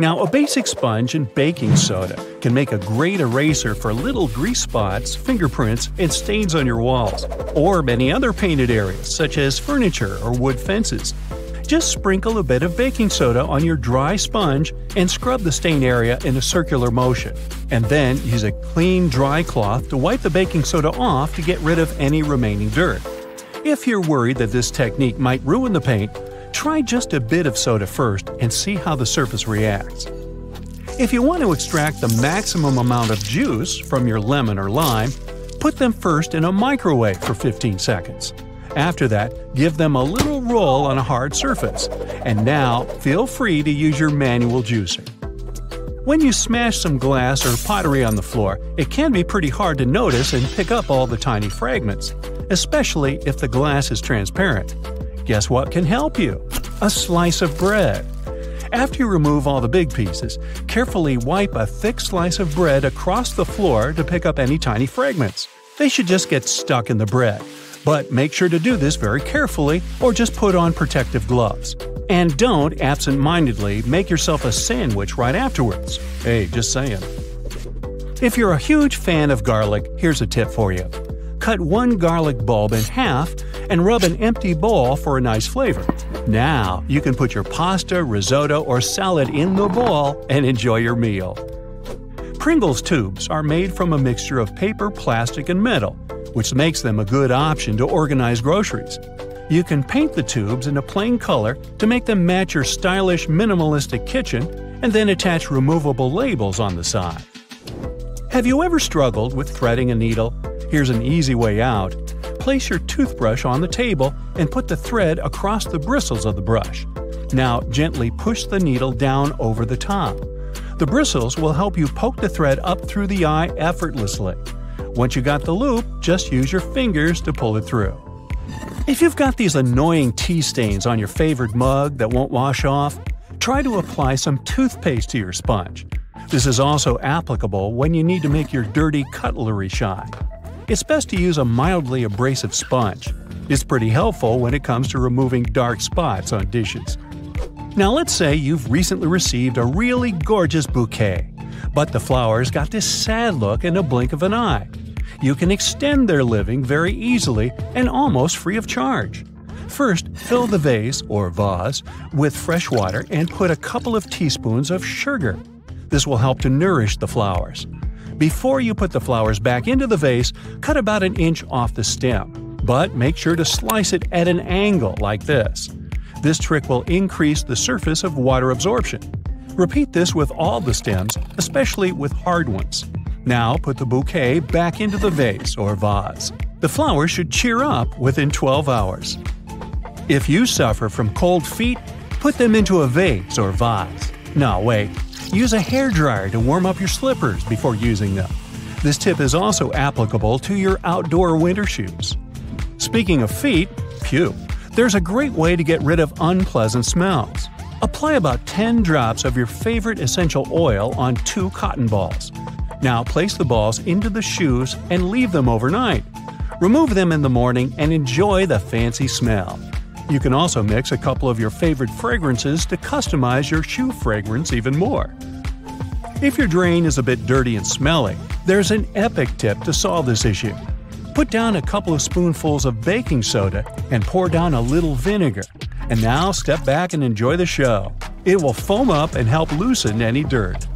Now, a basic sponge and baking soda can make a great eraser for little grease spots, fingerprints, and stains on your walls, or many other painted areas such as furniture or wood fences. Just sprinkle a bit of baking soda on your dry sponge and scrub the stain area in a circular motion, and then use a clean, dry cloth to wipe the baking soda off to get rid of any remaining dirt. If you're worried that this technique might ruin the paint, try just a bit of soda first and see how the surface reacts. If you want to extract the maximum amount of juice from your lemon or lime, put them first in a microwave for 15 seconds. After that, give them a little roll on a hard surface. And now, feel free to use your manual juicer. When you smash some glass or pottery on the floor, it can be pretty hard to notice and pick up all the tiny fragments, especially if the glass is transparent. Guess what can help you? A slice of bread. After you remove all the big pieces, carefully wipe a thick slice of bread across the floor to pick up any tiny fragments. They should just get stuck in the bread. But make sure to do this very carefully or just put on protective gloves. And don't absent-mindedly make yourself a sandwich right afterwards. Hey, just saying. If you're a huge fan of garlic, here's a tip for you. Cut one garlic bulb in half and rub an empty bowl for a nice flavor. Now, you can put your pasta, risotto, or salad in the bowl and enjoy your meal. Pringles tubes are made from a mixture of paper, plastic, and metal, which makes them a good option to organize groceries. You can paint the tubes in a plain color to make them match your stylish, minimalistic kitchen, and then attach removable labels on the side. Have you ever struggled with threading a needle? Here's an easy way out. Place your toothbrush on the table and put the thread across the bristles of the brush. Now gently push the needle down over the top. The bristles will help you poke the thread up through the eye effortlessly. Once you got the loop, just use your fingers to pull it through. If you've got these annoying tea stains on your favorite mug that won't wash off, try to apply some toothpaste to your sponge. This is also applicable when you need to make your dirty cutlery shine. It's best to use a mildly abrasive sponge. It's pretty helpful when it comes to removing dark spots on dishes. Now let's say you've recently received a really gorgeous bouquet, but the flowers got this sad look in a blink of an eye. You can extend their living very easily and almost free of charge. First, fill the vase or vase with fresh water and put a couple of teaspoons of sugar. This will help to nourish the flowers. Before you put the flowers back into the vase, cut about an inch off the stem, but make sure to slice it at an angle like this. This trick will increase the surface of water absorption. Repeat this with all the stems, especially with hard ones. Now put the bouquet back into the vase or vase. The flowers should cheer up within 12 hours. If you suffer from cold feet, put them into a vase or vase. No, wait. Use a hairdryer to warm up your slippers before using them. This tip is also applicable to your outdoor winter shoes. Speaking of feet, there's a great way to get rid of unpleasant smells. Apply about 10 drops of your favorite essential oil on 2 cotton balls. Now place the balls into the shoes and leave them overnight. Remove them in the morning and enjoy the fancy smell. You can also mix a couple of your favorite fragrances to customize your shoe fragrance even more. If your drain is a bit dirty and smelly, there's an epic tip to solve this issue. Put down a couple of spoonfuls of baking soda and pour down a little vinegar. And now step back and enjoy the show. It will foam up and help loosen any dirt.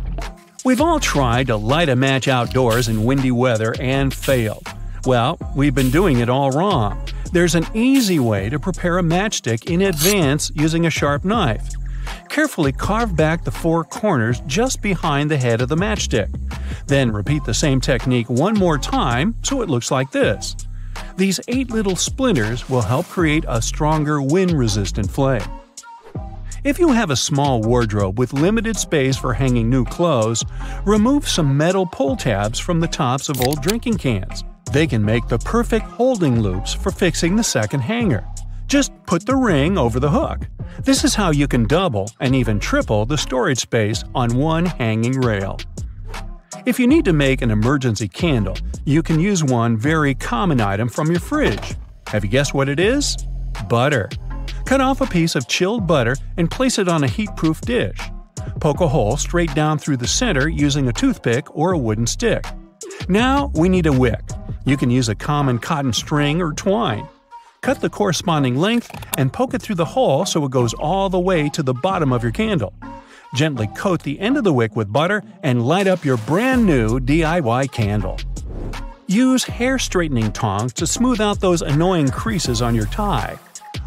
We've all tried to light a match outdoors in windy weather and failed. Well, we've been doing it all wrong. There's an easy way to prepare a matchstick in advance using a sharp knife. Carefully carve back the 4 corners just behind the head of the matchstick. Then repeat the same technique one more time so it looks like this. These 8 little splinters will help create a stronger wind-resistant flame. If you have a small wardrobe with limited space for hanging new clothes, remove some metal pull tabs from the tops of old drinking cans. They can make the perfect holding loops for fixing the second hanger. Just put the ring over the hook. This is how you can double and even triple the storage space on one hanging rail. If you need to make an emergency candle, you can use one very common item from your fridge. Have you guessed what it is? Butter. Cut off a piece of chilled butter and place it on a heat-proof dish. Poke a hole straight down through the center using a toothpick or a wooden stick. Now we need a wick. You can use a common cotton string or twine. Cut the corresponding length and poke it through the hole so it goes all the way to the bottom of your candle. Gently coat the end of the wick with butter and light up your brand new DIY candle. Use hair straightening tongs to smooth out those annoying creases on your tie.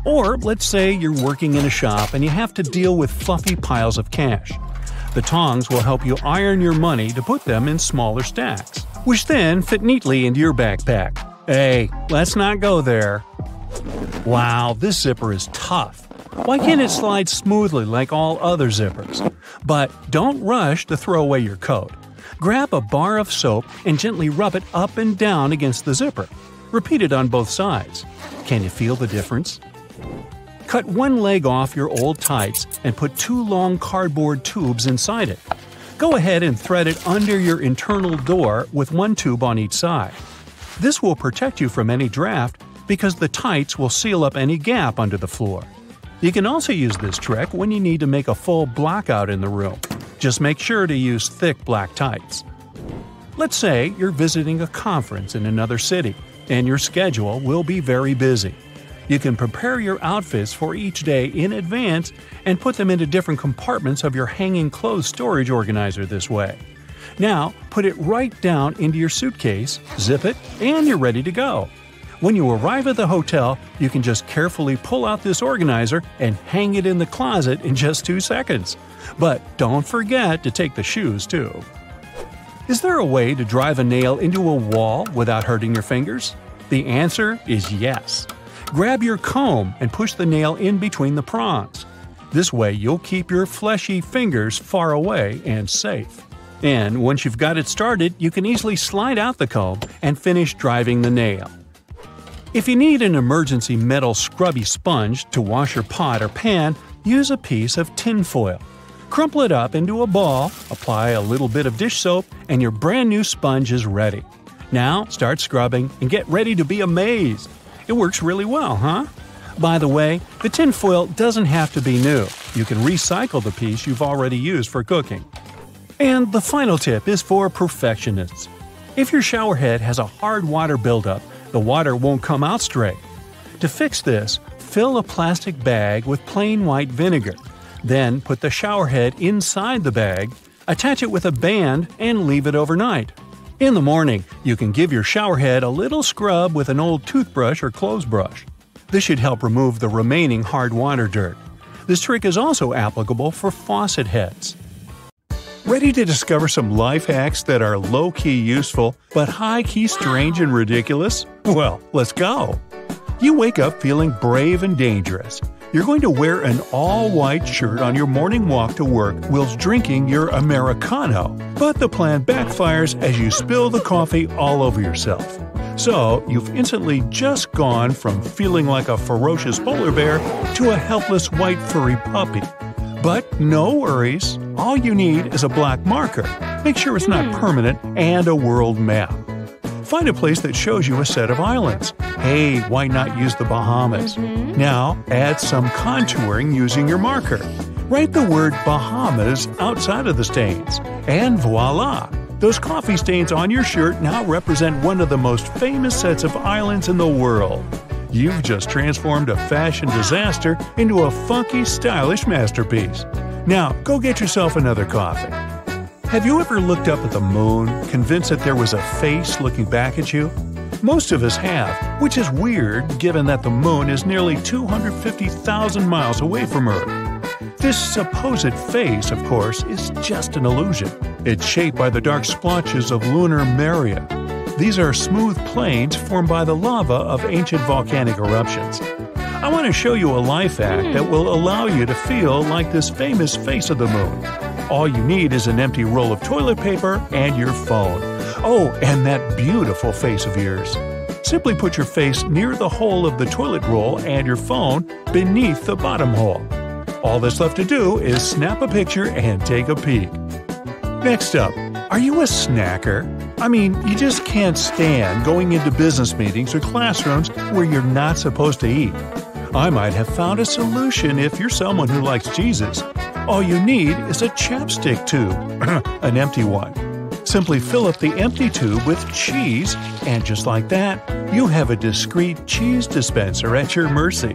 Or let's say you're working in a shop and you have to deal with fluffy piles of cash. The tongs will help you iron your money to put them in smaller stacks, which then fit neatly into your backpack. Hey, let's not go there. Wow, this zipper is tough. Why can't it slide smoothly like all other zippers? But don't rush to throw away your coat. Grab a bar of soap and gently rub it up and down against the zipper. Repeat it on both sides. Can you feel the difference? Cut one leg off your old tights and put 2 long cardboard tubes inside it. Go ahead and thread it under your internal door with 1 tube on each side. This will protect you from any draft because the tights will seal up any gap under the floor. You can also use this trick when you need to make a full blackout in the room. Just make sure to use thick black tights. Let's say you're visiting a conference in another city, and your schedule will be very busy. You can prepare your outfits for each day in advance and put them into different compartments of your hanging clothes storage organizer this way. Now, put it right down into your suitcase, zip it, and you're ready to go. When you arrive at the hotel, you can just carefully pull out this organizer and hang it in the closet in just 2 seconds. But don't forget to take the shoes too. Is there a way to drive a nail into a wall without hurting your fingers? The answer is yes. Grab your comb and push the nail in between the prongs. This way you'll keep your fleshy fingers far away and safe. And once you've got it started, you can easily slide out the comb and finish driving the nail. If you need an emergency metal scrubby sponge to wash your pot or pan, use a piece of tin foil. Crumple it up into a ball, apply a little bit of dish soap, and your brand new sponge is ready. Now start scrubbing and get ready to be amazed. It works really well, huh? By the way, the tin foil doesn't have to be new. You can recycle the piece you've already used for cooking. And the final tip is for perfectionists. If your shower head has a hard water buildup, the water won't come out straight. To fix this, fill a plastic bag with plain white vinegar. Then put the shower head inside the bag, attach it with a band, and leave it overnight. In the morning, you can give your shower head a little scrub with an old toothbrush or clothes brush. This should help remove the remaining hard water dirt. This trick is also applicable for faucet heads. Ready to discover some life hacks that are low-key useful, but high-key strange and ridiculous? Well, let's go! You wake up feeling brave and dangerous. You're going to wear an all-white shirt on your morning walk to work whilst drinking your Americano. But the plan backfires as you spill the coffee all over yourself. So, you've instantly just gone from feeling like a ferocious polar bear to a helpless white furry puppy. But no worries, all you need is a black marker. Make sure it's not permanent and a world map. Find a place that shows you a set of islands. Hey, why not use the Bahamas? Now, add some contouring using your marker. Write the word Bahamas outside of the stains. And voila! Those coffee stains on your shirt now represent one of the most famous sets of islands in the world. You've just transformed a fashion disaster into a funky, stylish masterpiece. Now, go get yourself another coffee. Have you ever looked up at the moon, convinced that there was a face looking back at you? Most of us have, which is weird given that the moon is nearly 250,000 miles away from Earth. This supposed face, of course, is just an illusion. It's shaped by the dark splotches of lunar maria. These are smooth plains formed by the lava of ancient volcanic eruptions. I want to show you a life hack that will allow you to feel like this famous face of the moon. All you need is an empty roll of toilet paper and your phone. Oh, and that beautiful face of yours. Simply put your face near the hole of the toilet roll and your phone beneath the bottom hole. All that's left to do is snap a picture and take a peek. Next up, are you a snacker? I mean, you just can't stand going into business meetings or classrooms where you're not supposed to eat. I might have found a solution if you're someone who likes Jesus. All you need is a chapstick tube, an empty one. Simply fill up the empty tube with cheese, and just like that, you have a discreet cheese dispenser at your mercy.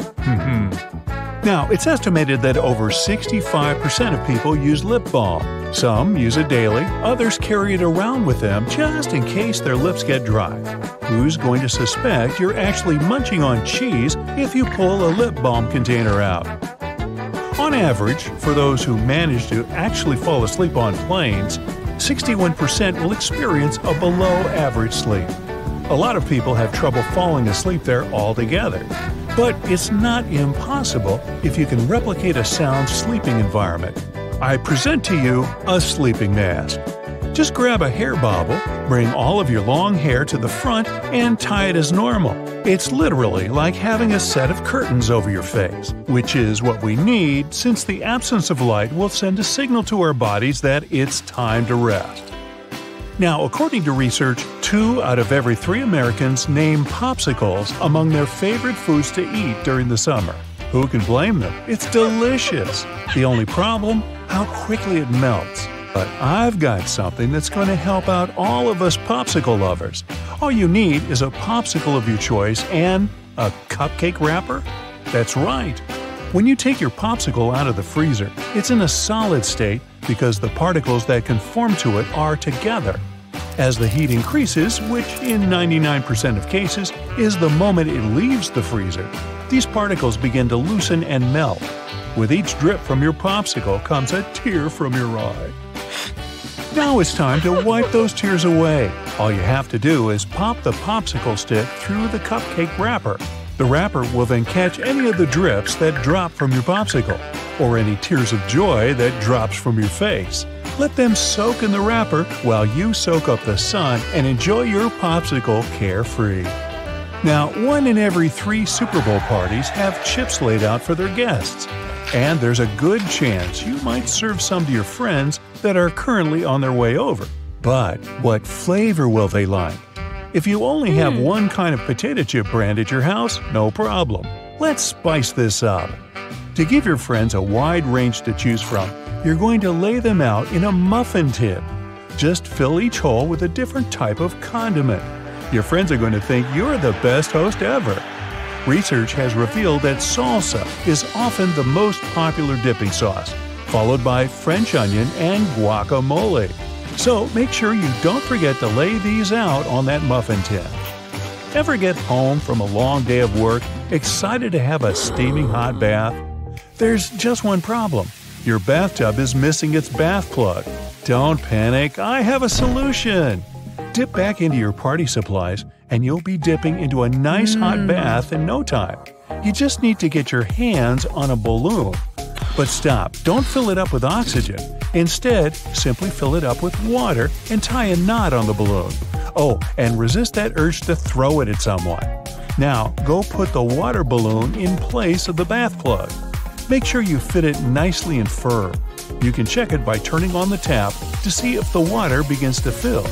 Now, it's estimated that over 65% of people use lip balm. Some use it daily, others carry it around with them just in case their lips get dry. Who's going to suspect you're actually munching on cheese if you pull a lip balm container out? On average, for those who manage to actually fall asleep on planes, 61% will experience a below-average sleep. A lot of people have trouble falling asleep there altogether. But it's not impossible if you can replicate a sound sleeping environment. I present to you a sleeping mask. Just grab a hair bobble, bring all of your long hair to the front, and tie it as normal. It's literally like having a set of curtains over your face, which is what we need since the absence of light will send a signal to our bodies that it's time to rest. Now, according to research, 2 out of every 3 Americans name popsicles among their favorite foods to eat during the summer. Who can blame them? It's delicious. The only problem? How quickly it melts. But I've got something that's going to help out all of us popsicle lovers. All you need is a popsicle of your choice and a cupcake wrapper. That's right. When you take your popsicle out of the freezer, it's in a solid state because the particles that conform to it are together. As the heat increases, which in 99% of cases is the moment it leaves the freezer, these particles begin to loosen and melt. With each drip from your popsicle comes a tear from your eye. Now it's time to wipe those tears away. All you have to do is pop the popsicle stick through the cupcake wrapper. The wrapper will then catch any of the drips that drop from your popsicle, or any tears of joy that drops from your face. Let them soak in the wrapper while you soak up the sun and enjoy your popsicle carefree. Now, 1 in every 3 Super Bowl parties have chips laid out for their guests. And there's a good chance you might serve some to your friends that are currently on their way over. But what flavor will they like? If you only have one kind of potato chip brand at your house, no problem. Let's spice this up. To give your friends a wide range to choose from, you're going to lay them out in a muffin tin. Just fill each hole with a different type of condiment. Your friends are going to think you're the best host ever. Research has revealed that salsa is often the most popular dipping sauce, followed by French onion and guacamole. So make sure you don't forget to lay these out on that muffin tin. Ever get home from a long day of work, excited to have a steaming hot bath? There's just one problem. Your bathtub is missing its bath plug. Don't panic, I have a solution. Dip back into your party supplies and you'll be dipping into a nice hot bath in no time. You just need to get your hands on a balloon. But stop, don't fill it up with oxygen. Instead, simply fill it up with water and tie a knot on the balloon. Oh, and resist that urge to throw it at someone. Now, go put the water balloon in place of the bath plug. Make sure you fit it nicely and firm. You can check it by turning on the tap to see if the water begins to fill.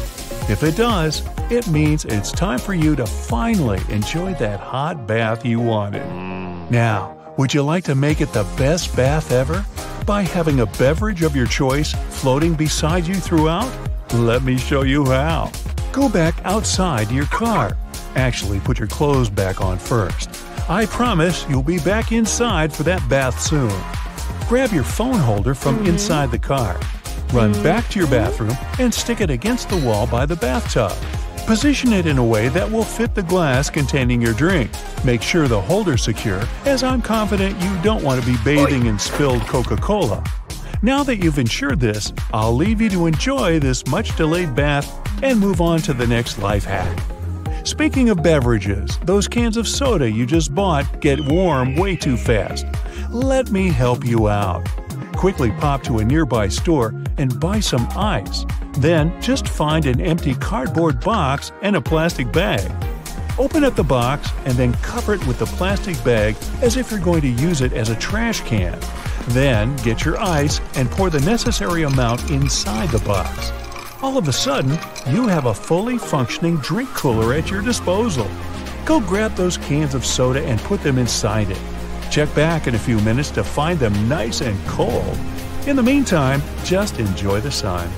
If it does, it means it's time for you to finally enjoy that hot bath you wanted. Now, would you like to make it the best bath ever by having a beverage of your choice floating beside you throughout? Let me show you how. Go back outside to your car. Actually, put your clothes back on first. I promise you'll be back inside for that bath soon. Grab your phone holder from inside the car. Run back to your bathroom and stick it against the wall by the bathtub. Position it in a way that will fit the glass containing your drink. Make sure the holder's secure, as I'm confident you don't want to be bathing in spilled Coca-Cola. Now that you've ensured this, I'll leave you to enjoy this much-delayed bath and move on to the next life hack. Speaking of beverages, those cans of soda you just bought get warm way too fast. Let me help you out. Quickly pop to a nearby store and buy some ice. Then just find an empty cardboard box and a plastic bag. Open up the box and then cover it with the plastic bag as if you're going to use it as a trash can. Then get your ice and pour the necessary amount inside the box. All of a sudden, you have a fully functioning drink cooler at your disposal. Go grab those cans of soda and put them inside it. Check back in a few minutes to find them nice and cold. In the meantime, just enjoy the sun.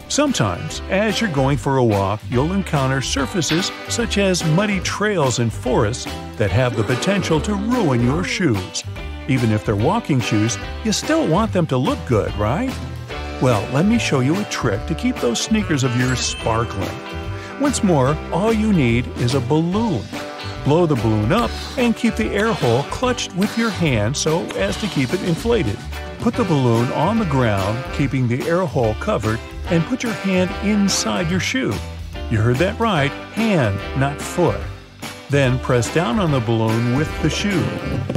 Sometimes, as you're going for a walk, you'll encounter surfaces such as muddy trails and forests that have the potential to ruin your shoes. Even if they're walking shoes, you still want them to look good, right? Well, let me show you a trick to keep those sneakers of yours sparkling. Once more, all you need is a balloon. Blow the balloon up and keep the air hole clutched with your hand so as to keep it inflated. Put the balloon on the ground, keeping the air hole covered, and put your hand inside your shoe. You heard that right, hand, not foot. Then press down on the balloon with the shoe.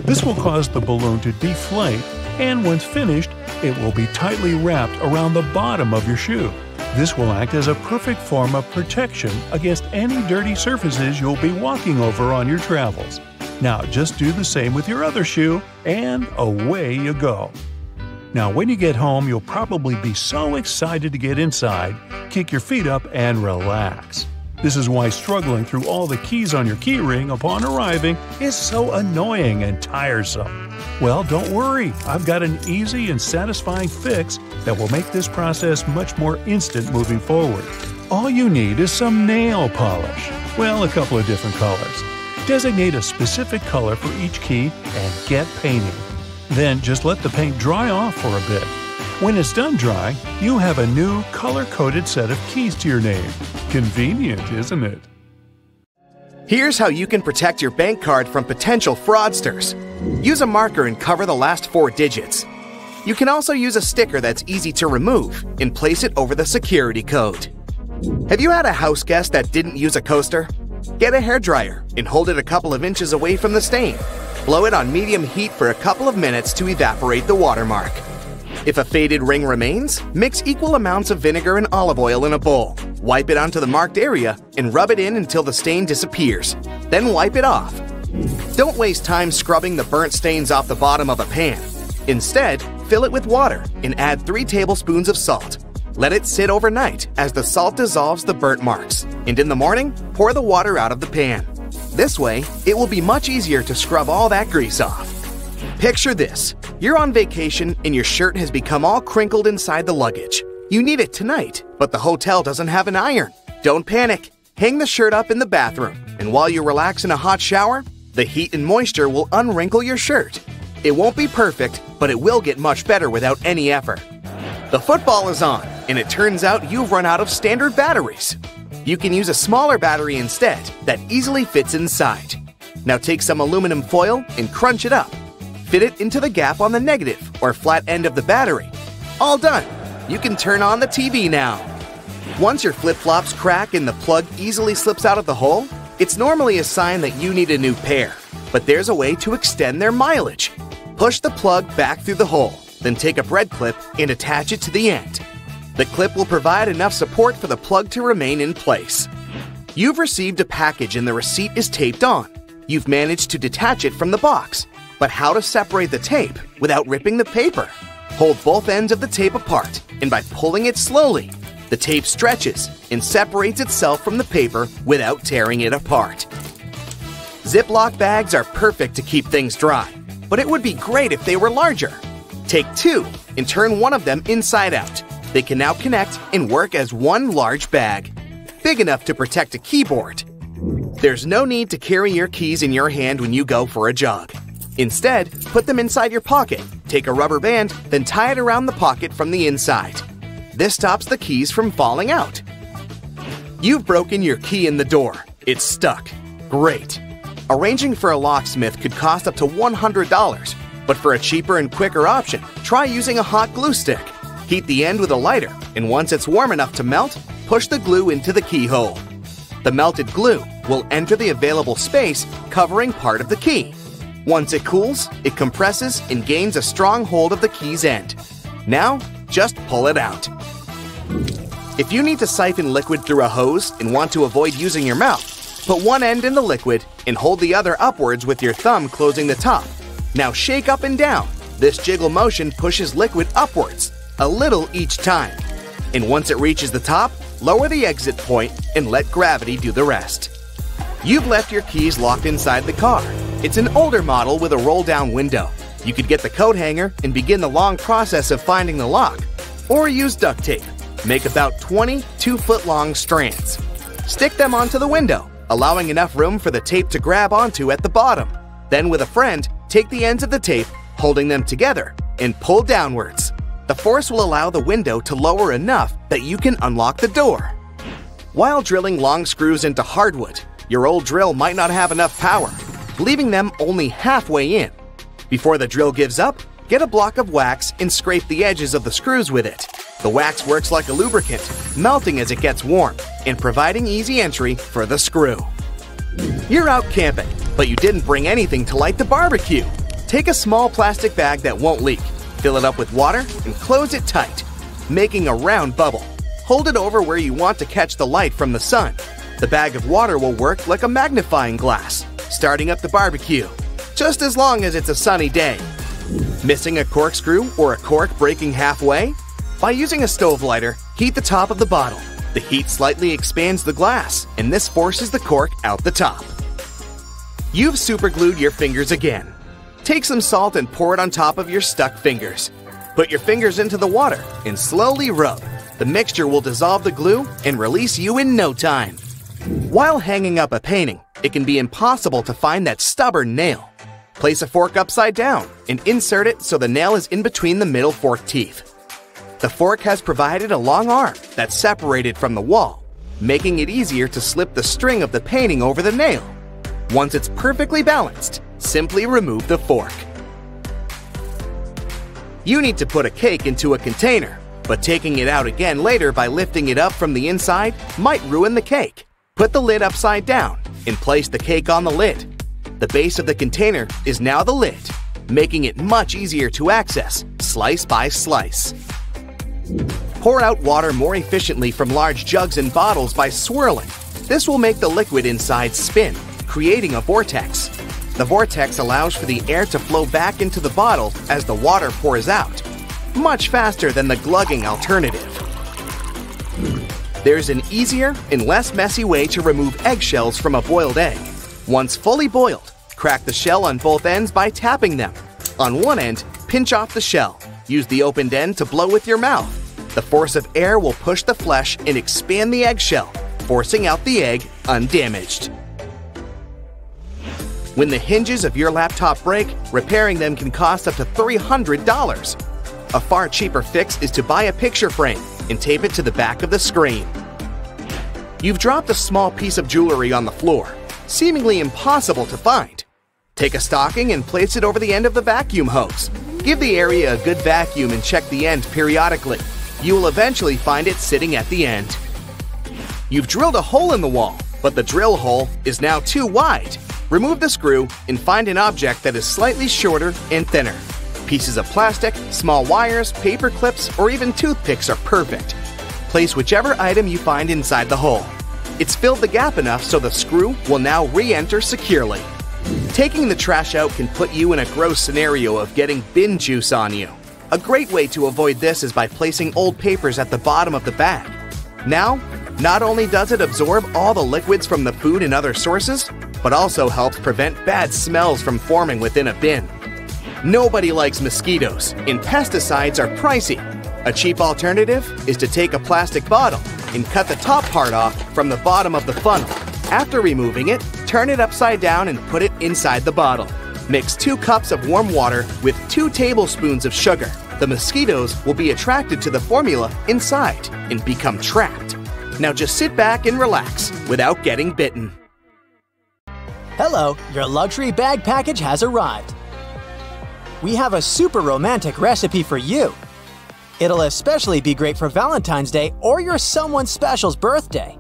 This will cause the balloon to deflate, and once finished, it will be tightly wrapped around the bottom of your shoe. This will act as a perfect form of protection against any dirty surfaces you'll be walking over on your travels. Now just do the same with your other shoe, and away you go. Now when you get home, you'll probably be so excited to get inside, kick your feet up, and relax. This is why struggling through all the keys on your keyring upon arriving is so annoying and tiresome. Well, don't worry, I've got an easy and satisfying fix that will make this process much more instant moving forward. All you need is some nail polish. Well, a couple of different colors. Designate a specific color for each key and get painting. Then just let the paint dry off for a bit. When it's done drying, you have a new color-coded set of keys to your name. Convenient, isn't it? Here's how you can protect your bank card from potential fraudsters. Use a marker and cover the last 4 digits. You can also use a sticker that's easy to remove and place it over the security code. Have you had a house guest that didn't use a coaster? Get a hairdryer and hold it a couple of inches away from the stain. Blow it on medium heat for a couple of minutes to evaporate the watermark. If a faded ring remains, mix equal amounts of vinegar and olive oil in a bowl. Wipe it onto the marked area and rub it in until the stain disappears. Then wipe it off. Don't waste time scrubbing the burnt stains off the bottom of a pan. Instead, fill it with water and add 3 tablespoons of salt. Let it sit overnight as the salt dissolves the burnt marks, and in the morning, pour the water out of the pan. This way, it will be much easier to scrub all that grease off. Picture this. You're on vacation and your shirt has become all crinkled inside the luggage. You need it tonight, but the hotel doesn't have an iron. Don't panic. Hang the shirt up in the bathroom, and while you relax in a hot shower, the heat and moisture will unwrinkle your shirt. It won't be perfect, but it will get much better without any effort. The football is on, and it turns out you've run out of standard batteries. You can use a smaller battery instead that easily fits inside. Now take some aluminum foil and crunch it up. Fit it into the gap on the negative or flat end of the battery. All done! You can turn on the TV now. Once your flip-flops crack and the plug easily slips out of the hole, it's normally a sign that you need a new pair. But there's a way to extend their mileage. Push the plug back through the hole, then take a bread clip and attach it to the end. The clip will provide enough support for the plug to remain in place. You've received a package and the receipt is taped on. You've managed to detach it from the box. But how to separate the tape without ripping the paper? Hold both ends of the tape apart, and by pulling it slowly, the tape stretches and separates itself from the paper without tearing it apart. Ziploc bags are perfect to keep things dry, but it would be great if they were larger. Take 2 and turn one of them inside out. They can now connect and work as one large bag, big enough to protect a keyboard. There's no need to carry your keys in your hand when you go for a jog. Instead, put them inside your pocket, take a rubber band, then tie it around the pocket from the inside. This stops the keys from falling out. You've broken your key in the door. It's stuck. Great. Arranging for a locksmith could cost up to $100, but for a cheaper and quicker option, try using a hot glue stick. Heat the end with a lighter, and once it's warm enough to melt, push the glue into the keyhole. The melted glue will enter the available space, covering part of the key. Once it cools, it compresses and gains a strong hold of the key's end. Now, just pull it out. If you need to siphon liquid through a hose and want to avoid using your mouth, put one end in the liquid and hold the other upwards with your thumb closing the top. Now shake up and down. This jiggle motion pushes liquid upwards, a little each time. And once it reaches the top, lower the exit point and let gravity do the rest. You've left your keys locked inside the car. It's an older model with a roll-down window. You could get the coat hanger and begin the long process of finding the lock, or use duct tape. Make about 20 2-foot-long strands. Stick them onto the window, allowing enough room for the tape to grab onto at the bottom. Then with a friend, take the ends of the tape, holding them together, and pull downwards. The force will allow the window to lower enough that you can unlock the door. While drilling long screws into hardwood, your old drill might not have enough power, leaving them only halfway in. Before the drill gives up, get a block of wax and scrape the edges of the screws with it. The wax works like a lubricant, melting as it gets warm and providing easy entry for the screw. You're out camping, but you didn't bring anything to light the barbecue. Take a small plastic bag that won't leak, fill it up with water, and close it tight, making a round bubble. Hold it over where you want to catch the light from the sun. The bag of water will work like a magnifying glass, starting up the barbecue, just as long as it's a sunny day. Missing a corkscrew or a cork breaking halfway? By using a stove lighter, heat the top of the bottle. The heat slightly expands the glass, and this forces the cork out the top. You've superglued your fingers again. Take some salt and pour it on top of your stuck fingers. Put your fingers into the water and slowly rub. The mixture will dissolve the glue and release you in no time. While hanging up a painting, it can be impossible to find that stubborn nail. Place a fork upside down and insert it so the nail is in between the middle fork teeth. The fork has provided a long arm that's separated from the wall, making it easier to slip the string of the painting over the nail. Once it's perfectly balanced, simply remove the fork. You need to put a cake into a container, but taking it out again later by lifting it up from the inside might ruin the cake. Put the lid upside down and place the cake on the lid. The base of the container is now the lid, making it much easier to access, slice by slice. Pour out water more efficiently from large jugs and bottles by swirling. This will make the liquid inside spin, creating a vortex. The vortex allows for the air to flow back into the bottle as the water pours out, much faster than the glugging alternative. There's an easier and less messy way to remove eggshells from a boiled egg. Once fully boiled, crack the shell on both ends by tapping them. On one end, pinch off the shell. Use the opened end to blow with your mouth. The force of air will push the flesh and expand the eggshell, forcing out the egg undamaged. When the hinges of your laptop break, repairing them can cost up to $300. A far cheaper fix is to buy a picture frame and tape it to the back of the screen. You've dropped a small piece of jewelry on the floor, seemingly impossible to find. Take a stocking and place it over the end of the vacuum hose. Give the area a good vacuum and check the end periodically. You will eventually find it sitting at the end. You've drilled a hole in the wall, but the drill hole is now too wide. Remove the screw and find an object that is slightly shorter and thinner. Pieces of plastic, small wires, paper clips, or even toothpicks are perfect. Place whichever item you find inside the hole. It's filled the gap enough so the screw will now re-enter securely. Taking the trash out can put you in a gross scenario of getting bin juice on you. A great way to avoid this is by placing old papers at the bottom of the bag. Now, not only does it absorb all the liquids from the food and other sources, but also helps prevent bad smells from forming within a bin. Nobody likes mosquitoes, and pesticides are pricey. A cheap alternative is to take a plastic bottle and cut the top part off from the bottom of the funnel. After removing it, turn it upside down and put it inside the bottle. Mix 2 cups of warm water with 2 tablespoons of sugar. The mosquitoes will be attracted to the formula inside and become trapped. Now just sit back and relax without getting bitten. Hello, your luxury bag package has arrived. We have a super romantic recipe for you. It'll especially be great for Valentine's Day or your someone special's birthday.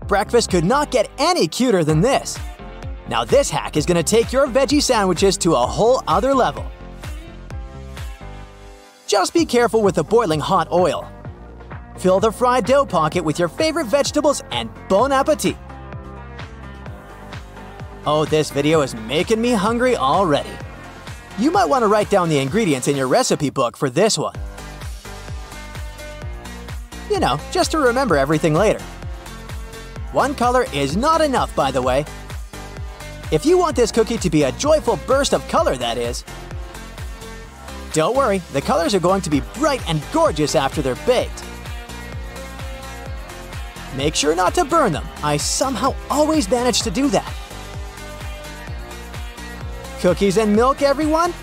Breakfast could not get any cuter than this. Now this hack is going to take your veggie sandwiches to a whole other level. Just be careful with the boiling hot oil. Fill the fried dough pocket with your favorite vegetables and bon appetit. Oh, this video is making me hungry already. You might want to write down the ingredients in your recipe book for this one. You know, just to remember everything later. One color is not enough, by the way. If you want this cookie to be a joyful burst of color, that is. Don't worry, the colors are going to be bright and gorgeous after they're baked. Make sure not to burn them. I somehow always manage to do that. Cookies and milk, everyone?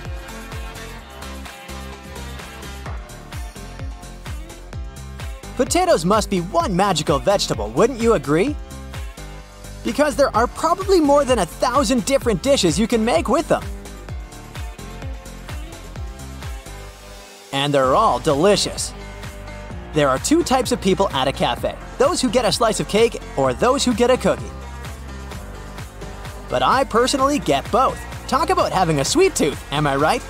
Potatoes must be one magical vegetable, wouldn't you agree? Because there are probably more than 1,000 different dishes you can make with them. And they're all delicious. There are two types of people at a cafe, those who get a slice of cake or those who get a cookie. But I personally get both. Talk about having a sweet tooth, am I right?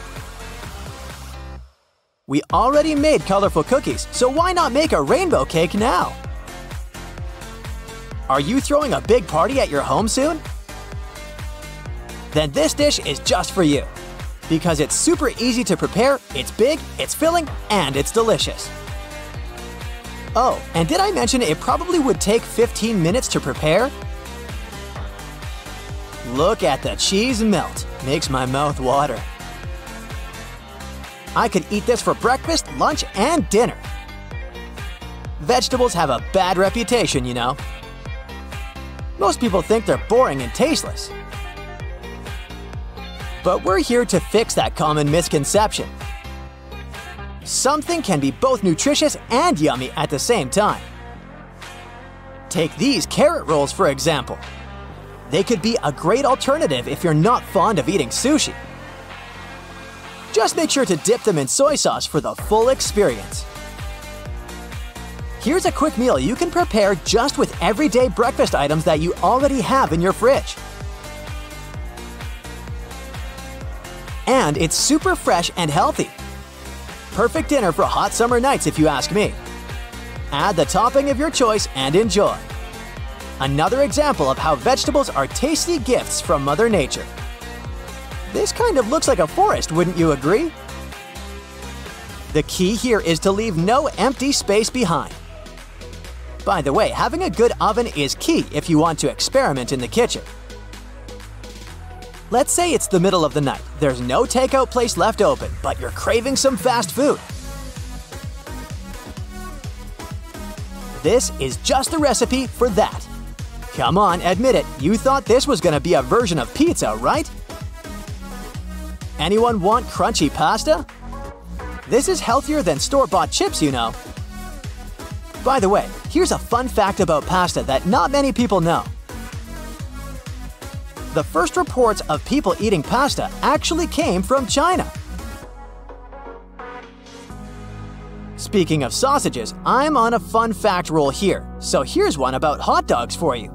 We already made colorful cookies, so why not make a rainbow cake now? Are you throwing a big party at your home soon? Then this dish is just for you. Because it's super easy to prepare, it's big, it's filling, and it's delicious. Oh, and did I mention it probably would take 15 minutes to prepare? Look at the cheese melt. Makes my mouth water. I could eat this for breakfast, lunch, and dinner. Vegetables have a bad reputation, you know. Most people think they're boring and tasteless. But we're here to fix that common misconception. Something can be both nutritious and yummy at the same time. Take these carrot rolls, for example. They could be a great alternative if you're not fond of eating sushi. Just make sure to dip them in soy sauce for the full experience. Here's a quick meal you can prepare just with everyday breakfast items that you already have in your fridge. And it's super fresh and healthy. Perfect dinner for hot summer nights if you ask me. Add the topping of your choice and enjoy. Another example of how vegetables are tasty gifts from Mother Nature. This kind of looks like a forest, wouldn't you agree? The key here is to leave no empty space behind. By the way, having a good oven is key if you want to experiment in the kitchen. Let's say it's the middle of the night. There's no takeout place left open, but you're craving some fast food. This is just the recipe for that. Come on, admit it, you thought this was gonna be a version of pizza, right? Anyone want crunchy pasta? This is healthier than store-bought chips, you know. By the way, here's a fun fact about pasta that not many people know. The first reports of people eating pasta actually came from China. Speaking of sausages, I'm on a fun fact roll here, so here's one about hot dogs for you.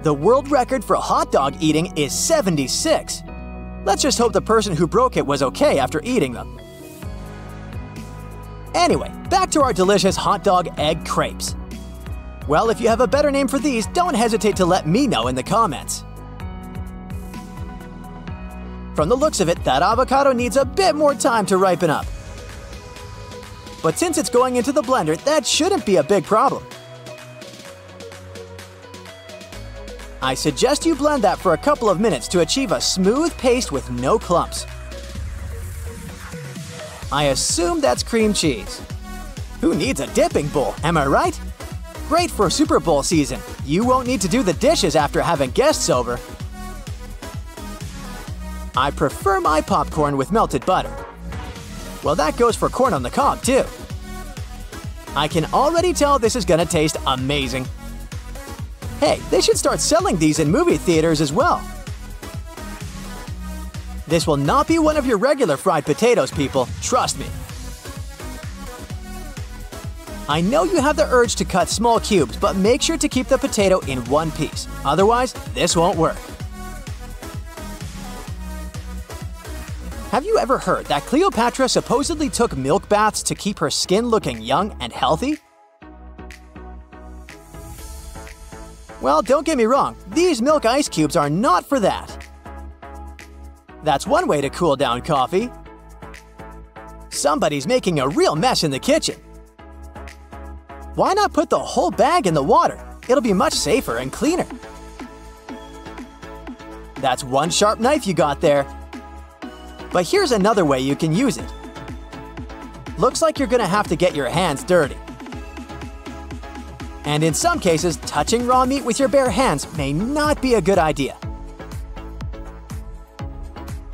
The world record for hot dog eating is 76. Let's just hope the person who broke it was okay after eating them. Anyway, back to our delicious hot dog egg crepes. Well, if you have a better name for these, don't hesitate to let me know in the comments. From the looks of it, that avocado needs a bit more time to ripen up. But since it's going into the blender, that shouldn't be a big problem. I suggest you blend that for a couple of minutes to achieve a smooth paste with no clumps. I assume that's cream cheese. Who needs a dipping bowl, am I right? Great for Super Bowl season. You won't need to do the dishes after having guests over. I prefer my popcorn with melted butter. Well, that goes for corn on the cob, too. I can already tell this is gonna taste amazing. Hey, they should start selling these in movie theaters as well. This will not be one of your regular fried potatoes, people, trust me. I know you have the urge to cut small cubes, but make sure to keep the potato in one piece. Otherwise, this won't work. Have you ever heard that Cleopatra supposedly took milk baths to keep her skin looking young and healthy? Well, don't get me wrong, these milk ice cubes are not for that. That's one way to cool down coffee. Somebody's making a real mess in the kitchen. Why not put the whole bag in the water? It'll be much safer and cleaner. That's one sharp knife you got there. But here's another way you can use it. Looks like you're gonna have to get your hands dirty. And in some cases, touching raw meat with your bare hands may not be a good idea.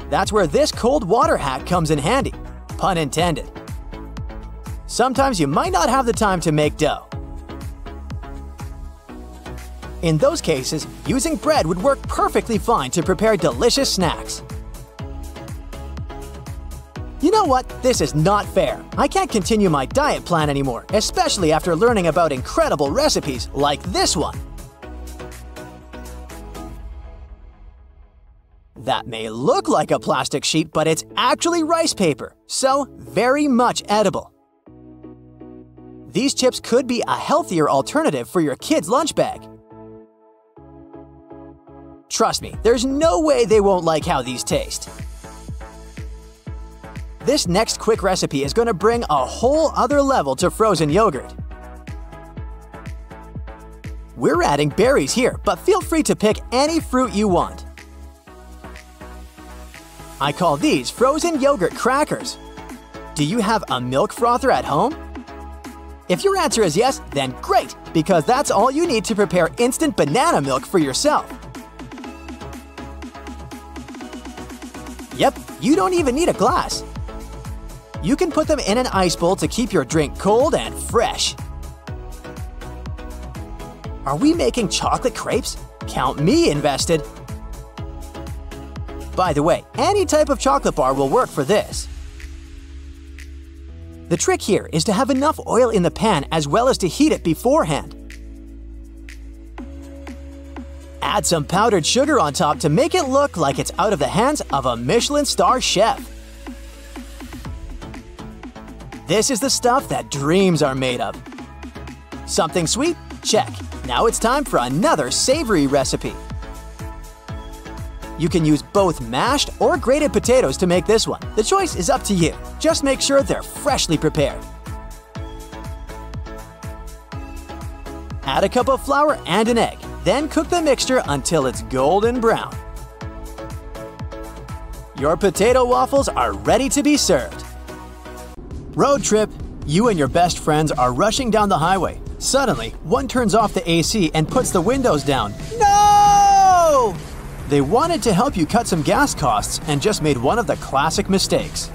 That's where this cold water hack comes in handy, pun intended. Sometimes you might not have the time to make dough. In those cases, using bread would work perfectly fine to prepare delicious snacks. You know what? This is not fair. I can't continue my diet plan anymore, especially after learning about incredible recipes like this one. That may look like a plastic sheet, but it's actually rice paper, so very much edible. These chips could be a healthier alternative for your kid's lunch bag. Trust me, there's no way they won't like how these taste. This next quick recipe is going to bring a whole other level to frozen yogurt. We're adding berries here, but feel free to pick any fruit you want. I call these frozen yogurt crackers. Do you have a milk frother at home? If your answer is yes, then great, because that's all you need to prepare instant banana milk for yourself. Yep, you don't even need a glass. You can put them in an ice bowl to keep your drink cold and fresh. Are we making chocolate crepes? Count me invested. By the way, any type of chocolate bar will work for this. The trick here is to have enough oil in the pan as well as to heat it beforehand. Add some powdered sugar on top to make it look like it's out of the hands of a Michelin star chef. This is the stuff that dreams are made of. Something sweet? Check. Now it's time for another savory recipe. You can use both mashed or grated potatoes to make this one. The choice is up to you. Just make sure they're freshly prepared. Add a cup of flour and an egg. Then cook the mixture until it's golden brown. Your potato waffles are ready to be served. Road trip. You and your best friends are rushing down the highway. Suddenly, one turns off the AC and puts the windows down. No! They wanted to help you cut some gas costs and just made one of the classic mistakes.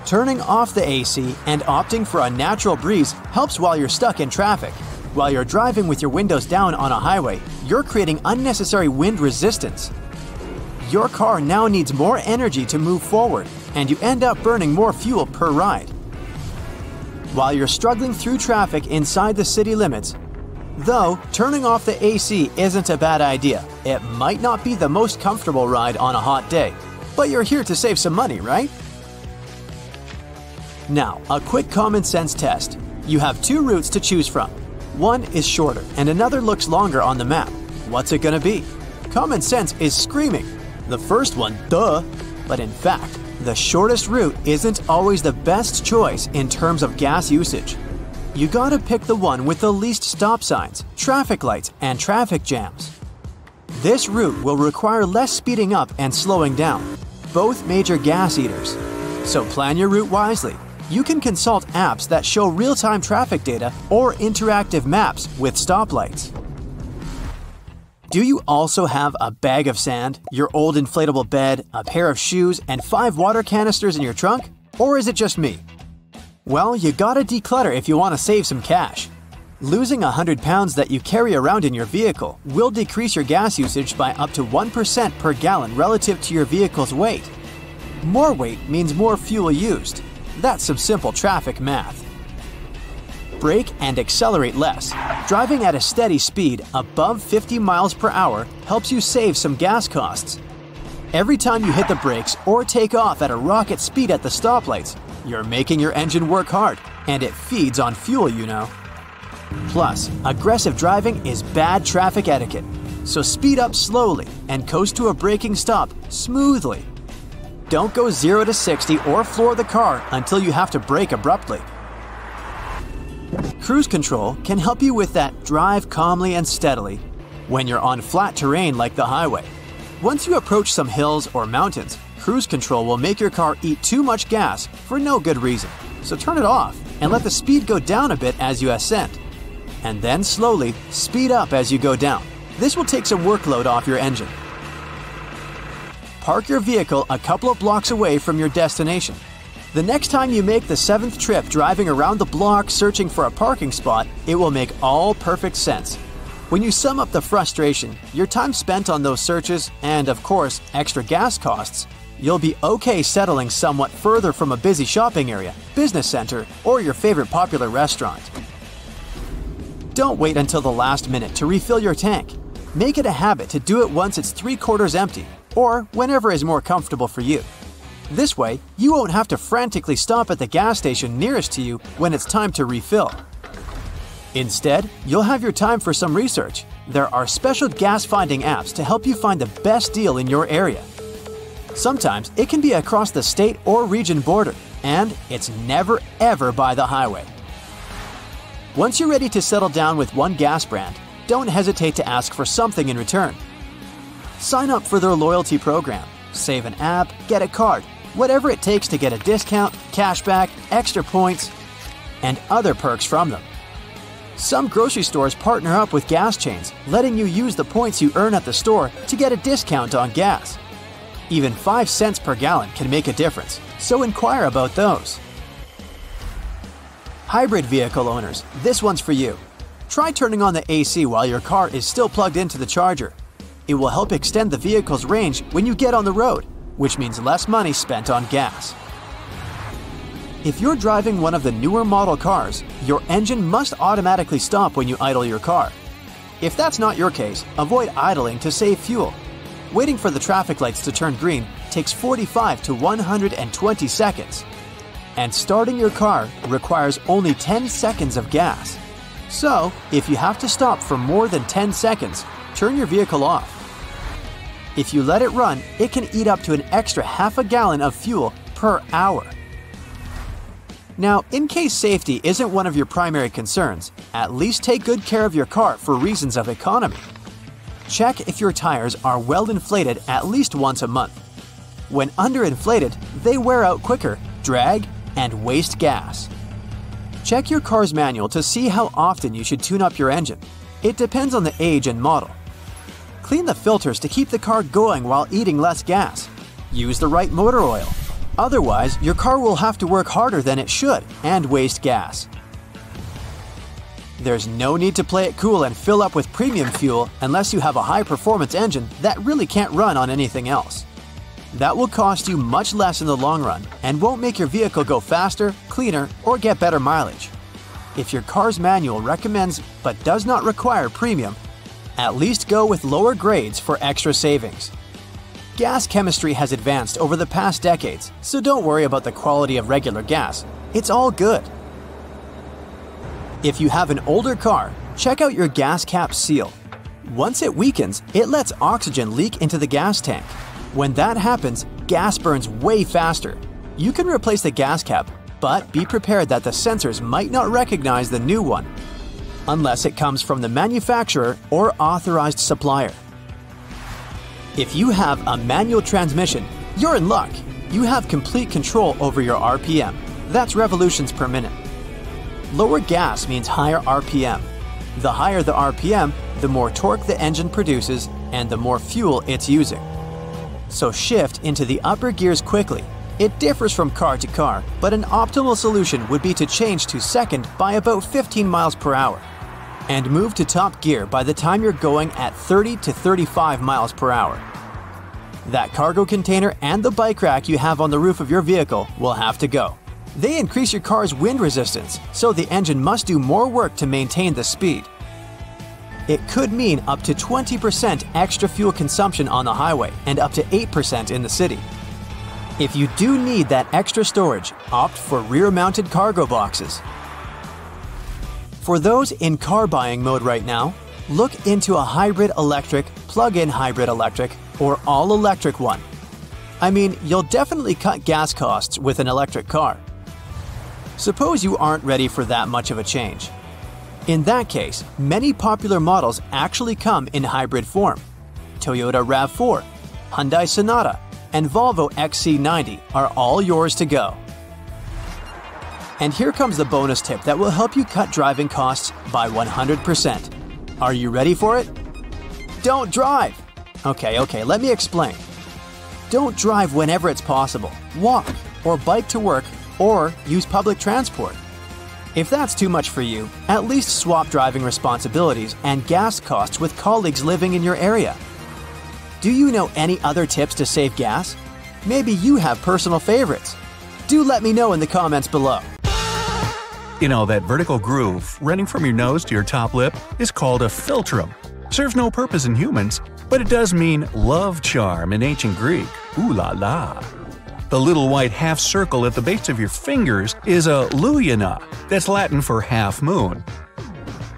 Turning off the AC and opting for a natural breeze helps while you're stuck in traffic. While you're driving with your windows down on a highway, you're creating unnecessary wind resistance. Your car now needs more energy to move forward, and you end up burning more fuel per ride. While you're struggling through traffic inside the city limits, though, turning off the AC isn't a bad idea. It might not be the most comfortable ride on a hot day, but you're here to save some money, right? Now, a quick common sense test. You have two routes to choose from. One is shorter and another looks longer on the map. What's it gonna be? Common sense is screaming. The first one, duh! But in fact, the shortest route isn't always the best choice in terms of gas usage. You gotta pick the one with the least stop signs, traffic lights, and traffic jams. This route will require less speeding up and slowing down, both major gas eaters. So plan your route wisely. You can consult apps that show real-time traffic data or interactive maps with stoplights. Do you also have a bag of sand, your old inflatable bed, a pair of shoes, and 5 water canisters in your trunk? Or is it just me? Well, you gotta declutter if you want to save some cash. Losing 100 pounds that you carry around in your vehicle will decrease your gas usage by up to 1% per gallon relative to your vehicle's weight. More weight means more fuel used. That's some simple traffic math. Brake and accelerate less. Driving at a steady speed above 50 miles per hour helps you save some gas costs. Every time you hit the brakes or take off at a rocket speed at the stoplights, you're making your engine work hard, and it feeds on fuel, you know. Plus, aggressive driving is bad traffic etiquette, so speed up slowly and coast to a braking stop smoothly. Don't go 0 to 60 or floor the car until you have to brake abruptly. Cruise control can help you with that drive calmly and steadily when you're on flat terrain like the highway. Once you approach some hills or mountains, cruise control will make your car eat too much gas for no good reason. So turn it off and let the speed go down a bit as you ascend. And then slowly speed up as you go down. This will take some workload off your engine. Park your vehicle a couple of blocks away from your destination. The next time you make the 7th trip driving around the block searching for a parking spot, it will make all perfect sense. When you sum up the frustration, your time spent on those searches, and of course, extra gas costs, you'll be okay settling somewhat further from a busy shopping area, business center, or your favorite popular restaurant. Don't wait until the last minute to refill your tank. Make it a habit to do it once it's 3/4 empty, or whenever is more comfortable for you. This way, you won't have to frantically stop at the gas station nearest to you when it's time to refill. Instead, you'll have your time for some research. There are special gas-finding apps to help you find the best deal in your area. Sometimes it can be across the state or region border, and it's never ever by the highway. Once you're ready to settle down with one gas brand, don't hesitate to ask for something in return. Sign up for their loyalty program, save an app, get a card, whatever it takes to get a discount, cashback, extra points, and other perks from them. Some grocery stores partner up with gas chains, letting you use the points you earn at the store to get a discount on gas. Even 5 cents per gallon can make a difference, so inquire about those. Hybrid vehicle owners, this one's for you. Try turning on the AC while your car is still plugged into the charger. It will help extend the vehicle's range when you get on the road, which means less money spent on gas. If you're driving one of the newer model cars, your engine must automatically stop when you idle your car. If that's not your case, avoid idling to save fuel. Waiting for the traffic lights to turn green takes 45 to 120 seconds. And starting your car requires only 10 seconds of gas. So, if you have to stop for more than 10 seconds, turn your vehicle off. If you let it run, it can eat up to an extra half a gallon of fuel per hour. Now, in case safety isn't one of your primary concerns, at least take good care of your car for reasons of economy. Check if your tires are well inflated at least once a month. When underinflated, they wear out quicker, drag, and waste gas. Check your car's manual to see how often you should tune up your engine. It depends on the age and model. Clean the filters to keep the car going while eating less gas. Use the right motor oil. Otherwise, your car will have to work harder than it should and waste gas. There's no need to play it cool and fill up with premium fuel unless you have a high-performance engine that really can't run on anything else. That will cost you much less in the long run and won't make your vehicle go faster, cleaner, or get better mileage. If your car's manual recommends but does not require premium, at least go with lower grades for extra savings. Gas chemistry has advanced over the past decades, so don't worry about the quality of regular gas. It's all good. If you have an older car, check out your gas cap seal. Once it weakens, it lets oxygen leak into the gas tank. When that happens, gas burns way faster. You can replace the gas cap, but be prepared that the sensors might not recognize the new one, unless it comes from the manufacturer or authorized supplier. If you have a manual transmission, you're in luck. You have complete control over your RPM. That's revolutions per minute. Lower gas means higher RPM. The higher the RPM, the more torque the engine produces and the more fuel it's using. So shift into the upper gears quickly. It differs from car to car, but an optimal solution would be to change to second by about 15 miles per hour. And move to top gear by the time you're going at 30 to 35 miles per hour. That cargo container and the bike rack you have on the roof of your vehicle will have to go. They increase your car's wind resistance, so the engine must do more work to maintain the speed. It could mean up to 20% extra fuel consumption on the highway and up to 8% in the city. If you do need that extra storage, opt for rear-mounted cargo boxes. For those in car buying mode right now, look into a hybrid electric, plug-in hybrid electric, or all-electric one. I mean, you'll definitely cut gas costs with an electric car. Suppose you aren't ready for that much of a change. In that case, many popular models actually come in hybrid form. Toyota RAV4, Hyundai Sonata, and Volvo XC90 are all yours to go. And here comes the bonus tip that will help you cut driving costs by 100%. Are you ready for it? Don't drive! Okay, let me explain. Don't drive whenever it's possible. Walk, or bike to work, or use public transport. If that's too much for you, at least swap driving responsibilities and gas costs with colleagues living in your area. Do you know any other tips to save gas? Maybe you have personal favorites. Do let me know in the comments below. You know, that vertical groove running from your nose to your top lip is called a philtrum. Serves no purpose in humans, but it does mean love charm in ancient Greek. Ooh la la. The little white half circle at the base of your fingers is a luna, that's Latin for half moon.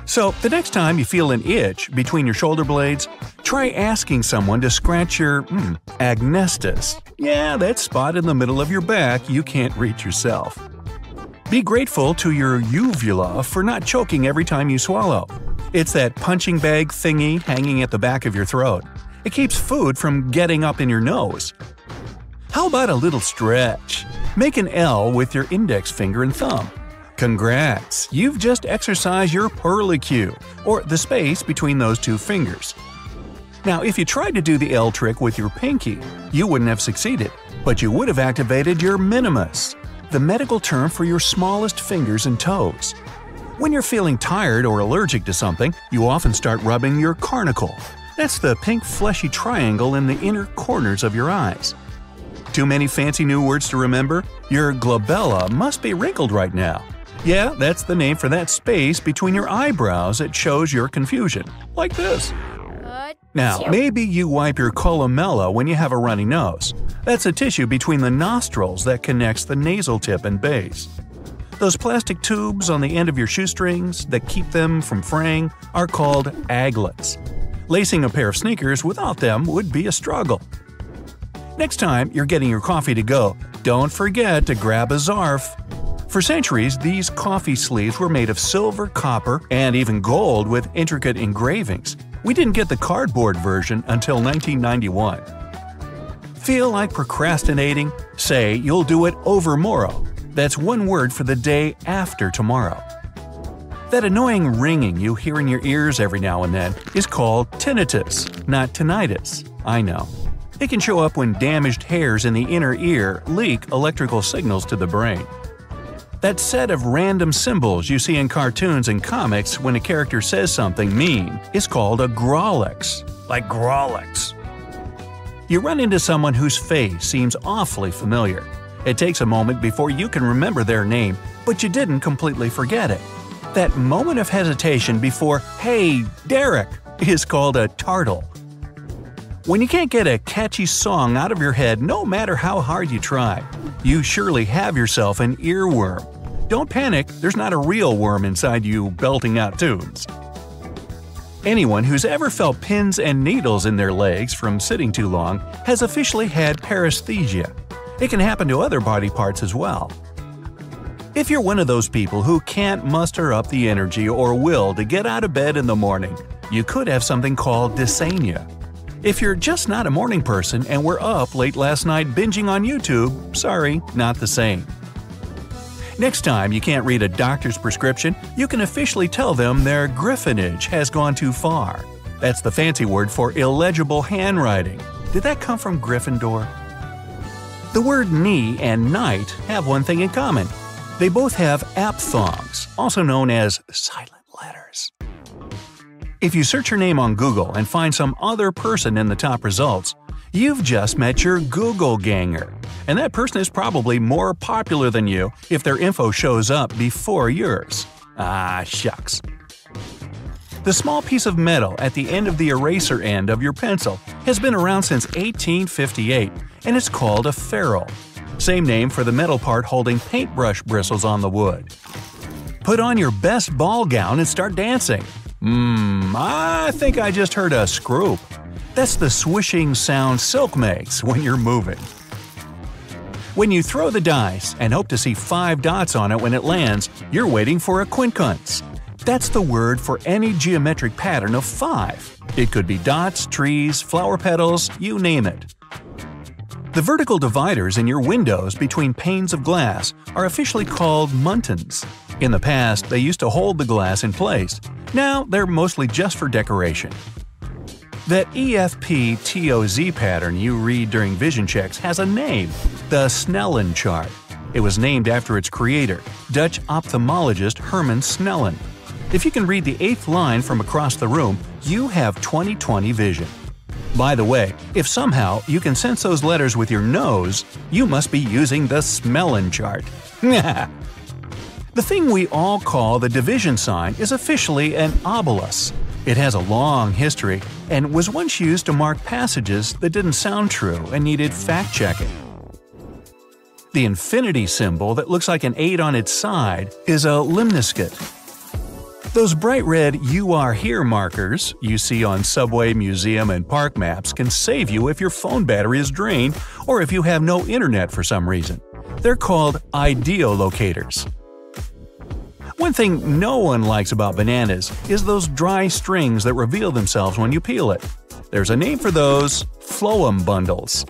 So, the next time you feel an itch between your shoulder blades, try asking someone to scratch your agnestis. Yeah, that spot in the middle of your back you can't reach yourself. Be grateful to your uvula for not choking every time you swallow. It's that punching bag thingy hanging at the back of your throat. It keeps food from getting up in your nose. How about a little stretch? Make an L with your index finger and thumb. Congrats! You've just exercised your perlicue, or the space between those two fingers. Now, if you tried to do the L trick with your pinky, you wouldn't have succeeded, but you would have activated your minimus, the medical term for your smallest fingers and toes. When you're feeling tired or allergic to something, you often start rubbing your carnacle. That's the pink fleshy triangle in the inner corners of your eyes. Too many fancy new words to remember? Your glabella must be wrinkled right now. Yeah, that's the name for that space between your eyebrows that shows your confusion. Like this. Now, maybe you wipe your columella when you have a runny nose. That's a tissue between the nostrils that connects the nasal tip and base. Those plastic tubes on the end of your shoestrings that keep them from fraying are called aglets. Lacing a pair of sneakers without them would be a struggle. Next time you're getting your coffee to go, don't forget to grab a Zarf. For centuries, these coffee sleeves were made of silver, copper, and even gold with intricate engravings. We didn't get the cardboard version until 1991. Feel like procrastinating? Say you'll do it overmorrow. That's one word for the day after tomorrow. That annoying ringing you hear in your ears every now and then is called tinnitus, not tinnitus. I know. It can show up when damaged hairs in the inner ear leak electrical signals to the brain. That set of random symbols you see in cartoons and comics when a character says something mean is called a Grawlix, like Grawlix. You run into someone whose face seems awfully familiar. It takes a moment before you can remember their name, but you didn't completely forget it. That moment of hesitation before, "Hey, Derek," is called a tartle. When you can't get a catchy song out of your head no matter how hard you try, you surely have yourself an earworm. Don't panic, there's not a real worm inside you belting out tunes. Anyone who's ever felt pins and needles in their legs from sitting too long has officially had paresthesia. It can happen to other body parts as well. If you're one of those people who can't muster up the energy or will to get out of bed in the morning, you could have something called dysania. If you're just not a morning person and were up late last night binging on YouTube, sorry, not the same. Next time you can't read a doctor's prescription, you can officially tell them their griffonage has gone too far. That's the fancy word for illegible handwriting. Did that come from Gryffindor? The word knee and night have one thing in common. They both have aphthongs, also known as silent letters. If you search your name on Google and find some other person in the top results, you've just met your Google ganger, and that person is probably more popular than you if their info shows up before yours. Ah, shucks. The small piece of metal at the end of the eraser end of your pencil has been around since 1858, and it's called a ferrule. Same name for the metal part holding paintbrush bristles on the wood. Put on your best ball gown and start dancing. I think I just heard a scroop. That's the swishing sound silk makes when you're moving. When you throw the dice and hope to see 5 dots on it when it lands, you're waiting for a quincunx. That's the word for any geometric pattern of 5. It could be dots, trees, flower petals, you name it. The vertical dividers in your windows between panes of glass are officially called muntins. In the past, they used to hold the glass in place. Now, they're mostly just for decoration. That EFP-TOZ pattern you read during vision checks has a name – the Snellen chart. It was named after its creator, Dutch ophthalmologist Herman Snellen. If you can read the 8th line from across the room, you have 20/20 vision. By the way, if somehow you can sense those letters with your nose, you must be using the Smellen chart. The thing we all call the division sign is officially an obolus. It has a long history and was once used to mark passages that didn't sound true and needed fact-checking. The infinity symbol that looks like an 8 on its side is a limniscate. Those bright red "You Are Here" markers you see on subway, museum, and park maps can save you if your phone battery is drained or if you have no internet for some reason. They're called ideolocators. One thing no one likes about bananas is those dry strings that reveal themselves when you peel it. There's a name for those – phloem bundles.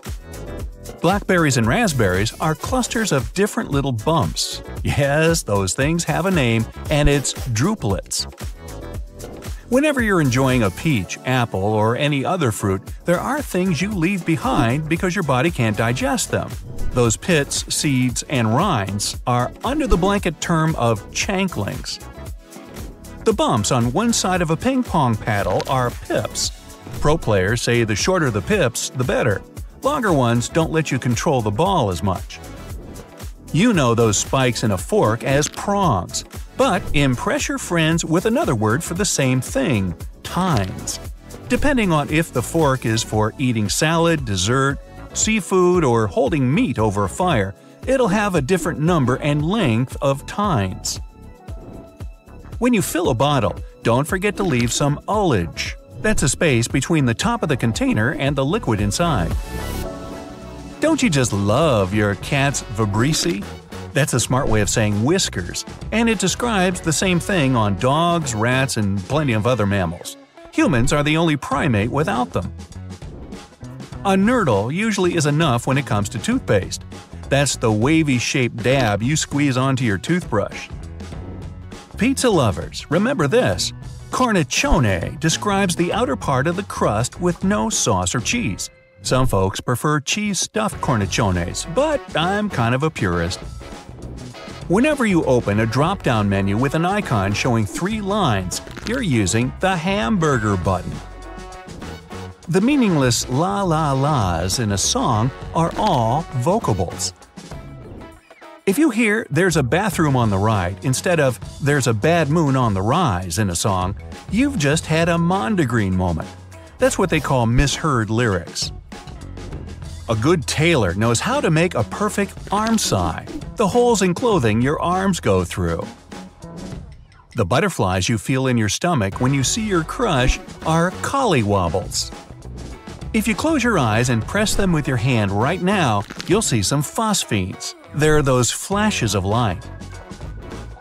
Blackberries and raspberries are clusters of different little bumps. Yes, those things have a name, and it's drupelets. Whenever you're enjoying a peach, apple, or any other fruit, there are things you leave behind because your body can't digest them. Those pits, seeds, and rinds are under the blanket term of chanklings. The bumps on one side of a ping pong paddle are pips. Pro players say the shorter the pips, the better. Longer ones don't let you control the ball as much. You know those spikes in a fork as prongs, but impress your friends with another word for the same thing – tines. Depending on if the fork is for eating salad, dessert, seafood, or holding meat over a fire, it'll have a different number and length of tines. When you fill a bottle, don't forget to leave some ullage. That's a space between the top of the container and the liquid inside. Don't you just love your cat's vibrissae? That's a smart way of saying whiskers, and it describes the same thing on dogs, rats, and plenty of other mammals. Humans are the only primate without them. A nurdle usually is enough when it comes to toothpaste. That's the wavy-shaped dab you squeeze onto your toothbrush. Pizza lovers, remember this. Cornicione describes the outer part of the crust with no sauce or cheese. Some folks prefer cheese-stuffed corniciones, but I'm kind of a purist. Whenever you open a drop-down menu with an icon showing 3 lines, you're using the hamburger button. The meaningless la-la-las in a song are all vocables. If you hear "there's a bathroom on the right" instead of "there's a bad moon on the rise" in a song, you've just had a Mondegreen moment. That's what they call misheard lyrics. A good tailor knows how to make a perfect arm sigh, the holes in clothing your arms go through. The butterflies you feel in your stomach when you see your crush are collywobbles. If you close your eyes and press them with your hand right now, you'll see some phosphenes. They're those flashes of light.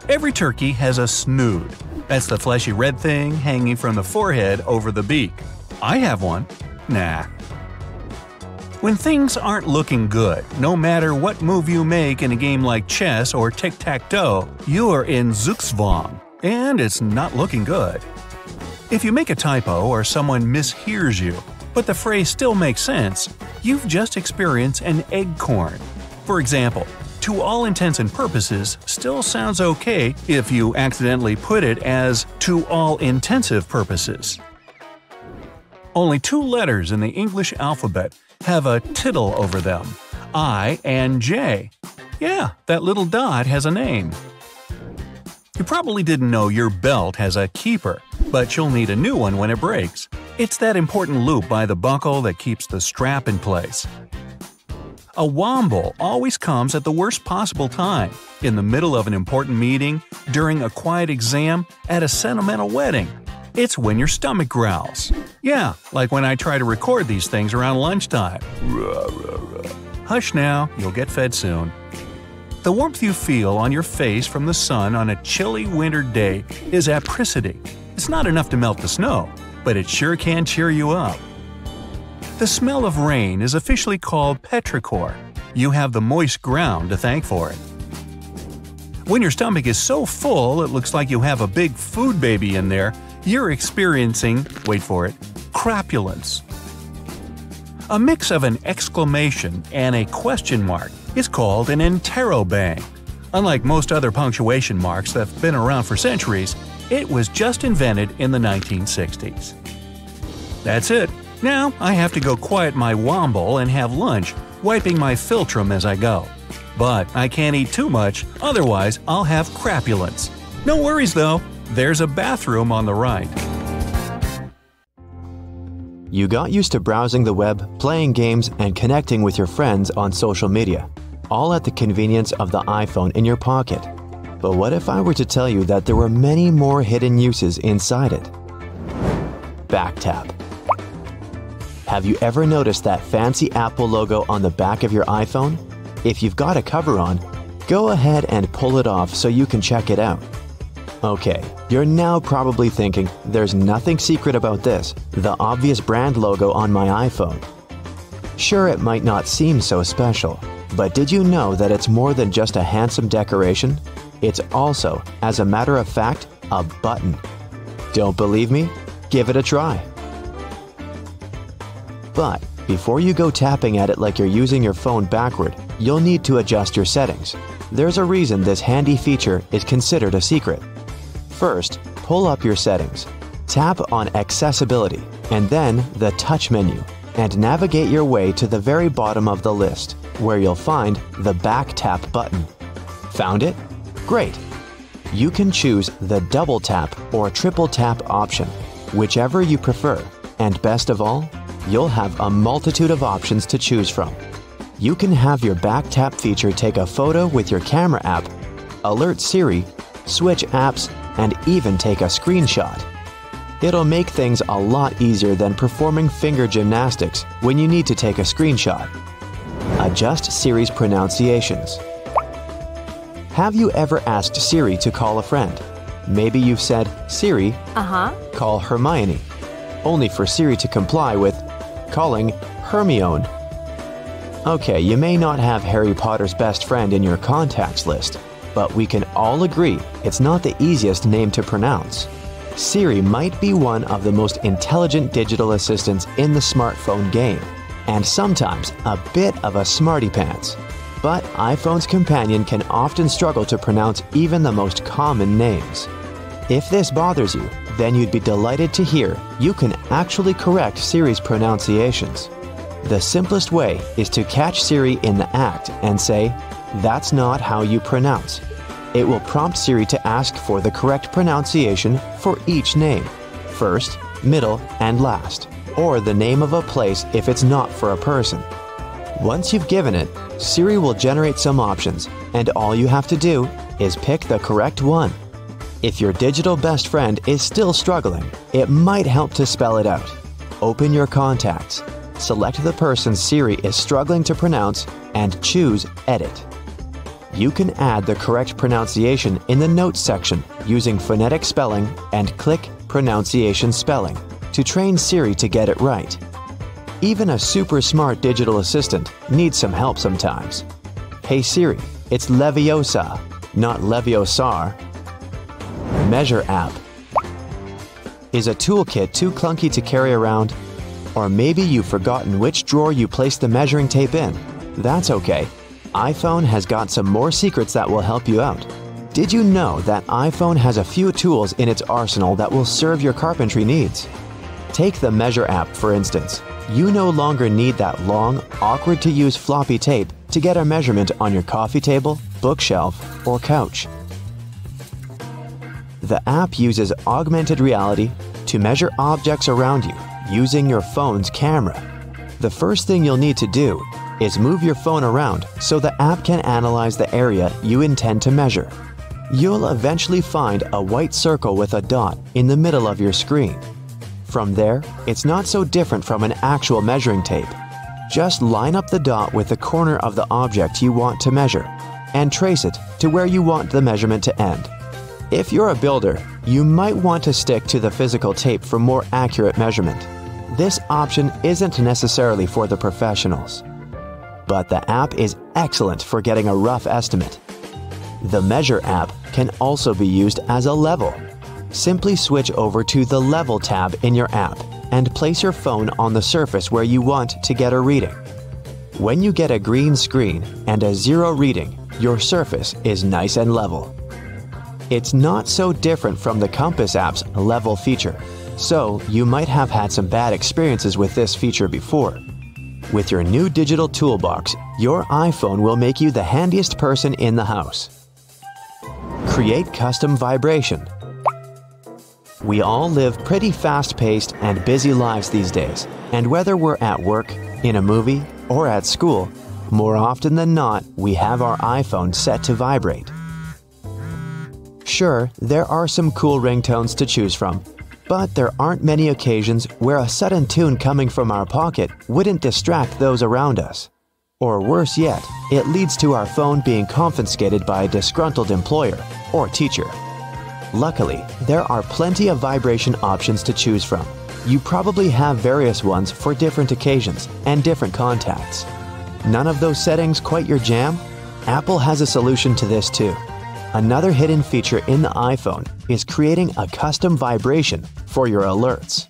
Every turkey has a snood. That's the fleshy red thing hanging from the forehead over the beak. I have one. Nah. When things aren't looking good, no matter what move you make in a game like chess or tic-tac-toe, you're in Zugzwang, and it's not looking good. If you make a typo or someone mishears you, but the phrase still makes sense, you've just experienced an eggcorn. For example, "to all intents and purposes" still sounds okay if you accidentally put it as "to all intensive purposes." Only 2 letters in the English alphabet have a tittle over them – I and J. Yeah, that little dot has a name. You probably didn't know your belt has a keeper, but you'll need a new one when it breaks. It's that important loop by the buckle that keeps the strap in place. A womble always comes at the worst possible time – in the middle of an important meeting, during a quiet exam, at a sentimental wedding. It's when your stomach growls. Yeah, like when I try to record these things around lunchtime. Hush now, you'll get fed soon. The warmth you feel on your face from the sun on a chilly winter day is apricity. It's not enough to melt the snow, but it sure can cheer you up. The smell of rain is officially called petrichor. You have the moist ground to thank for it. When your stomach is so full it looks like you have a big food baby in there, you're experiencing, wait for it, crapulence. A mix of an exclamation and a question mark is called an interrobang. Unlike most other punctuation marks that have been around for centuries, it was just invented in the 1960s. That's it. Now I have to go quiet my womble and have lunch, wiping my philtrum as I go. But I can't eat too much, otherwise I'll have crapulence. No worries though, there's a bathroom on the right. You got used to browsing the web, playing games, and connecting with your friends on social media, all at the convenience of the iPhone in your pocket. But what if I were to tell you that there were many more hidden uses inside it? BackTap. Have you ever noticed that fancy Apple logo on the back of your iPhone? If you've got a cover on, go ahead and pull it off so you can check it out. Okay, you're now probably thinking, there's nothing secret about this, the obvious brand logo on my iPhone. Sure, it might not seem so special, but did you know that it's more than just a handsome decoration? It's also, as a matter of fact, a button. Don't believe me? Give it a try. But before you go tapping at it like you're using your phone backward, you'll need to adjust your settings. There's a reason this handy feature is considered a secret. First, pull up your settings. Tap on Accessibility and then the Touch menu and navigate your way to the very bottom of the list, where you'll find the Back Tap button. Found it? Great! You can choose the Double Tap or Triple Tap option, whichever you prefer, and best of all, you'll have a multitude of options to choose from. You can have your Back Tap feature take a photo with your camera app, alert Siri, switch apps, and even take a screenshot. It'll make things a lot easier than performing finger gymnastics when you need to take a screenshot. Adjust Siri's pronunciations. Have you ever asked Siri to call a friend? Maybe you've said, Siri, call Hermione, only for Siri to comply with calling Hermione. Okay, you may not have Harry Potter's best friend in your contacts list, but we can all agree it's not the easiest name to pronounce. Siri might be one of the most intelligent digital assistants in the smartphone game, and sometimes a bit of a smarty pants. But iPhone's companion can often struggle to pronounce even the most common names. If this bothers you, then you'd be delighted to hear you can actually correct Siri's pronunciations. The simplest way is to catch Siri in the act and say, "That's not how you pronounce." It will prompt Siri to ask for the correct pronunciation for each name, first, middle, and last, or the name of a place if it's not for a person. Once you've given it, Siri will generate some options, and all you have to do is pick the correct one. If your digital best friend is still struggling, it might help to spell it out. Open your contacts, select the person Siri is struggling to pronounce, and choose Edit. You can add the correct pronunciation in the Notes section using phonetic spelling and click Pronunciation Spelling to train Siri to get it right. Even a super smart digital assistant needs some help sometimes. Hey Siri, it's Leviosa, not Leviosar. Measure app. Is a toolkit too clunky to carry around? Or maybe you've forgotten which drawer you placed the measuring tape in. That's okay. iPhone has got some more secrets that will help you out. Did you know that iPhone has a few tools in its arsenal that will serve your carpentry needs? Take the Measure app, for instance. You no longer need that long, awkward-to-use floppy tape to get a measurement on your coffee table, bookshelf, or couch. The app uses augmented reality to measure objects around you using your phone's camera. The first thing you'll need to do is move your phone around so the app can analyze the area you intend to measure. You'll eventually find a white circle with a dot in the middle of your screen. From there, it's not so different from an actual measuring tape. Just line up the dot with the corner of the object you want to measure and trace it to where you want the measurement to end. If you're a builder, you might want to stick to the physical tape for more accurate measurement. this option isn't necessarily for the professionals. But the app is excellent for getting a rough estimate. The Measure app can also be used as a level. Simply switch over to the Level tab in your app and place your phone on the surface where you want to get a reading. When you get a green screen and a 0 reading, your surface is nice and level. It's not so different from the Compass app's Level feature, so you might have had some bad experiences with this feature before. With your new digital toolbox, your iPhone will make you the handiest person in the house. Create custom vibration. We all live pretty fast-paced and busy lives these days, and whether we're at work, in a movie, or at school, more often than not, we have our iPhone set to vibrate. Sure, there are some cool ringtones to choose from, but there aren't many occasions where a sudden tune coming from our pocket wouldn't distract those around us. Or worse yet, it leads to our phone being confiscated by a disgruntled employer or teacher. Luckily, there are plenty of vibration options to choose from. You probably have various ones for different occasions and different contacts. None of those settings quite your jam? Apple has a solution to this too. Another hidden feature in the iPhone is creating a custom vibration for your alerts.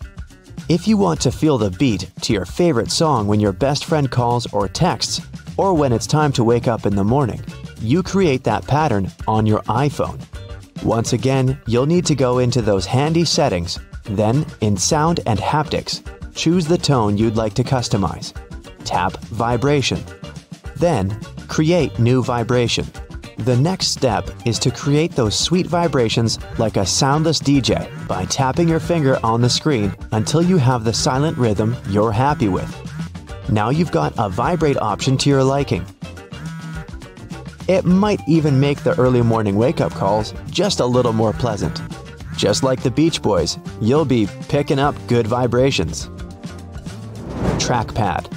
If you want to feel the beat to your favorite song when your best friend calls or texts, or when it's time to wake up in the morning, you create that pattern on your iPhone. Once again, you'll need to go into those handy settings, then in Sound and Haptics, choose the tone you'd like to customize. Tap Vibration. Then, create new vibration. The next step is to create those sweet vibrations like a soundless DJ by tapping your finger on the screen until you have the silent rhythm you're happy with. Now you've got a vibrate option to your liking. It might even make the early morning wake-up calls just a little more pleasant. Just like the Beach Boys, you'll be picking up good vibrations. Trackpad.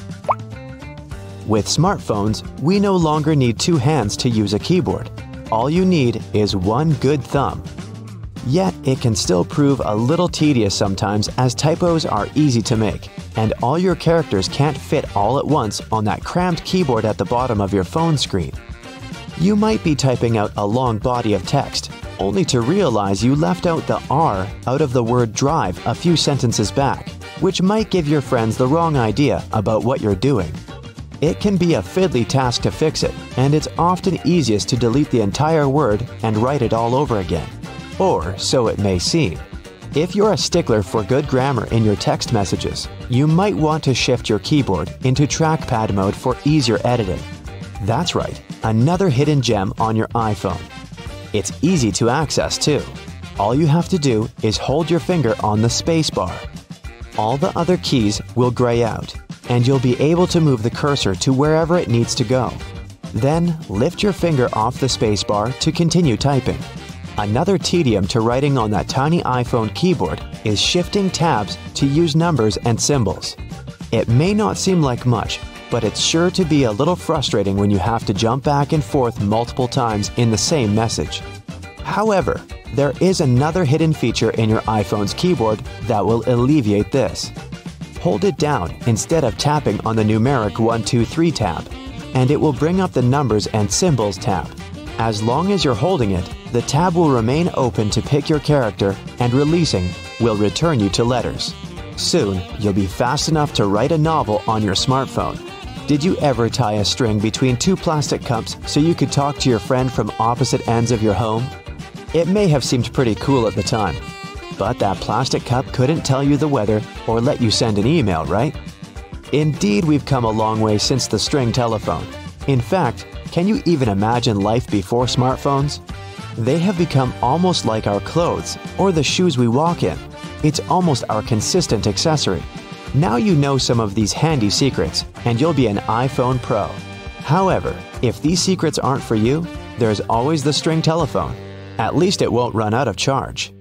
With smartphones, we no longer need two hands to use a keyboard. All you need is one good thumb. Yet, it can still prove a little tedious sometimes as typos are easy to make, and all your characters can't fit all at once on that cramped keyboard at the bottom of your phone screen. You might be typing out a long body of text, only to realize you left out the R out of the word drive a few sentences back, which might give your friends the wrong idea about what you're doing. It can be a fiddly task to fix it, and it's often easiest to delete the entire word and write it all over again. Or so it may seem. If you're a stickler for good grammar in your text messages, you might want to shift your keyboard into trackpad mode for easier editing. That's right, another hidden gem on your iPhone. It's easy to access too. All you have to do is hold your finger on the space bar. All the other keys will gray out, and you'll be able to move the cursor to wherever it needs to go. Then, lift your finger off the spacebar to continue typing. Another tedium to writing on that tiny iPhone keyboard is shifting tabs to use numbers and symbols. It may not seem like much, but it's sure to be a little frustrating when you have to jump back and forth multiple times in the same message. However, there is another hidden feature in your iPhone's keyboard that will alleviate this. Hold it down instead of tapping on the numeric 1, 2, 3 tab, and it will bring up the Numbers and Symbols tab. As long as you're holding it, the tab will remain open to pick your character, and releasing will return you to letters. Soon, you'll be fast enough to write a novel on your smartphone. Did you ever tie a string between two plastic cups so you could talk to your friend from opposite ends of your home? It may have seemed pretty cool at the time, but that plastic cup couldn't tell you the weather or let you send an email, right? Indeed, we've come a long way since the string telephone. In fact, can you even imagine life before smartphones? They have become almost like our clothes or the shoes we walk in. It's almost our consistent accessory. Now you know some of these handy secrets, and you'll be an iPhone Pro. However, if these secrets aren't for you, there's always the string telephone. At least it won't run out of charge.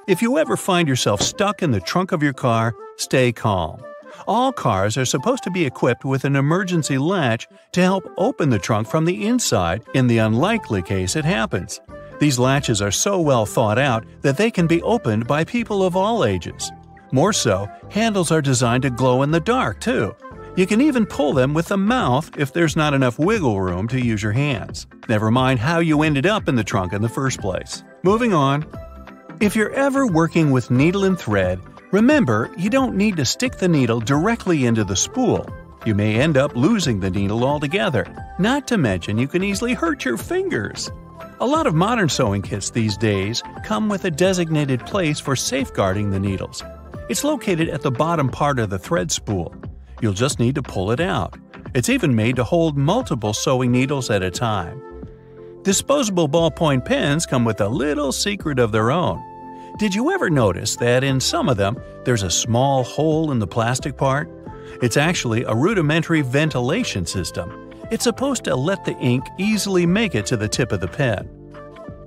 If you ever find yourself stuck in the trunk of your car, stay calm. All cars are supposed to be equipped with an emergency latch to help open the trunk from the inside in the unlikely case it happens. These latches are so well thought out that they can be opened by people of all ages. More so, handles are designed to glow in the dark, too. You can even pull them with the mouth if there's not enough wiggle room to use your hands. Never mind how you ended up in the trunk in the first place. Moving on. If you're ever working with needle and thread, remember you don't need to stick the needle directly into the spool. You may end up losing the needle altogether. Not to mention you can easily hurt your fingers. A lot of modern sewing kits these days come with a designated place for safeguarding the needles. It's located at the bottom part of the thread spool. You'll just need to pull it out. It's even made to hold multiple sewing needles at a time. Disposable ballpoint pens come with a little secret of their own. Did you ever notice that in some of them there's a small hole in the plastic part? It's actually a rudimentary ventilation system. It's supposed to let the ink easily make it to the tip of the pen.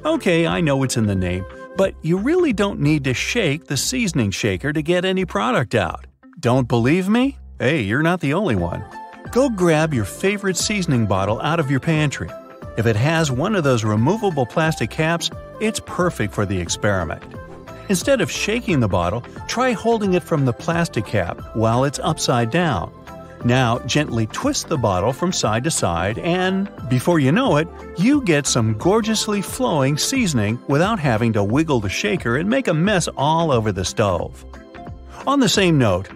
Okay, I know it's in the name, but you really don't need to shake the seasoning shaker to get any product out. Don't believe me? Hey, you're not the only one. Go grab your favorite seasoning bottle out of your pantry. If it has one of those removable plastic caps, it's perfect for the experiment. Instead of shaking the bottle, try holding it from the plastic cap while it's upside down. Now gently twist the bottle from side to side and, before you know it, you get some gorgeously flowing seasoning without having to wiggle the shaker and make a mess all over the stove. On the same note,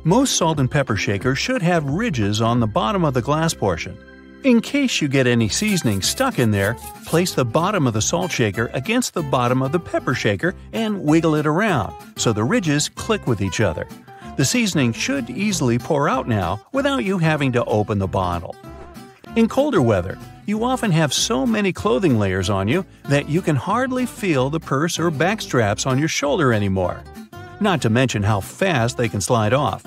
most salt and pepper shakers should have ridges on the bottom of the glass portion. In case you get any seasoning stuck in there, place the bottom of the salt shaker against the bottom of the pepper shaker and wiggle it around so the ridges click with each other. The seasoning should easily pour out now without you having to open the bottle. In colder weather, you often have so many clothing layers on you that you can hardly feel the purse or back straps on your shoulder anymore. Not to mention how fast they can slide off.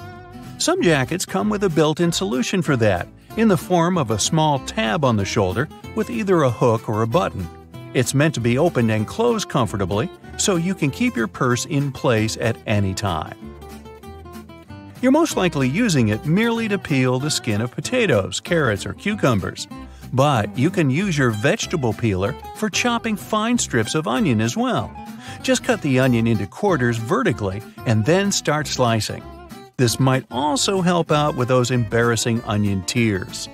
Some jackets come with a built-in solution for that, in the form of a small tab on the shoulder with either a hook or a button. It's meant to be opened and closed comfortably, so you can keep your purse in place at any time. You're most likely using it merely to peel the skin of potatoes, carrots, or cucumbers. But you can use your vegetable peeler for chopping fine strips of onion as well. Just cut the onion into quarters vertically and then start slicing. This might also help out with those embarrassing onion tears.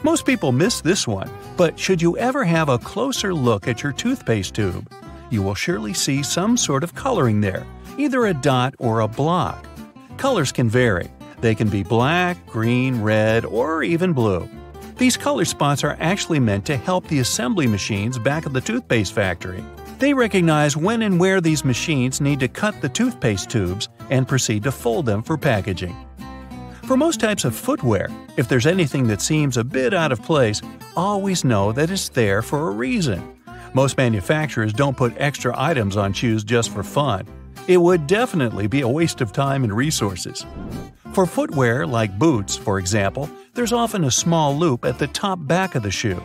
Most people miss this one, but should you ever have a closer look at your toothpaste tube, you will surely see some sort of coloring there, either a dot or a block. Colors can vary. They can be black, green, red, or even blue. These color spots are actually meant to help the assembly machines back at the toothpaste factory. They recognize when and where these machines need to cut the toothpaste tubes and proceed to fold them for packaging. For most types of footwear, if there's anything that seems a bit out of place, always know that it's there for a reason. Most manufacturers don't put extra items on shoes just for fun. It would definitely be a waste of time and resources. For footwear like boots, for example, there's often a small loop at the top back of the shoe.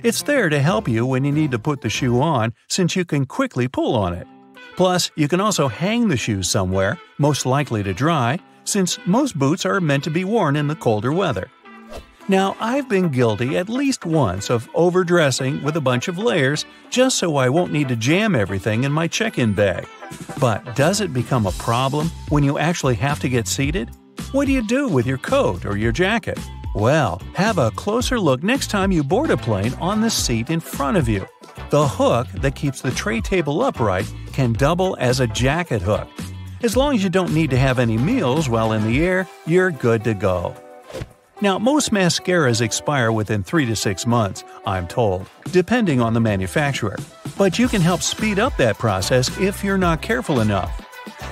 It's there to help you when you need to put the shoe on, since you can quickly pull on it. Plus, you can also hang the shoes somewhere, most likely to dry, since most boots are meant to be worn in the colder weather. Now, I've been guilty at least once of overdressing with a bunch of layers just so I won't need to jam everything in my check-in bag. But does it become a problem when you actually have to get seated? What do you do with your coat or your jacket? Well, have a closer look next time you board a plane on the seat in front of you. The hook that keeps the tray table upright can double as a jacket hook. As long as you don't need to have any meals while in the air, you're good to go. Now, most mascaras expire within 3 to 6 months, I'm told, depending on the manufacturer. But you can help speed up that process if you're not careful enough.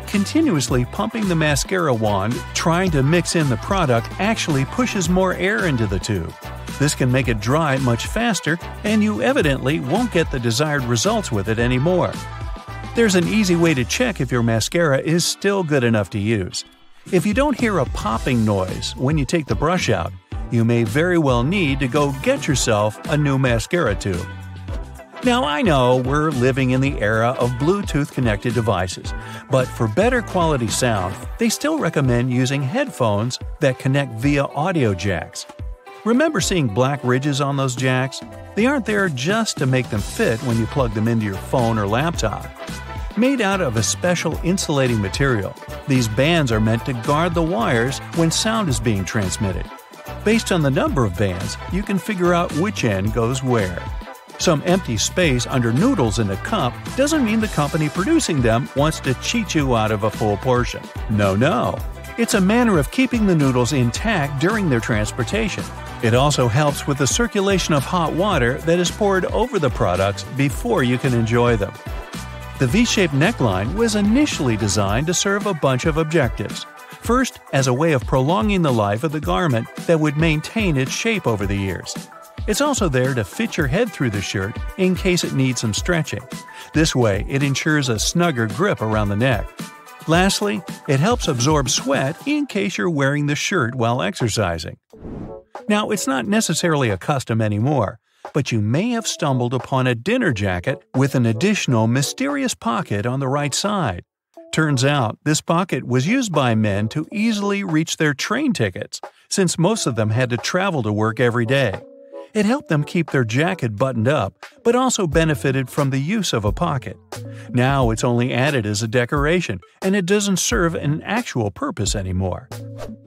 Continuously pumping the mascara wand, trying to mix in the product actually pushes more air into the tube. This can make it dry much faster, and you evidently won't get the desired results with it anymore. There's an easy way to check if your mascara is still good enough to use. If you don't hear a popping noise when you take the brush out, you may very well need to go get yourself a new mascara tube. Now, I know we're living in the era of Bluetooth-connected devices, but for better quality sound, they still recommend using headphones that connect via audio jacks. Remember seeing black ridges on those jacks? They aren't there just to make them fit when you plug them into your phone or laptop. Made out of a special insulating material, These bands are meant to guard the wires when sound is being transmitted. Based on the number of bands, you can figure out which end goes where. Some empty space under noodles in a cup doesn't mean the company producing them wants to cheat you out of a full portion. No. It's a manner of keeping the noodles intact during their transportation. It also helps with the circulation of hot water that is poured over the products before you can enjoy them. The V-shaped neckline was initially designed to serve a bunch of objectives. First, as a way of prolonging the life of the garment that would maintain its shape over the years. It's also there to fit your head through the shirt in case it needs some stretching. This way, it ensures a snugger grip around the neck. Lastly, it helps absorb sweat in case you're wearing the shirt while exercising. Now, it's not necessarily a custom anymore, but you may have stumbled upon a dinner jacket with an additional mysterious pocket on the right side. Turns out, this pocket was used by men to easily reach their train tickets, since most of them had to travel to work every day. It helped them keep their jacket buttoned up, but also benefited from the use of a pocket. Now it's only added as a decoration, and it doesn't serve an actual purpose anymore.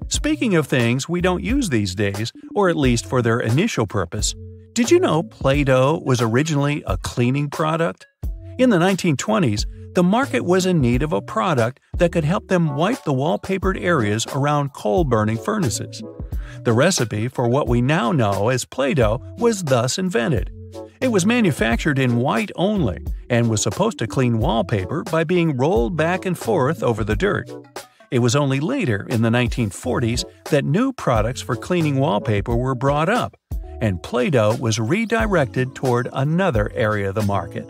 Speaking of things we don't use these days, or at least for their initial purpose, did you know Play-Doh was originally a cleaning product? In the 1920s, the market was in need of a product that could help them wipe the wallpapered areas around coal-burning furnaces. The recipe for what we now know as Play-Doh was thus invented. It was manufactured in white only and was supposed to clean wallpaper by being rolled back and forth over the dirt. It was only later, in the 1940s, that new products for cleaning wallpaper were brought up, and Play-Doh was redirected toward another area of the market.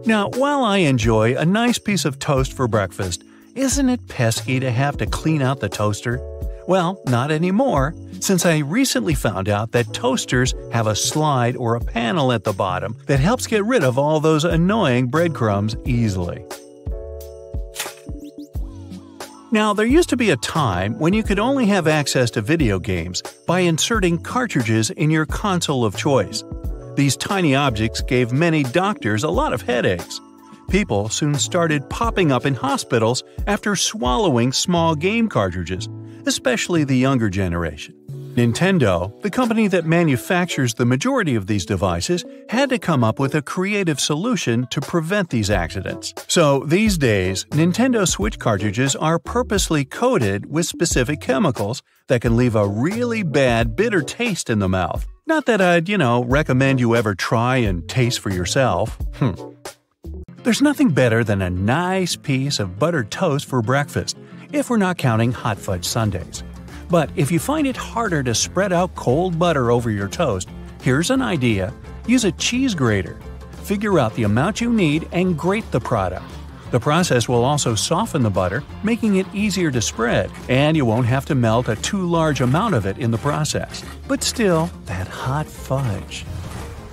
Now, while I enjoy a nice piece of toast for breakfast, isn't it pesky to have to clean out the toaster? Well, not anymore, since I recently found out that toasters have a slide or a panel at the bottom that helps get rid of all those annoying breadcrumbs easily. Now, there used to be a time when you could only have access to video games by inserting cartridges in your console of choice. These tiny objects gave many doctors a lot of headaches. People soon started popping up in hospitals after swallowing small game cartridges, especially the younger generation. Nintendo, the company that manufactures the majority of these devices, had to come up with a creative solution to prevent these accidents. So these days, Nintendo Switch cartridges are purposely coated with specific chemicals that can leave a really bad, bitter taste in the mouth. Not that I'd, recommend you ever try and taste for yourself. There's nothing better than a nice piece of buttered toast for breakfast, if we're not counting hot fudge sundaes. But if you find it harder to spread out cold butter over your toast, here's an idea. Use a cheese grater. Figure out the amount you need and grate the product. The process will also soften the butter, making it easier to spread, and you won't have to melt a too large amount of it in the process. But still, that hot fudge.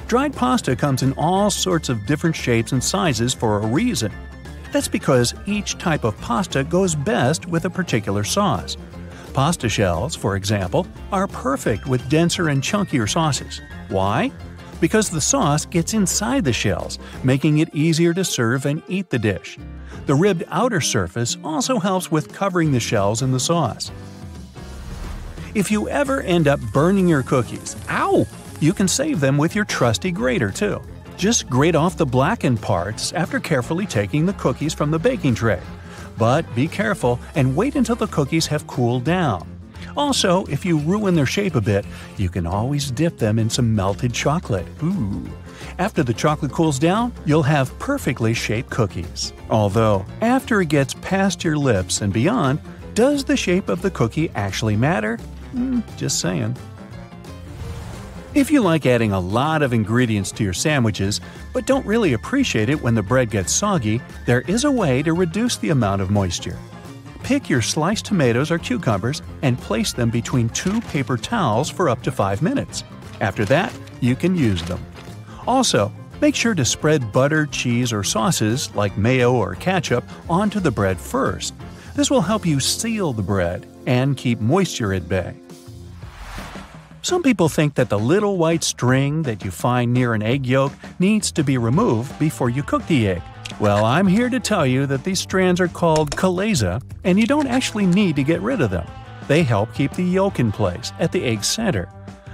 Dried pasta comes in all sorts of different shapes and sizes for a reason. That's because each type of pasta goes best with a particular sauce. Pasta shells, for example, are perfect with denser and chunkier sauces. Why? Because the sauce gets inside the shells, making it easier to serve and eat the dish. The ribbed outer surface also helps with covering the shells in the sauce. If you ever end up burning your cookies, you can save them with your trusty grater too. Just grate off the blackened parts after carefully taking the cookies from the baking tray. But be careful and wait until the cookies have cooled down. Also, if you ruin their shape a bit, you can always dip them in some melted chocolate. Ooh. After the chocolate cools down, you'll have perfectly shaped cookies. Although, after it gets past your lips and beyond, does the shape of the cookie actually matter? Just saying. If you like adding a lot of ingredients to your sandwiches, but don't really appreciate it when the bread gets soggy, there is a way to reduce the amount of moisture. Pick your sliced tomatoes or cucumbers and place them between 2 paper towels for up to 5 minutes. After that, you can use them. Also, make sure to spread butter, cheese, or sauces like mayo or ketchup onto the bread first. This will help you seal the bread and keep moisture at bay. Some people think that the little white string that you find near an egg yolk needs to be removed before you cook the egg. Well, I'm here to tell you that these strands are called chalaza, and you don't actually need to get rid of them. They help keep the yolk in place at the egg center.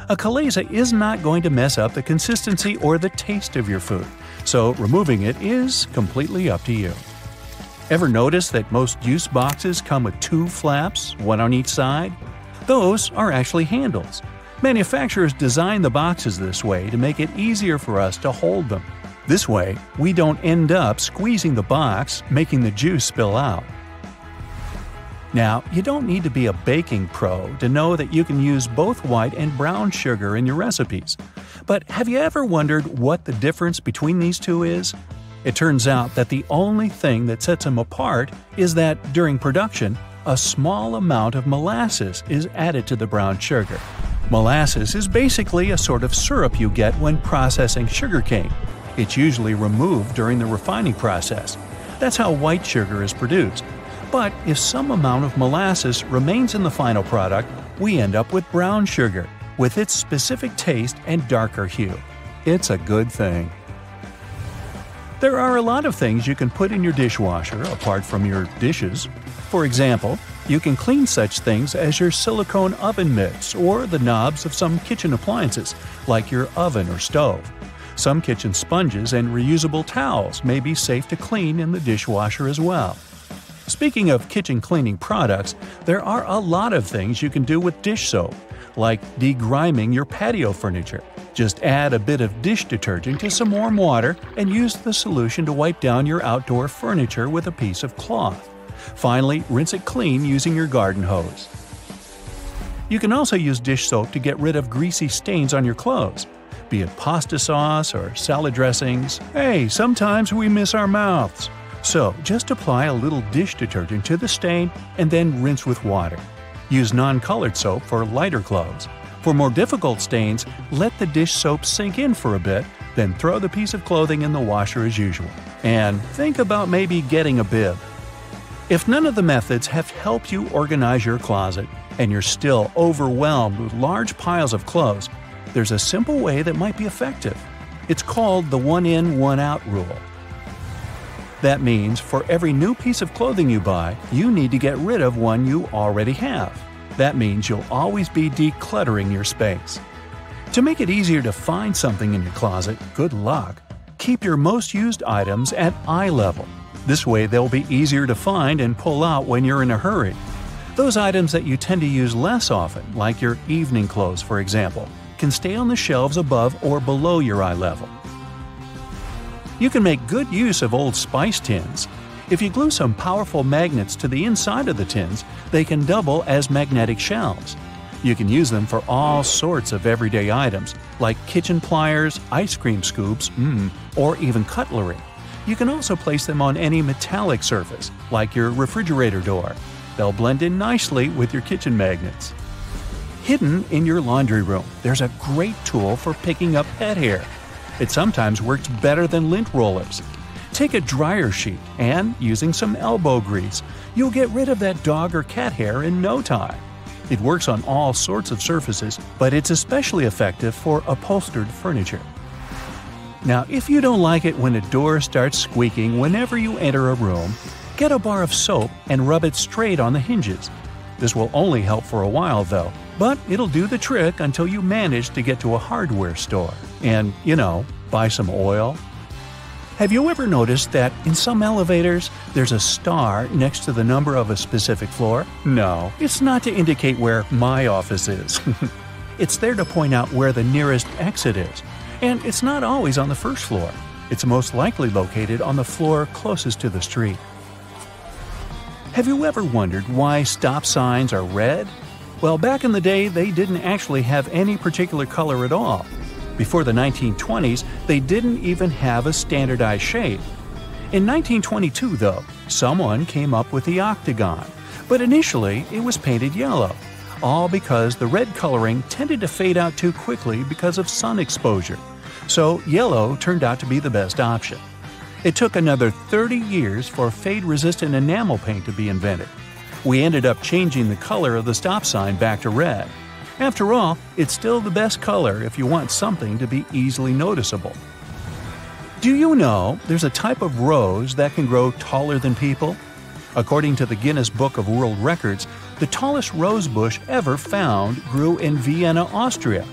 A chalaza is not going to mess up the consistency or the taste of your food, so removing it is completely up to you. Ever notice that most juice boxes come with 2 flaps, one on each side? Those are actually handles. Manufacturers design the boxes this way to make it easier for us to hold them. This way, we don't end up squeezing the box, making the juice spill out. Now, you don't need to be a baking pro to know that you can use both white and brown sugar in your recipes. But have you ever wondered what the difference between these two is? It turns out that the only thing that sets them apart is that, during production, a small amount of molasses is added to the brown sugar. Molasses is basically a sort of syrup you get when processing sugarcane. It's usually removed during the refining process. That's how white sugar is produced. But if some amount of molasses remains in the final product, we end up with brown sugar, with its specific taste and darker hue. It's a good thing. There are a lot of things you can put in your dishwasher apart from your dishes. For example, you can clean such things as your silicone oven mitts or the knobs of some kitchen appliances, like your oven or stove. Some kitchen sponges and reusable towels may be safe to clean in the dishwasher as well. Speaking of kitchen cleaning products, there are a lot of things you can do with dish soap, like degriming your patio furniture. Just add a bit of dish detergent to some warm water and use the solution to wipe down your outdoor furniture with a piece of cloth. Finally, rinse it clean using your garden hose. You can also use dish soap to get rid of greasy stains on your clothes, be it pasta sauce or salad dressings. Hey, sometimes we miss our mouths. So, just apply a little dish detergent to the stain and then rinse with water. Use non-colored soap for lighter clothes. For more difficult stains, let the dish soap sink in for a bit, then throw the piece of clothing in the washer as usual. And think about maybe getting a bib. If none of the methods have helped you organize your closet, and you're still overwhelmed with large piles of clothes, there's a simple way that might be effective. It's called the one-in, one-out rule. That means for every new piece of clothing you buy, you need to get rid of one you already have. That means you'll always be decluttering your space. To make it easier to find something in your closet, good luck. Keep your most used items at eye level. This way they'll be easier to find and pull out when you're in a hurry. Those items that you tend to use less often, like your evening clothes for example, can stay on the shelves above or below your eye level. You can make good use of old spice tins. If you glue some powerful magnets to the inside of the tins, they can double as magnetic shelves. You can use them for all sorts of everyday items, like kitchen pliers, ice cream scoops, or even cutlery. You can also place them on any metallic surface, like your refrigerator door. They'll blend in nicely with your kitchen magnets. Hidden in your laundry room, there's a great tool for picking up pet hair. It sometimes works better than lint rollers. Take a dryer sheet and, using some elbow grease, you'll get rid of that dog or cat hair in no time. It works on all sorts of surfaces, but it's especially effective for upholstered furniture. Now, if you don't like it when a door starts squeaking whenever you enter a room, get a bar of soap and rub it straight on the hinges. This will only help for a while though, but it'll do the trick until you manage to get to a hardware store and, buy some oil. Have you ever noticed that in some elevators there's a star next to the number of a specific floor? No, it's not to indicate where my office is. It's there to point out where the nearest exit is. And it's not always on the first floor. It's most likely located on the floor closest to the street. Have you ever wondered why stop signs are red? Well, back in the day, they didn't actually have any particular color at all. Before the 1920s, they didn't even have a standardized shade. In 1922, though, someone came up with the octagon, but initially it was painted yellow, all because the red coloring tended to fade out too quickly because of sun exposure. So yellow turned out to be the best option. It took another 30 years for fade-resistant enamel paint to be invented. We ended up changing the color of the stop sign back to red. After all, it's still the best color if you want something to be easily noticeable. Do you know there's a type of rose that can grow taller than people? According to the Guinness Book of World Records, the tallest rose bush ever found grew in Vienna, Austria.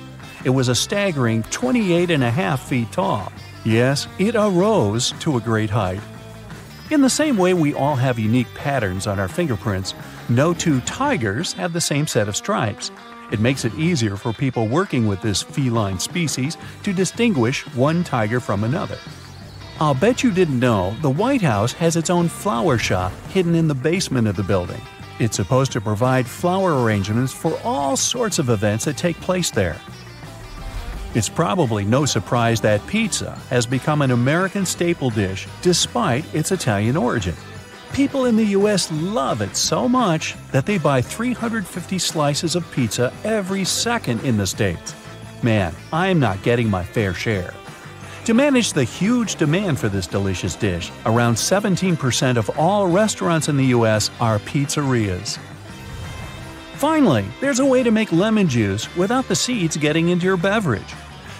It was a staggering 28.5 feet tall. Yes, it arose to a great height. In the same way we all have unique patterns on our fingerprints, no two tigers have the same set of stripes. It makes it easier for people working with this feline species to distinguish one tiger from another. I'll bet you didn't know the White House has its own flower shop hidden in the basement of the building. It's supposed to provide flower arrangements for all sorts of events that take place there. It's probably no surprise that pizza has become an American staple dish despite its Italian origin. People in the US love it so much that they buy 350 slices of pizza every second in the States. Man, I'm not getting my fair share. To manage the huge demand for this delicious dish, around 17% of all restaurants in the US are pizzerias. Finally, there's a way to make lemon juice without the seeds getting into your beverage.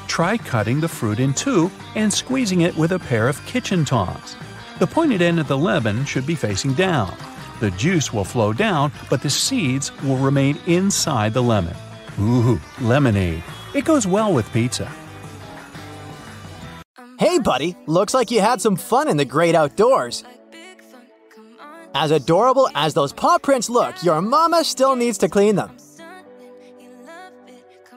Try cutting the fruit in two and squeezing it with a pair of kitchen tongs. The pointed end of the lemon should be facing down. The juice will flow down, but the seeds will remain inside the lemon. Ooh, lemonade. It goes well with pizza. Hey buddy, looks like you had some fun in the great outdoors. As adorable as those paw prints look, your mama still needs to clean them.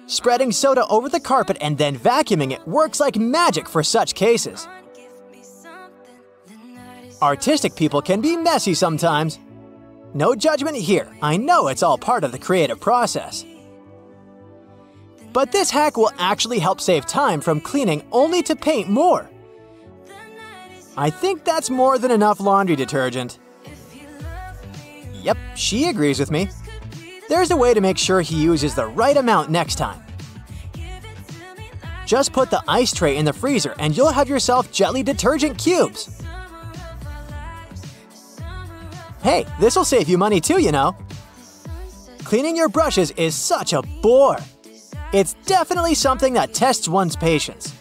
Spreading soda over the carpet and then vacuuming it works like magic for such cases. Artistic people can be messy sometimes. No judgment here, I know it's all part of the creative process. But this hack will actually help save time from cleaning only to paint more. I think that's more than enough laundry detergent. Yep, she agrees with me. There's a way to make sure he uses the right amount next time. Just put the ice tray in the freezer and you'll have yourself jelly detergent cubes. Hey, this'll save you money too, you know. Cleaning your brushes is such a bore. It's definitely something that tests one's patience.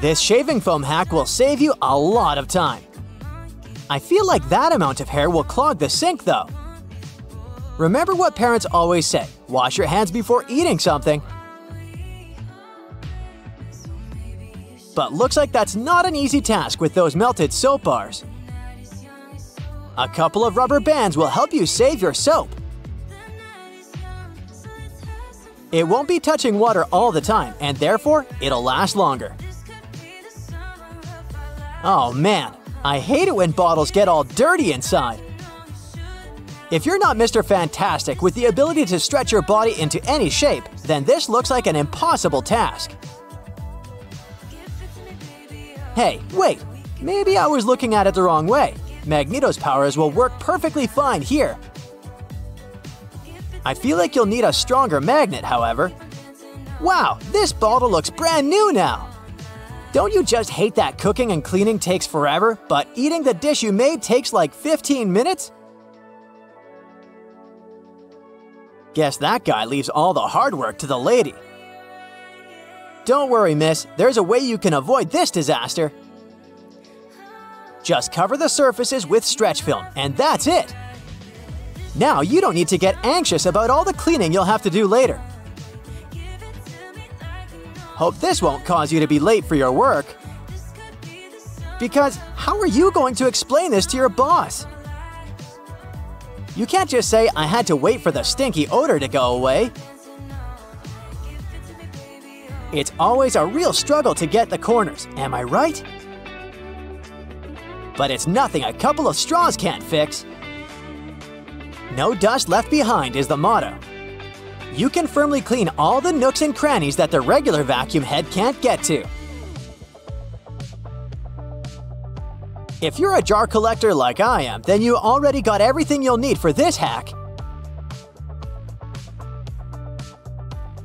This shaving foam hack will save you a lot of time. I feel like that amount of hair will clog the sink though. Remember what parents always say, wash your hands before eating something. But looks like that's not an easy task with those melted soap bars. A couple of rubber bands will help you save your soap. It won't be touching water all the time, and therefore, it'll last longer. Oh man, I hate it when bottles get all dirty inside. If you're not Mr. Fantastic with the ability to stretch your body into any shape, then this looks like an impossible task. Hey, wait, maybe I was looking at it the wrong way. Magneto's powers will work perfectly fine here. I feel like you'll need a stronger magnet, however. Wow, this bottle looks brand new now! Don't you just hate that cooking and cleaning takes forever, but eating the dish you made takes like 15 minutes? Guess that guy leaves all the hard work to the lady. Don't worry, miss, there's a way you can avoid this disaster. Just cover the surfaces with stretch film, and that's it! Now you don't need to get anxious about all the cleaning you'll have to do later. Hope this won't cause you to be late for your work. Because how are you going to explain this to your boss? You can't just say, I had to wait for the stinky odor to go away. It's always a real struggle to get the corners, am I right? But it's nothing a couple of straws can't fix. No dust left behind is the motto. You can firmly clean all the nooks and crannies that the regular vacuum head can't get to. If you're a jar collector like I am, then you already got everything you'll need for this hack.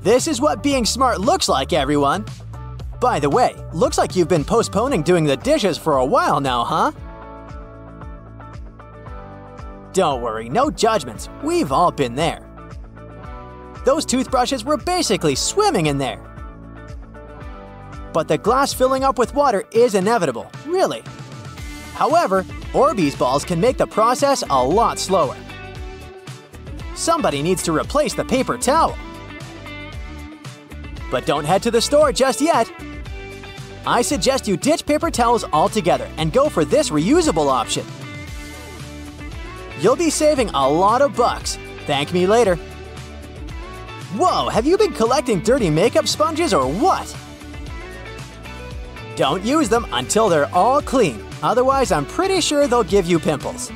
This is what being smart looks like, everyone. By the way, looks like you've been postponing doing the dishes for a while now, huh? Don't worry, no judgments. We've all been there. Those toothbrushes were basically swimming in there. but the glass filling up with water is inevitable, really. However, Orbeez balls can make the process a lot slower. Somebody needs to replace the paper towel. But don't head to the store just yet. I suggest you ditch paper towels altogether and go for this reusable option. You'll be saving a lot of bucks. Thank me later. Whoa, have you been collecting dirty makeup sponges or what? Don't use them until they're all clean, otherwise I'm pretty sure they'll give you pimples.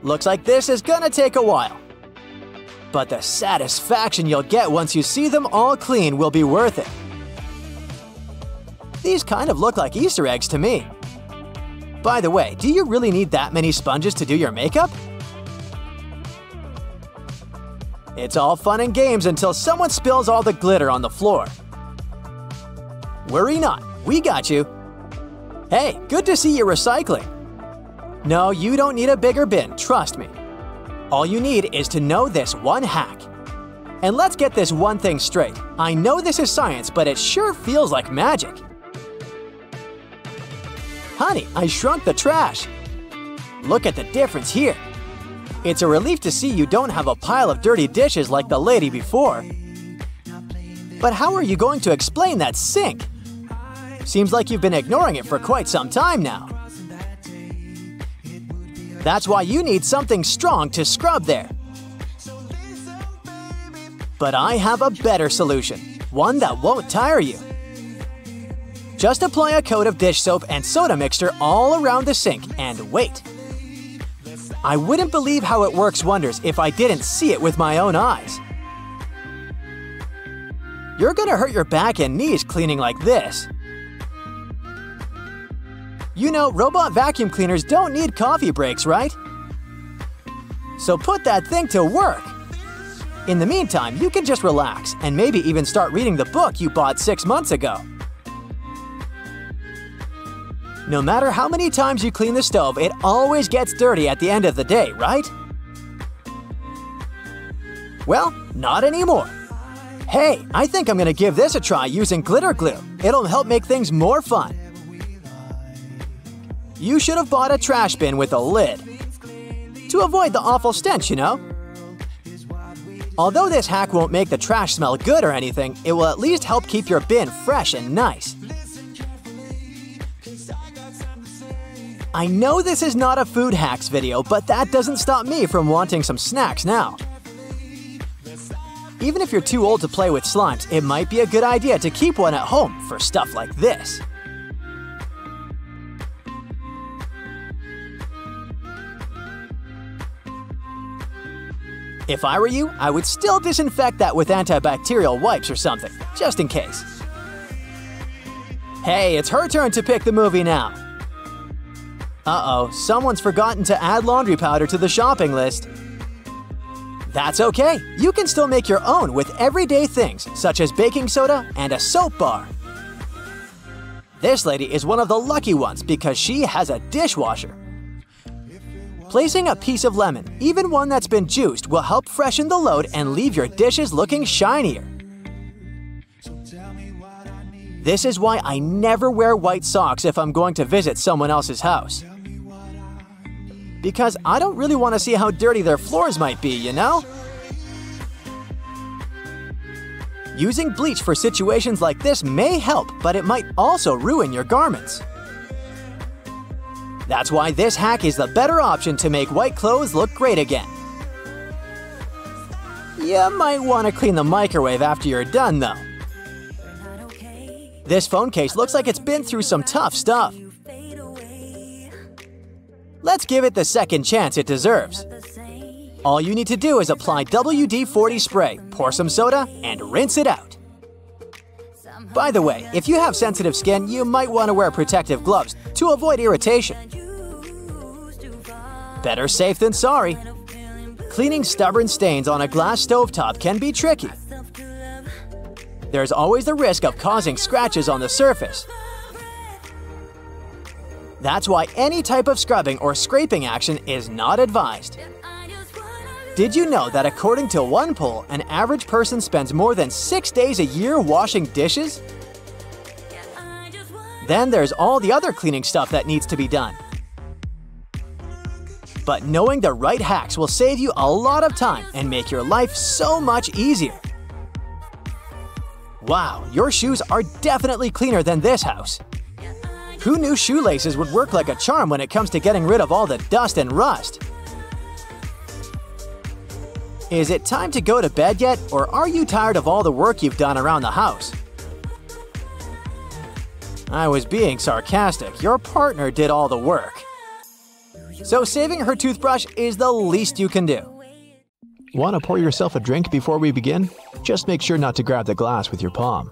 Looks like this is gonna take a while. But the satisfaction you'll get once you see them all clean will be worth it. These kind of look like Easter eggs to me. By the way, do you really need that many sponges to do your makeup? It's all fun and games until someone spills all the glitter on the floor. Worry not, we got you. Hey, good to see you recycling. No, you don't need a bigger bin, trust me. All you need is to know this one hack. And let's get this one thing straight. I know this is science, but it sure feels like magic. Honey, I shrunk the trash. Look at the difference here. It's a relief to see you don't have a pile of dirty dishes like the lady before. But how are you going to explain that sink? Seems like you've been ignoring it for quite some time now. That's why you need something strong to scrub there. But I have a better solution, one that won't tire you. Just apply a coat of dish soap and soda mixture all around the sink and wait. I wouldn't believe how it works wonders if I didn't see it with my own eyes. You're gonna hurt your back and knees cleaning like this. You know, robot vacuum cleaners don't need coffee breaks, right? So put that thing to work! In the meantime, you can just relax and maybe even start reading the book you bought 6 months ago. No matter how many times you clean the stove, it always gets dirty at the end of the day, right? Well, not anymore. Hey, I think I'm gonna give this a try using glitter glue. It'll help make things more fun. You should have bought a trash bin with a lid. To avoid the awful stench, you know? Although this hack won't make the trash smell good or anything, it will at least help keep your bin fresh and nice. I know this is not a food hacks video, but that doesn't stop me from wanting some snacks now. Even if you're too old to play with slimes, it might be a good idea to keep one at home for stuff like this. If I were you, I would still disinfect that with antibacterial wipes or something, just in case. Hey, it's her turn to pick the movie now. Uh-oh, someone's forgotten to add laundry powder to the shopping list. That's okay, you can still make your own with everyday things, such as baking soda and a soap bar. This lady is one of the lucky ones because she has a dishwasher. Placing a piece of lemon, even one that's been juiced, will help freshen the load and leave your dishes looking shinier. This is why I never wear white socks if I'm going to visit someone else's house. Because I don't really want to see how dirty their floors might be, you know? Using bleach for situations like this may help, but it might also ruin your garments. That's why this hack is the better option to make white clothes look great again. You might want to clean the microwave after you're done, though. This phone case looks like it's been through some tough stuff. Let's give it the second chance it deserves. All you need to do is apply WD-40 spray, pour some soda, and rinse it out. By the way, if you have sensitive skin, you might want to wear protective gloves to avoid irritation. Better safe than sorry. Cleaning stubborn stains on a glass stovetop can be tricky. There's always the risk of causing scratches on the surface. That's why any type of scrubbing or scraping action is not advised. Did you know that according to one poll, an average person spends more than 6 days a year washing dishes? Then there's all the other cleaning stuff that needs to be done. But knowing the right hacks will save you a lot of time and make your life so much easier. Wow, your shoes are definitely cleaner than this house. Who knew shoelaces would work like a charm when it comes to getting rid of all the dust and rust? Is it time to go to bed yet, or are you tired of all the work you've done around the house? I was being sarcastic. Your partner did all the work. So saving her toothbrush is the least you can do. Want to pour yourself a drink before we begin? Just make sure not to grab the glass with your palm.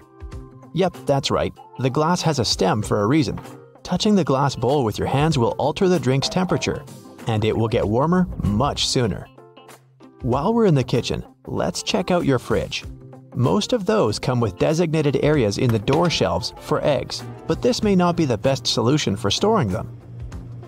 Yep, that's right. The glass has a stem for a reason. Touching the glass bowl with your hands will alter the drink's temperature, and it will get warmer much sooner. While we're in the kitchen, let's check out your fridge. Most of those come with designated areas in the door shelves for eggs, but this may not be the best solution for storing them.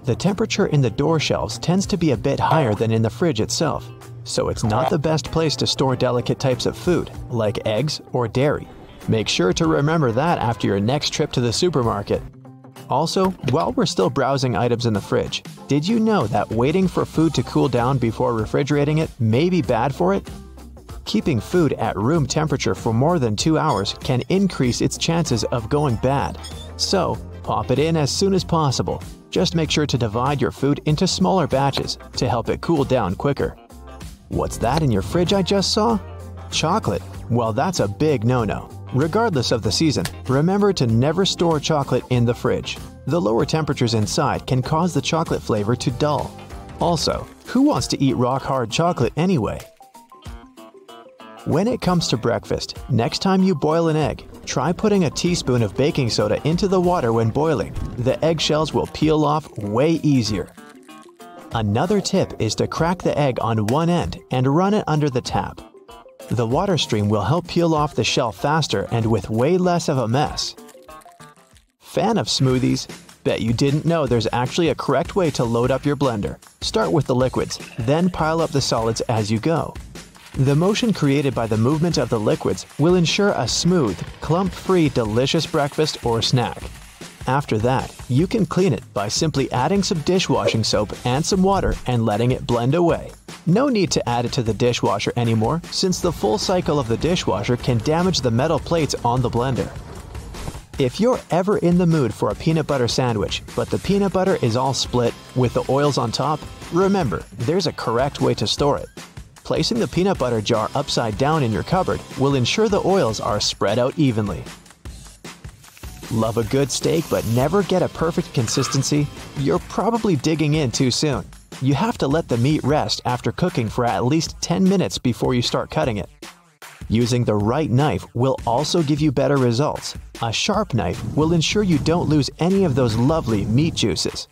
The temperature in the door shelves tends to be a bit higher than in the fridge itself, so it's not the best place to store delicate types of food, like eggs or dairy. Make sure to remember that after your next trip to the supermarket. Also, while we're still browsing items in the fridge, did you know that waiting for food to cool down before refrigerating it may be bad for it? Keeping food at room temperature for more than 2 hours can increase its chances of going bad. So, pop it in as soon as possible. Just make sure to divide your food into smaller batches to help it cool down quicker. What's that in your fridge I just saw? Chocolate. Well, that's a big no-no. Regardless of the season, remember to never store chocolate in the fridge. The lower temperatures inside can cause the chocolate flavor to dull. Also, who wants to eat rock-hard chocolate anyway? When it comes to breakfast, next time you boil an egg, try putting a teaspoon of baking soda into the water when boiling. The eggshells will peel off way easier. Another tip is to crack the egg on one end and run it under the tap. The water stream will help peel off the shell faster and with way less of a mess. Fan of smoothies? Bet you didn't know there's actually a correct way to load up your blender. Start with the liquids, then pile up the solids as you go. The motion created by the movement of the liquids will ensure a smooth, clump-free, delicious breakfast or snack. After that, you can clean it by simply adding some dishwashing soap and some water and letting it blend away. No need to add it to the dishwasher anymore, since the full cycle of the dishwasher can damage the metal plates on the blender. If you're ever in the mood for a peanut butter sandwich, but the peanut butter is all split with the oils on top, remember, there's a correct way to store it. Placing the peanut butter jar upside down in your cupboard will ensure the oils are spread out evenly. Love a good steak but never get a perfect consistency? You're probably digging in too soon. You have to let the meat rest after cooking for at least 10 minutes before you start cutting it. Using the right knife will also give you better results. A sharp knife will ensure you don't lose any of those lovely meat juices.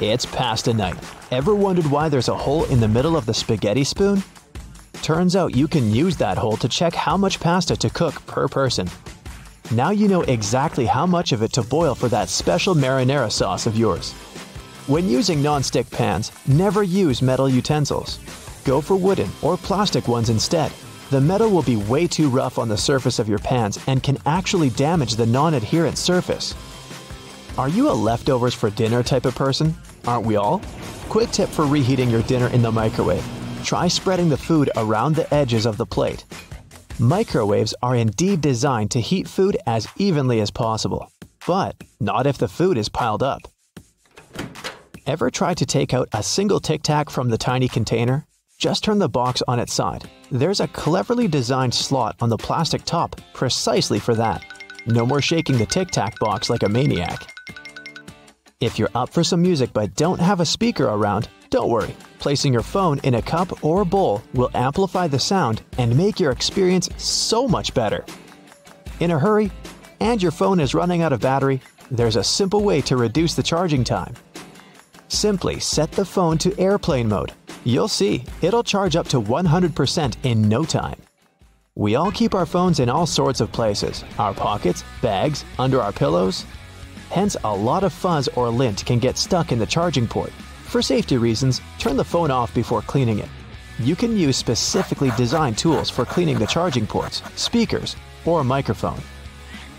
It's pasta night. Ever wondered why there's a hole in the middle of the spaghetti spoon? Turns out you can use that hole to check how much pasta to cook per person. Now you know exactly how much of it to boil for that special marinara sauce of yours. When using non-stick pans, never use metal utensils. Go for wooden or plastic ones instead. The metal will be way too rough on the surface of your pans and can actually damage the non-adherent surface. Are you a leftovers for dinner type of person? Aren't we all? Quick tip for reheating your dinner in the microwave. Try spreading the food around the edges of the plate. Microwaves are indeed designed to heat food as evenly as possible, but not if the food is piled up. Ever try to take out a single Tic Tac from the tiny container? Just turn the box on its side. There's a cleverly designed slot on the plastic top precisely for that. No more shaking the Tic Tac box like a maniac. If you're up for some music but don't have a speaker around, don't worry. Placing your phone in a cup or bowl will amplify the sound and make your experience so much better. In a hurry, and your phone is running out of battery, there's a simple way to reduce the charging time. Simply set the phone to airplane mode. You'll see, it'll charge up to 100% in no time. We all keep our phones in all sorts of places, our pockets, bags, under our pillows. Hence, a lot of fuzz or lint can get stuck in the charging port. For safety reasons, turn the phone off before cleaning it. You can use specifically designed tools for cleaning the charging ports, speakers, or microphone.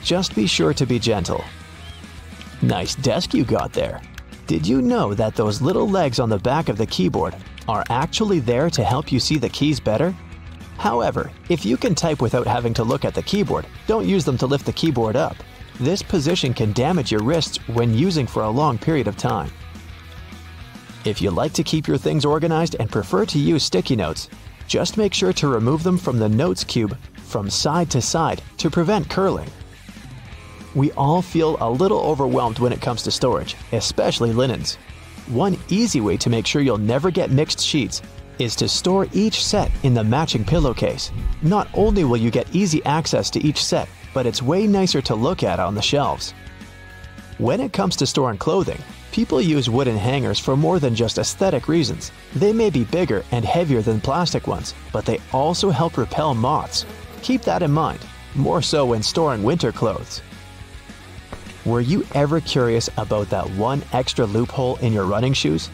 Just be sure to be gentle. Nice desk you got there. Did you know that those little legs on the back of the keyboard are actually there to help you see the keys better? However, if you can type without having to look at the keyboard, don't use them to lift the keyboard up. This position can damage your wrists when using for a long period of time. If you like to keep your things organized and prefer to use sticky notes, just make sure to remove them from the notes cube from side to side to prevent curling. We all feel a little overwhelmed when it comes to storage, especially linens. One easy way to make sure you'll never get mixed sheets is to store each set in the matching pillowcase. Not only will you get easy access to each set, but it's way nicer to look at on the shelves. When it comes to storing clothing, people use wooden hangers for more than just aesthetic reasons. They may be bigger and heavier than plastic ones, but they also help repel moths. Keep that in mind, more so when storing winter clothes. Were you ever curious about that one extra loophole in your running shoes?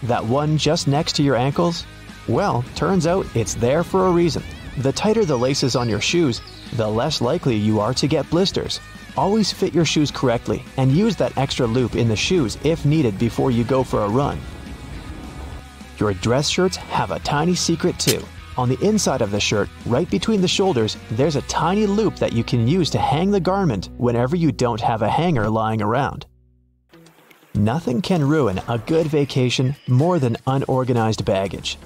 That one just next to your ankles? Well, turns out it's there for a reason. The tighter the laces on your shoes, the less likely you are to get blisters. Always fit your shoes correctly and use that extra loop in the shoes if needed before you go for a run. Your dress shirts have a tiny secret too. On the inside of the shirt, right between the shoulders, there's a tiny loop that you can use to hang the garment whenever you don't have a hanger lying around. Nothing can ruin a good vacation more than unorganized baggage.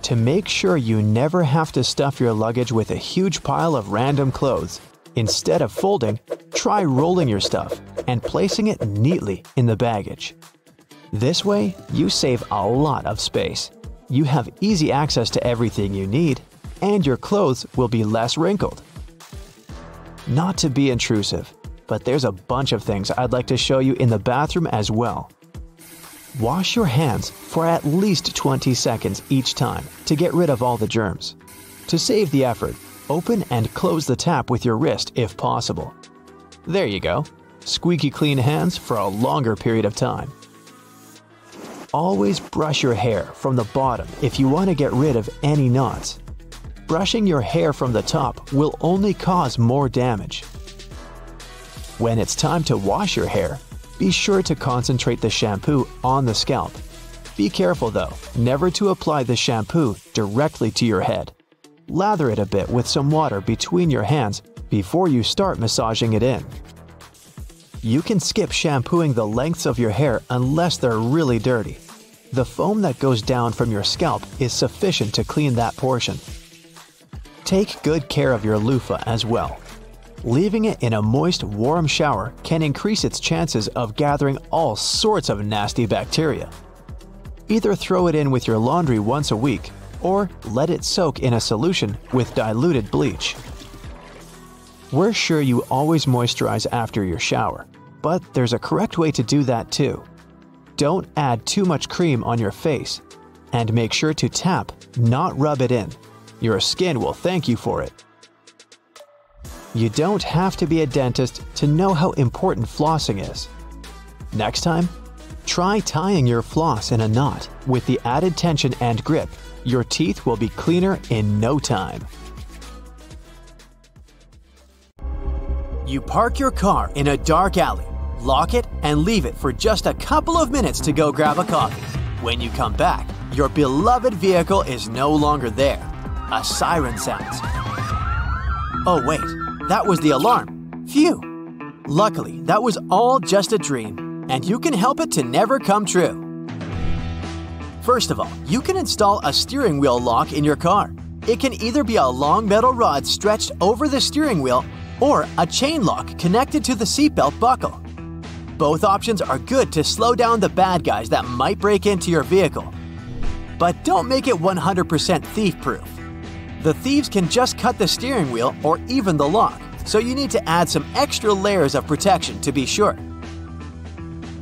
To make sure you never have to stuff your luggage with a huge pile of random clothes, instead of folding, try rolling your stuff and placing it neatly in the baggage. This way, you save a lot of space. You have easy access to everything you need, and your clothes will be less wrinkled. Not to be intrusive, but there's a bunch of things I'd like to show you in the bathroom as well. Wash your hands for at least 20 seconds each time to get rid of all the germs. To save the effort, open and close the tap with your wrist if possible. There you go. Squeaky clean hands for a longer period of time. Always brush your hair from the bottom if you want to get rid of any knots. Brushing your hair from the top will only cause more damage. When it's time to wash your hair, be sure to concentrate the shampoo on the scalp. Be careful though, never to apply the shampoo directly to your head. Lather it a bit with some water between your hands before you start massaging it in. You can skip shampooing the lengths of your hair unless they're really dirty. The foam that goes down from your scalp is sufficient to clean that portion. Take good care of your loofah as well. Leaving it in a moist, warm shower can increase its chances of gathering all sorts of nasty bacteria. Either throw it in with your laundry once a week, or let it soak in a solution with diluted bleach. We're sure you always moisturize after your shower, but there's a correct way to do that too. Don't add too much cream on your face, and make sure to tap, not rub it in. Your skin will thank you for it. You don't have to be a dentist to know how important flossing is. Next time, try tying your floss in a knot. With the added tension and grip, your teeth will be cleaner in no time. You park your car in a dark alley, lock it, and leave it for just a couple of minutes to go grab a coffee. When you come back, your beloved vehicle is no longer there. A siren sounds. Oh wait, that was the alarm. Phew! Luckily, that was all just a dream, and you can help it to never come true. First of all, you can install a steering wheel lock in your car. It can either be a long metal rod stretched over the steering wheel or a chain lock connected to the seatbelt buckle. Both options are good to slow down the bad guys that might break into your vehicle. But don't make it 100% thief-proof. The thieves can just cut the steering wheel or even the lock, so you need to add some extra layers of protection to be sure.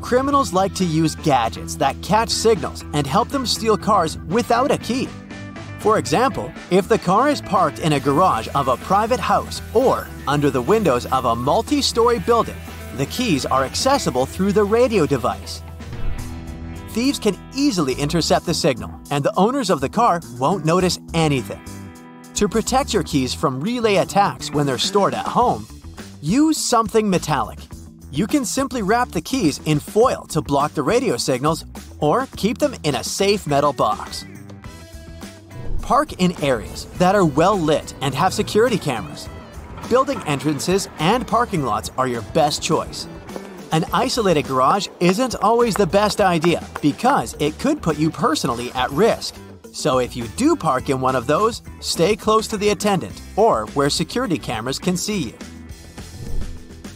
Criminals like to use gadgets that catch signals and help them steal cars without a key. For example, if the car is parked in a garage of a private house or under the windows of a multi-story building, the keys are accessible through the radio device. thieves can easily intercept the signal, and the owners of the car won't notice anything. To protect your keys from relay attacks when they're stored at home, use something metallic. You can simply wrap the keys in foil to block the radio signals, or keep them in a safe metal box. Park in areas that are well lit and have security cameras. Building entrances and parking lots are your best choice. An isolated garage isn't always the best idea because it could put you personally at risk. So if you do park in one of those, stay close to the attendant or where security cameras can see you.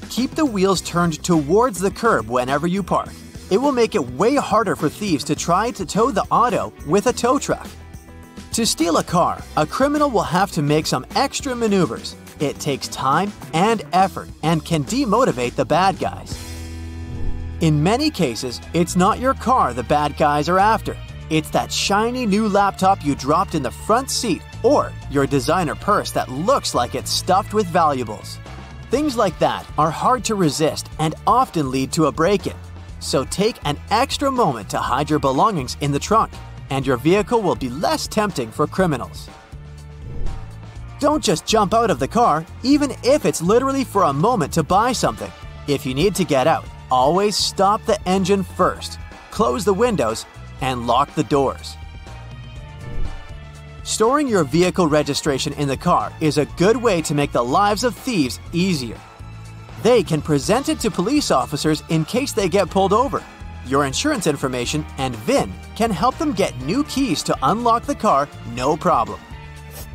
Keep the wheels turned towards the curb whenever you park. It will make it way harder for thieves to try to tow the auto with a tow truck. To steal a car, a criminal will have to make some extra maneuvers. It takes time and effort and can demotivate the bad guys. In many cases, it's not your car the bad guys are after. It's that shiny new laptop you dropped in the front seat or your designer purse that looks like it's stuffed with valuables. Things like that are hard to resist and often lead to a break-in. So take an extra moment to hide your belongings in the trunk, and your vehicle will be less tempting for criminals. Don't just jump out of the car, even if it's literally for a moment to buy something. If you need to get out, always stop the engine first, close the windows, and lock the doors. Storing your vehicle registration in the car is a good way to make the lives of thieves easier. They can present it to police officers in case they get pulled over. Your insurance information and VIN can help them get new keys to unlock the car, no problem.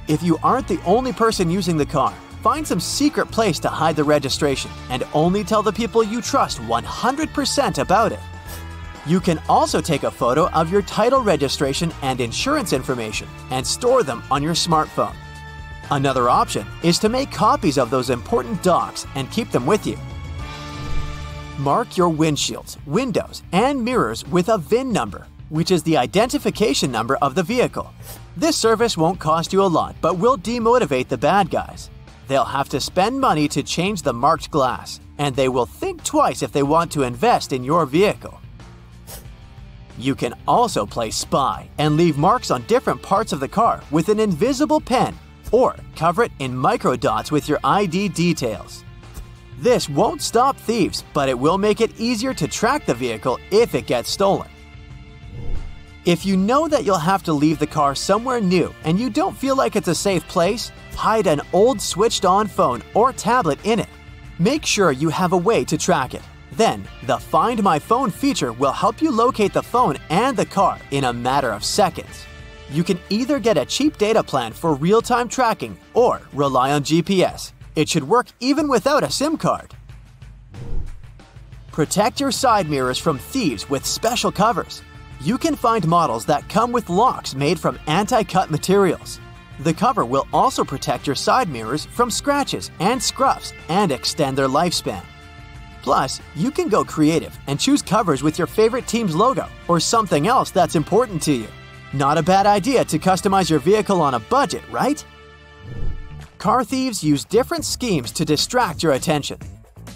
If you aren't the only person using the car, find some secret place to hide the registration and only tell the people you trust 100% about it. You can also take a photo of your title registration and insurance information and store them on your smartphone. Another option is to make copies of those important docs and keep them with you. Mark your windshields, windows, and mirrors with a VIN number, which is the identification number of the vehicle. This service won't cost you a lot, but will demotivate the bad guys. They'll have to spend money to change the marked glass, and they will think twice if they want to invest in your vehicle. You can also play spy and leave marks on different parts of the car with an invisible pen, or cover it in microdots with your ID details. This won't stop thieves, but it will make it easier to track the vehicle if it gets stolen. If you know that you'll have to leave the car somewhere new and you don't feel like it's a safe place, hide an old switched-on phone or tablet in it. Make sure you have a way to track it. Then, the Find My Phone feature will help you locate the phone and the car in a matter of seconds. You can either get a cheap data plan for real-time tracking or rely on GPS. It should work even without a SIM card. Protect your side mirrors from thieves with special covers. You can find models that come with locks made from anti-cut materials. The cover will also protect your side mirrors from scratches and scuffs and extend their lifespan. Plus, you can go creative and choose covers with your favorite team's logo or something else that's important to you. Not a bad idea to customize your vehicle on a budget, right? Car thieves use different schemes to distract your attention.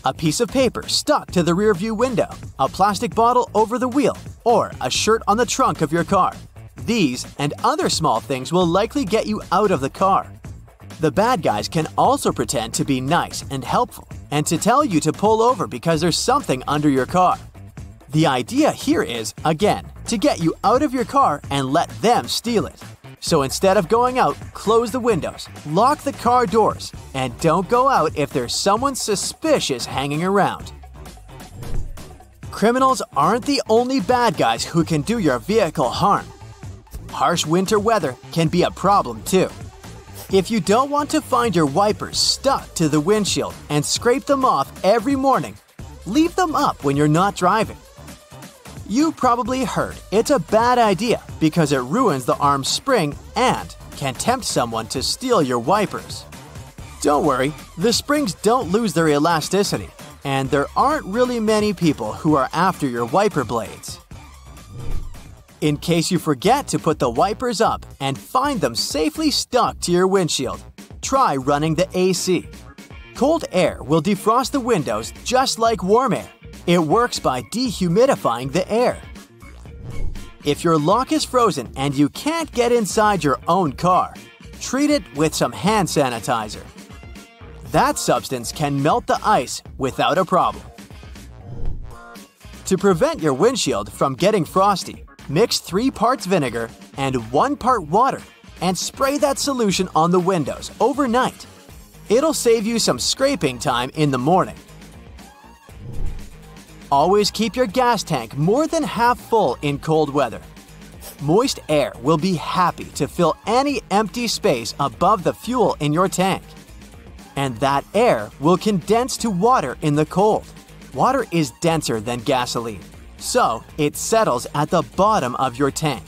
A piece of paper stuck to the rearview window, a plastic bottle over the wheel, or a shirt on the trunk of your car. These and other small things will likely get you out of the car. The bad guys can also pretend to be nice and helpful and to tell you to pull over because there's something under your car. The idea here is, again, to get you out of your car and let them steal it. So instead of going out, close the windows, lock the car doors, and don't go out if there's someone suspicious hanging around. Criminals aren't the only bad guys who can do your vehicle harm. Harsh winter weather can be a problem too. If you don't want to find your wipers stuck to the windshield and scrape them off every morning, leave them up when you're not driving. You probably heard it's a bad idea because it ruins the arm's spring and can tempt someone to steal your wipers. Don't worry, the springs don't lose their elasticity, and there aren't really many people who are after your wiper blades. In case you forget to put the wipers up and find them safely stuck to your windshield, try running the AC. Cold air will defrost the windows just like warm air. It works by dehumidifying the air. If your lock is frozen and you can't get inside your own car, treat it with some hand sanitizer. That substance can melt the ice without a problem. To prevent your windshield from getting frosty, mix 3 parts vinegar and 1 part water and spray that solution on the windows overnight. It'll save you some scraping time in the morning. Always keep your gas tank more than half full in cold weather. Moist air will be happy to fill any empty space above the fuel in your tank. And that air will condense to water in the cold. Water is denser than gasoline, so it settles at the bottom of your tank.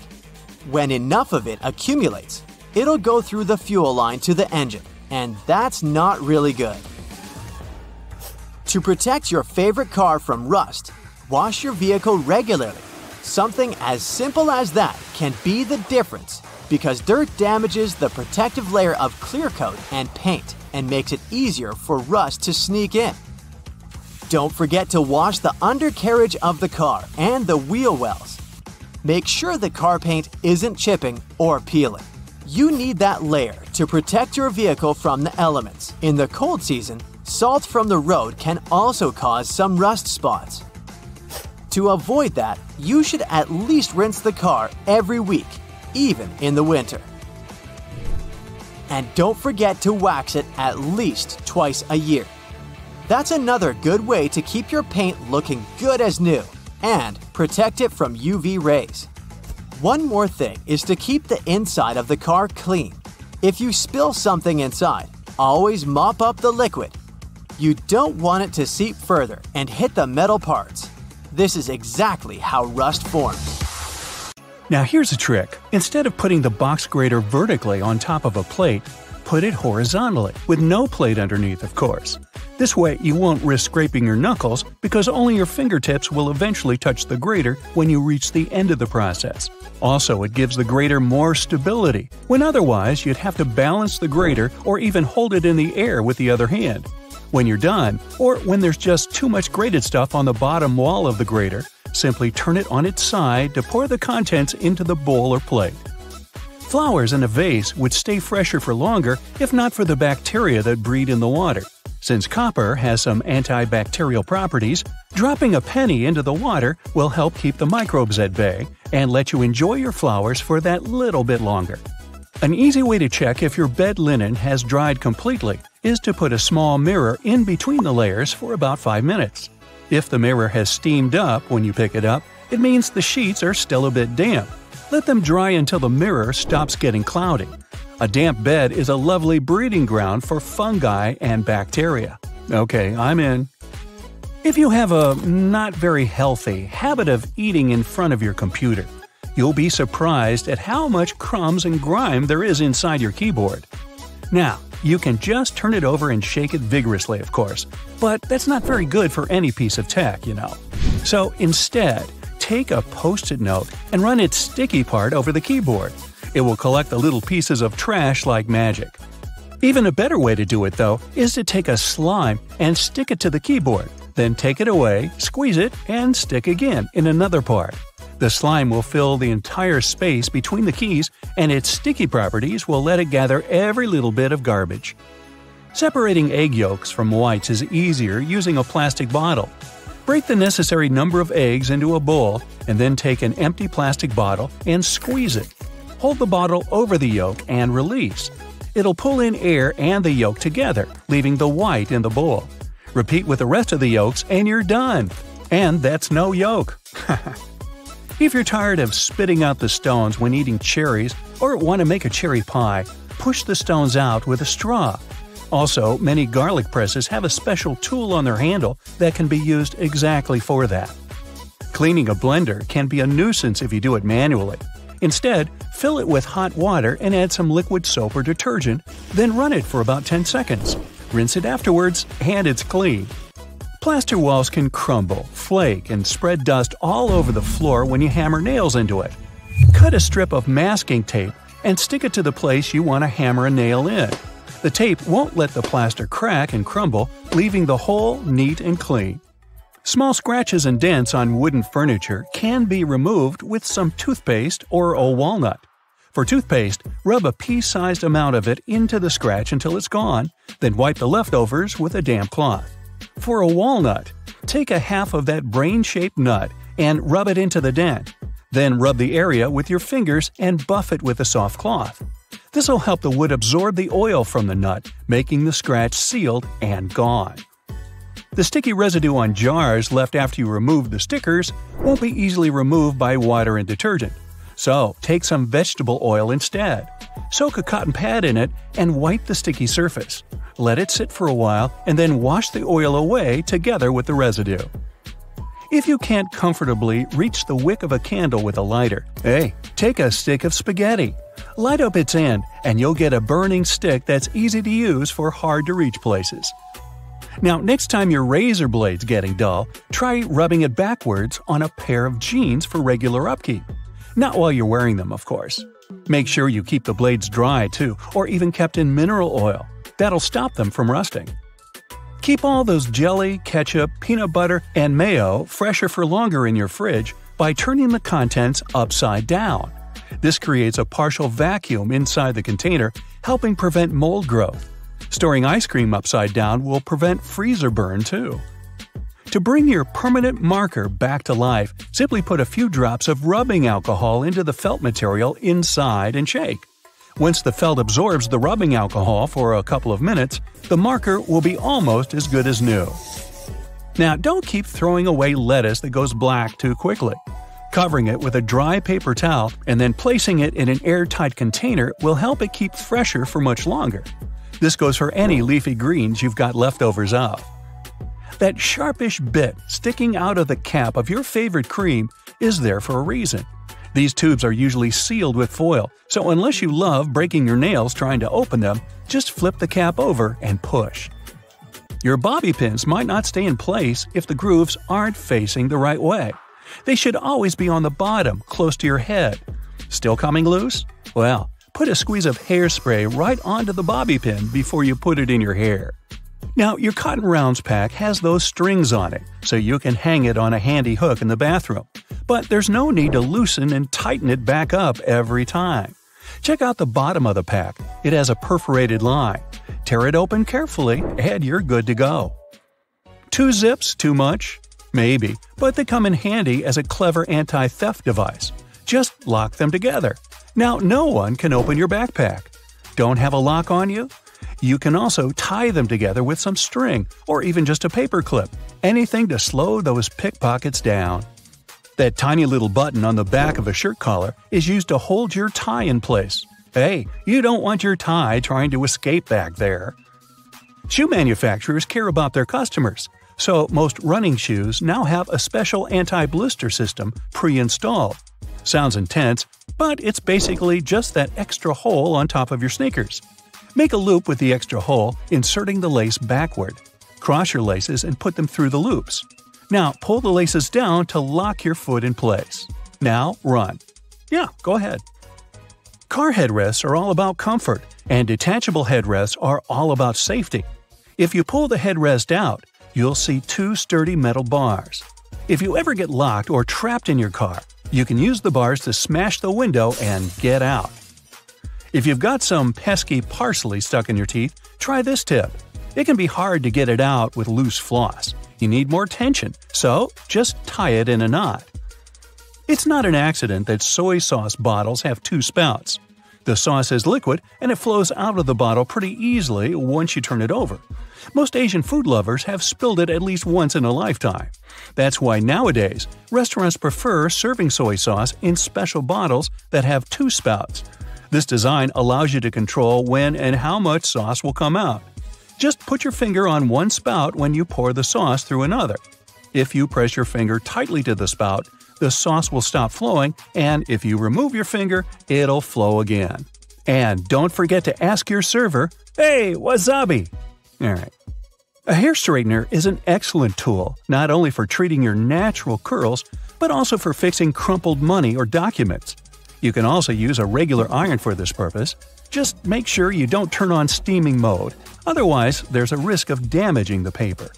When enough of it accumulates, it'll go through the fuel line to the engine, and that's not really good. To protect your favorite car from rust, wash your vehicle regularly. Something as simple as that can be the difference because dirt damages the protective layer of clear coat and paint and makes it easier for rust to sneak in. Don't forget to wash the undercarriage of the car and the wheel wells. Make sure the car paint isn't chipping or peeling. You need that layer to protect your vehicle from the elements. In the cold season, salt from the road can also cause some rust spots. To avoid that, you should at least rinse the car every week, even in the winter. And don't forget to wax it at least twice a year. That's another good way to keep your paint looking good as new and protect it from UV rays. One more thing is to keep the inside of the car clean. If you spill something inside, always mop up the liquid. You don't want it to seep further and hit the metal parts. This is exactly how rust forms. Now here's a trick. Instead of putting the box grater vertically on top of a plate, put it horizontally, with no plate underneath, of course. This way you won't risk scraping your knuckles because only your fingertips will eventually touch the grater when you reach the end of the process. Also, it gives the grater more stability, when otherwise you'd have to balance the grater or even hold it in the air with the other hand. When you're done, or when there's just too much grated stuff on the bottom wall of the grater, simply turn it on its side to pour the contents into the bowl or plate. Flowers in a vase would stay fresher for longer if not for the bacteria that breed in the water. Since copper has some antibacterial properties, dropping a penny into the water will help keep the microbes at bay and let you enjoy your flowers for that little bit longer. An easy way to check if your bed linen has dried completely is to put a small mirror in between the layers for about 5 minutes. If the mirror has steamed up when you pick it up, it means the sheets are still a bit damp. Let them dry until the mirror stops getting cloudy. A damp bed is a lovely breeding ground for fungi and bacteria. Okay, I'm in. If you have a not very healthy habit of eating in front of your computer, you'll be surprised at how much crumbs and grime there is inside your keyboard. Now, you can just turn it over and shake it vigorously, of course, but that's not very good for any piece of tech, you know. So instead, take a Post-it note and run its sticky part over the keyboard. It will collect the little pieces of trash like magic. Even a better way to do it, though, is to take a slime and stick it to the keyboard, then take it away, squeeze it, and stick again in another part. The slime will fill the entire space between the keys, and its sticky properties will let it gather every little bit of garbage. Separating egg yolks from whites is easier using a plastic bottle. Break the necessary number of eggs into a bowl, and then take an empty plastic bottle and squeeze it. Hold the bottle over the yolk and release. It'll pull in air and the yolk together, leaving the white in the bowl. Repeat with the rest of the yolks and you're done. And that's no yolk. If you're tired of spitting out the stones when eating cherries or want to make a cherry pie, push the stones out with a straw. Also, many garlic presses have a special tool on their handle that can be used exactly for that. Cleaning a blender can be a nuisance if you do it manually. Instead, fill it with hot water and add some liquid soap or detergent, then run it for about 10 seconds. Rinse it afterwards, and it's clean. Plaster walls can crumble, flake, and spread dust all over the floor when you hammer nails into it. Cut a strip of masking tape and stick it to the place you want to hammer a nail in. The tape won't let the plaster crack and crumble, leaving the hole neat and clean. Small scratches and dents on wooden furniture can be removed with some toothpaste or a walnut. For toothpaste, rub a pea-sized amount of it into the scratch until it's gone, then wipe the leftovers with a damp cloth. For a walnut, take a half of that brain-shaped nut and rub it into the dent. Then rub the area with your fingers and buff it with a soft cloth. This will help the wood absorb the oil from the nut, making the scratch sealed and gone. The sticky residue on jars left after you remove the stickers won't be easily removed by water and detergent. So, take some vegetable oil instead. Soak a cotton pad in it and wipe the sticky surface. Let it sit for a while and then wash the oil away together with the residue. If you can't comfortably reach the wick of a candle with a lighter, take a stick of spaghetti. Light up its end and you'll get a burning stick that's easy to use for hard-to-reach places. Now, next time your razor blade's getting dull, try rubbing it backwards on a pair of jeans for regular upkeep. Not while you're wearing them, of course. Make sure you keep the blades dry, too, or even kept in mineral oil. That'll stop them from rusting. Keep all those jelly, ketchup, peanut butter, and mayo fresher for longer in your fridge by turning the contents upside down. This creates a partial vacuum inside the container, helping prevent mold growth. Storing ice cream upside down will prevent freezer burn, too. To bring your permanent marker back to life, simply put a few drops of rubbing alcohol into the felt material inside and shake. Once the felt absorbs the rubbing alcohol for a couple of minutes, the marker will be almost as good as new. Now, don't keep throwing away lettuce that goes black too quickly. Covering it with a dry paper towel and then placing it in an airtight container will help it keep fresher for much longer. This goes for any leafy greens you've got leftovers of. That sharpish bit sticking out of the cap of your favorite cream is there for a reason. These tubes are usually sealed with foil, so unless you love breaking your nails trying to open them, just flip the cap over and push. Your bobby pins might not stay in place if the grooves aren't facing the right way. They should always be on the bottom, close to your head. Still coming loose? Well, put a squeeze of hairspray right onto the bobby pin before you put it in your hair. Now, your Cotton Rounds pack has those strings on it, so you can hang it on a handy hook in the bathroom. But there's no need to loosen and tighten it back up every time. Check out the bottom of the pack. It has a perforated line. Tear it open carefully, and you're good to go. 2 zips too much? Maybe, but they come in handy as a clever anti-theft device. Just lock them together. Now no one can open your backpack. Don't have a lock on you? You can also tie them together with some string or even just a paper clip. Anything to slow those pickpockets down. That tiny little button on the back of a shirt collar is used to hold your tie in place. Hey, you don't want your tie trying to escape back there. Shoe manufacturers care about their customers, so most running shoes now have a special anti-blister system pre-installed. Sounds intense, but it's basically just that extra hole on top of your sneakers. Make a loop with the extra hole, inserting the lace backward. Cross your laces and put them through the loops. Now pull the laces down to lock your foot in place. Now run. Yeah, go ahead. Car headrests are all about comfort, and detachable headrests are all about safety. If you pull the headrest out, you'll see 2 sturdy metal bars. If you ever get locked or trapped in your car, you can use the bars to smash the window and get out. If you've got some pesky parsley stuck in your teeth, try this tip. It can be hard to get it out with loose floss. You need more tension, so just tie it in a knot. It's not an accident that soy sauce bottles have 2 spouts. The sauce is liquid and it flows out of the bottle pretty easily once you turn it over. Most Asian food lovers have spilled it at least once in a lifetime. That's why nowadays, restaurants prefer serving soy sauce in special bottles that have 2 spouts. This design allows you to control when and how much sauce will come out. Just put your finger on one spout when you pour the sauce through another. If you press your finger tightly to the spout, the sauce will stop flowing, and if you remove your finger, it'll flow again. And don't forget to ask your server, "Hey, wasabi!" Alright. A hair straightener is an excellent tool, not only for treating your natural curls, but also for fixing crumpled money or documents. You can also use a regular iron for this purpose. Just make sure you don't turn on steaming mode, otherwise there's a risk of damaging the paper.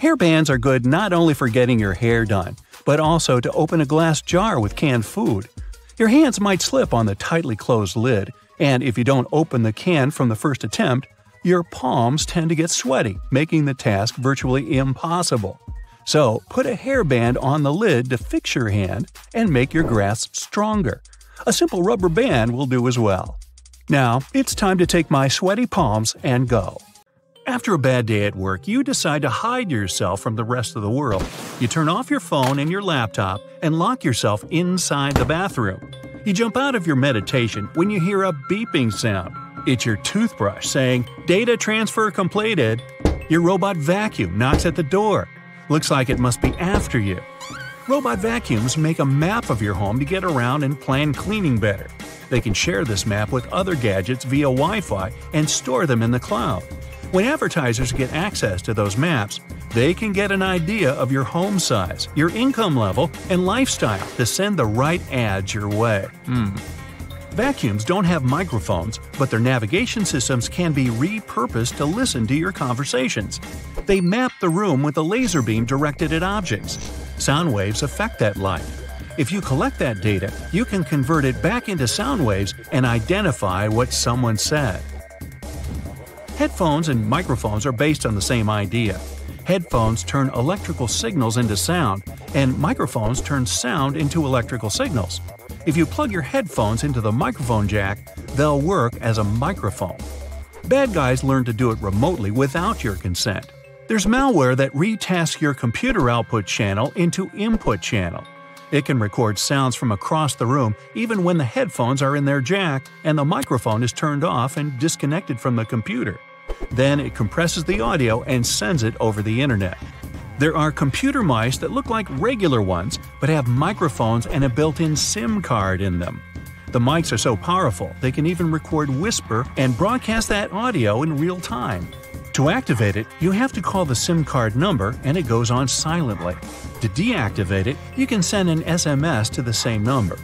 Hairbands are good not only for getting your hair done, but also to open a glass jar with canned food. Your hands might slip on the tightly closed lid, and if you don't open the can from the first attempt, your palms tend to get sweaty, making the task virtually impossible. So, put a hairband on the lid to fix your hand and make your grasp stronger. A simple rubber band will do as well. Now, it's time to take my sweaty palms and go. After a bad day at work, you decide to hide yourself from the rest of the world. You turn off your phone and your laptop and lock yourself inside the bathroom. You jump out of your meditation when you hear a beeping sound. It's your toothbrush saying, "Data transfer completed." Your robot vacuum knocks at the door. Looks like it must be after you. Robot vacuums make a map of your home to get around and plan cleaning better. They can share this map with other gadgets via Wi-Fi and store them in the cloud. When advertisers get access to those maps, they can get an idea of your home size, your income level, and lifestyle to send the right ads your way. Vacuums don't have microphones, but their navigation systems can be repurposed to listen to your conversations. They map the room with a laser beam directed at objects. Sound waves affect that light. If you collect that data, you can convert it back into sound waves and identify what someone said. Headphones and microphones are based on the same idea. Headphones turn electrical signals into sound, and microphones turn sound into electrical signals. If you plug your headphones into the microphone jack, they'll work as a microphone. Bad guys learn to do it remotely without your consent. There's malware that retasks your computer output channel into input channel. It can record sounds from across the room even when the headphones are in their jack and the microphone is turned off and disconnected from the computer. Then it compresses the audio and sends it over the internet. There are computer mice that look like regular ones but have microphones and a built-in SIM card in them. The mics are so powerful they can even record whisper and broadcast that audio in real time. To activate it, you have to call the SIM card number and it goes on silently. To deactivate it, you can send an SMS to the same number.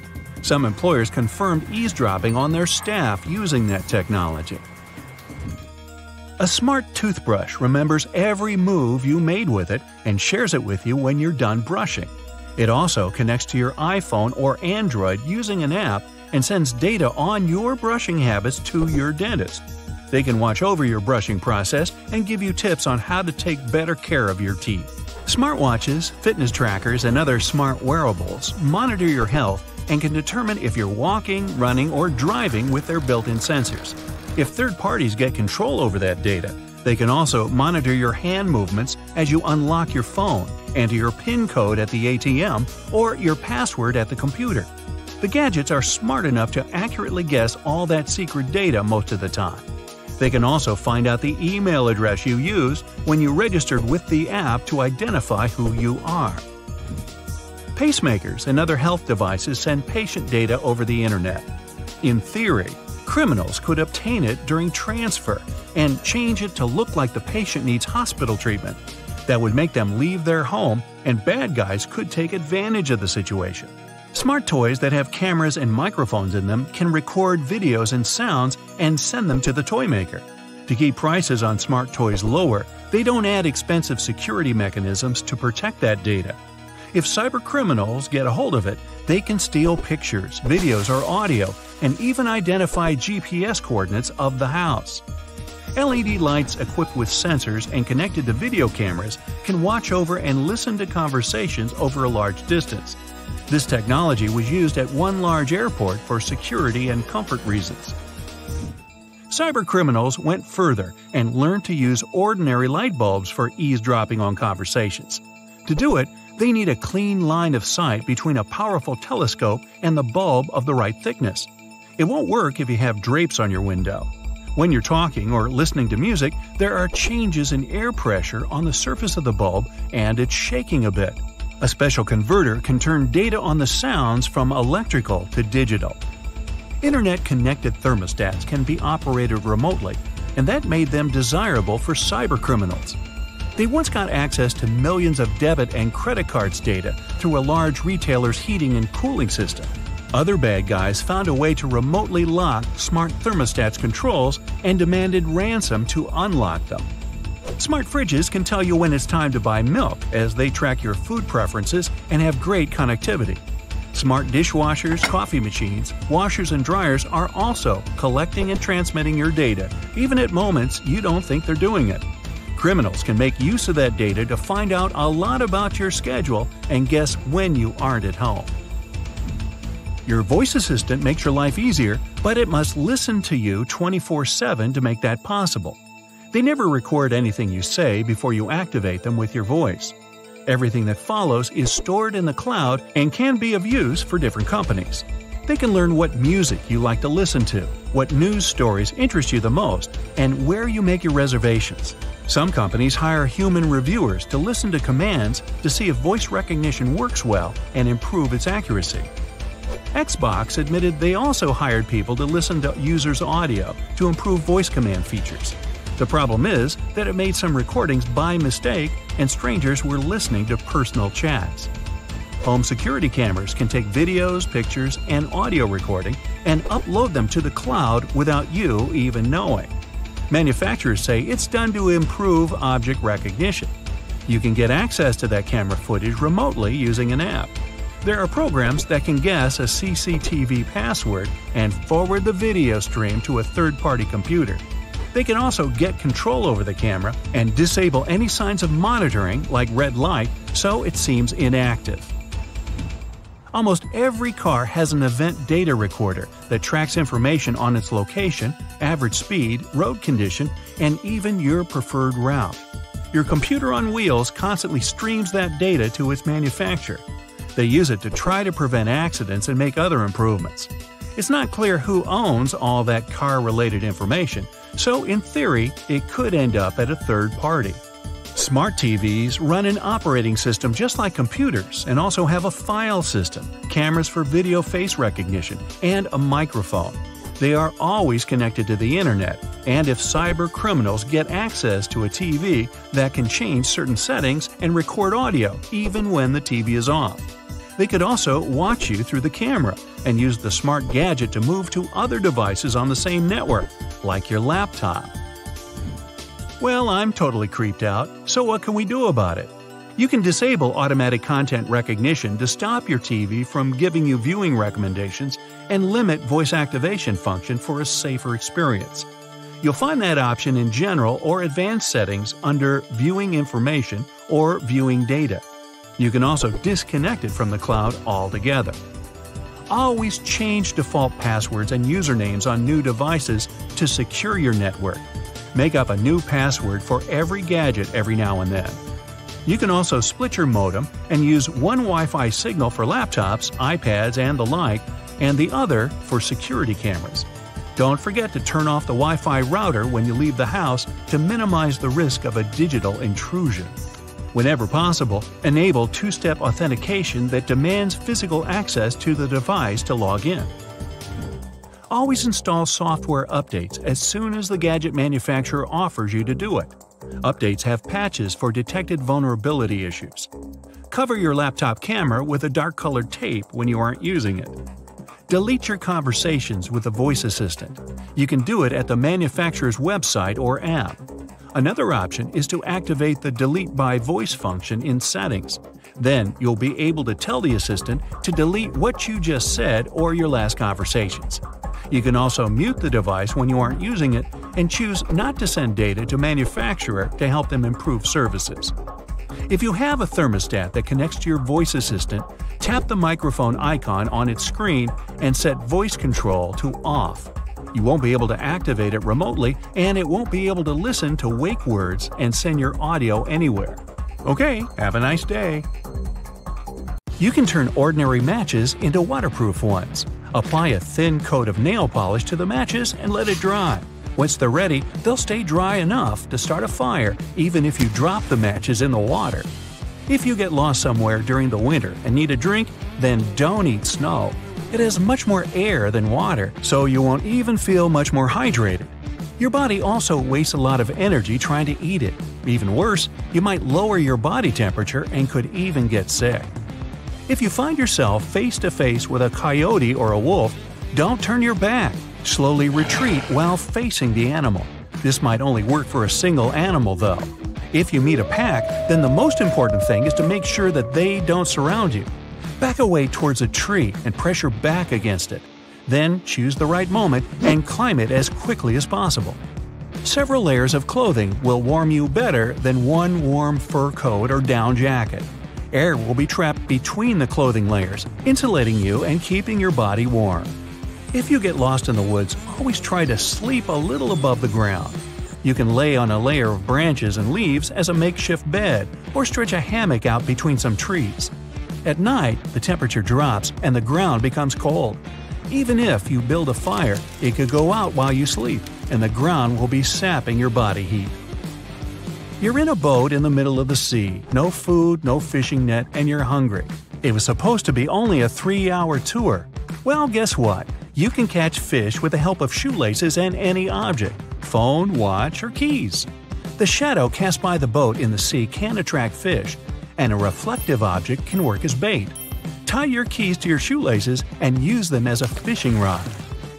Some employers confirmed eavesdropping on their staff using that technology. A smart toothbrush remembers every move you made with it and shares it with you when you're done brushing. It also connects to your iPhone or Android using an app and sends data on your brushing habits to your dentist. They can watch over your brushing process and give you tips on how to take better care of your teeth. Smartwatches, fitness trackers, and other smart wearables monitor your health and can determine if you're walking, running, or driving with their built-in sensors. If third parties get control over that data, they can also monitor your hand movements as you unlock your phone, enter your PIN code at the ATM, or your password at the computer. The gadgets are smart enough to accurately guess all that secret data most of the time. They can also find out the email address you used when you registered with the app to identify who you are. Pacemakers and other health devices send patient data over the internet. In theory, criminals could obtain it during transfer and change it to look like the patient needs hospital treatment. That would make them leave their home, and bad guys could take advantage of the situation. Smart toys that have cameras and microphones in them can record videos and sounds and send them to the toy maker. To keep prices on smart toys lower, they don't add expensive security mechanisms to protect that data. If cybercriminals get a hold of it, they can steal pictures, videos, or audio, and even identify GPS coordinates of the house. LED lights equipped with sensors and connected to video cameras can watch over and listen to conversations over a large distance. This technology was used at one large airport for security and comfort reasons. Cybercriminals went further and learned to use ordinary light bulbs for eavesdropping on conversations. To do it, they need a clean line of sight between a powerful telescope and the bulb of the right thickness. It won't work if you have drapes on your window. When you're talking or listening to music, there are changes in air pressure on the surface of the bulb and it's shaking a bit. A special converter can turn data on the sounds from electrical to digital. Internet-connected thermostats can be operated remotely, and that made them desirable for cybercriminals. They once got access to millions of debit and credit cards data through a large retailer's heating and cooling system. Other bad guys found a way to remotely lock smart thermostats controls and demanded ransom to unlock them. Smart fridges can tell you when it's time to buy milk, as they track your food preferences and have great connectivity. Smart dishwashers, coffee machines, washers, and dryers are also collecting and transmitting your data, even at moments you don't think they're doing it. Criminals can make use of that data to find out a lot about your schedule and guess when you aren't at home. Your voice assistant makes your life easier, but it must listen to you 24/7 to make that possible. They never record anything you say before you activate them with your voice. Everything that follows is stored in the cloud and can be of use for different companies. They can learn what music you like to listen to, what news stories interest you the most, and where you make your reservations. Some companies hire human reviewers to listen to commands to see if voice recognition works well and improve its accuracy. Xbox admitted they also hired people to listen to users' audio to improve voice command features. The problem is that it made some recordings by mistake and strangers were listening to personal chats. Home security cameras can take videos, pictures, and audio recording and upload them to the cloud without you even knowing. Manufacturers say it's done to improve object recognition. You can get access to that camera footage remotely using an app. There are programs that can guess a CCTV password and forward the video stream to a third-party computer. They can also get control over the camera and disable any signs of monitoring, like red light, so it seems inactive. Almost every car has an event data recorder that tracks information on its location, average speed, road condition, and even your preferred route. Your computer on wheels constantly streams that data to its manufacturer. They use it to try to prevent accidents and make other improvements. It's not clear who owns all that car-related information, so in theory, it could end up at a third party. Smart TVs run an operating system just like computers and also have a file system, cameras for video face recognition, and a microphone. They are always connected to the internet, and if cyber criminals get access to a TV, that can change certain settings and record audio even when the TV is off. They could also watch you through the camera and use the smart gadget to move to other devices on the same network, like your laptop. Well, I'm totally creeped out, so what can we do about it? You can disable automatic content recognition to stop your TV from giving you viewing recommendations and limit voice activation function for a safer experience. You'll find that option in General or Advanced Settings under Viewing Information or Viewing Data. You can also disconnect it from the cloud altogether. Always change default passwords and usernames on new devices to secure your network. Make up a new password for every gadget every now and then. You can also split your modem and use one Wi-Fi signal for laptops, iPads, and the like, and the other for security cameras. Don't forget to turn off the Wi-Fi router when you leave the house to minimize the risk of a digital intrusion. Whenever possible, enable two-step authentication that demands physical access to the device to log in. Always install software updates as soon as the gadget manufacturer offers you to do it. Updates have patches for detected vulnerability issues. Cover your laptop camera with a dark-colored tape when you aren't using it. Delete your conversations with a voice assistant. You can do it at the manufacturer's website or app. Another option is to activate the Delete by Voice function in Settings. Then you'll be able to tell the assistant to delete what you just said or your last conversations. You can also mute the device when you aren't using it and choose not to send data to manufacturer to help them improve services. If you have a thermostat that connects to your voice assistant, tap the microphone icon on its screen and set voice control to off. You won't be able to activate it remotely, and it won't be able to listen to wake words and send your audio anywhere. Okay, have a nice day! You can turn ordinary matches into waterproof ones. Apply a thin coat of nail polish to the matches and let it dry. Once they're ready, they'll stay dry enough to start a fire even if you drop the matches in the water. If you get lost somewhere during the winter and need a drink, then don't eat snow. It has much more air than water, so you won't even feel much more hydrated. Your body also wastes a lot of energy trying to eat it. Even worse, you might lower your body temperature and could even get sick. If you find yourself face to face with a coyote or a wolf, don't turn your back. Slowly retreat while facing the animal. This might only work for a single animal, though. If you meet a pack, then the most important thing is to make sure that they don't surround you. Back away towards a tree and press your back against it. Then choose the right moment and climb it as quickly as possible. Several layers of clothing will warm you better than one warm fur coat or down jacket. Air will be trapped between the clothing layers, insulating you and keeping your body warm. If you get lost in the woods, always try to sleep a little above the ground. You can lay on a layer of branches and leaves as a makeshift bed, or stretch a hammock out between some trees. At night, the temperature drops and the ground becomes cold. Even if you build a fire, it could go out while you sleep, and the ground will be sapping your body heat. You're in a boat in the middle of the sea, no food, no fishing net, and you're hungry. It was supposed to be only a 3-hour tour. Well, guess what? You can catch fish with the help of shoelaces and any object – phone, watch, or keys. The shadow cast by the boat in the sea can attract fish, and a reflective object can work as bait. Tie your keys to your shoelaces and use them as a fishing rod.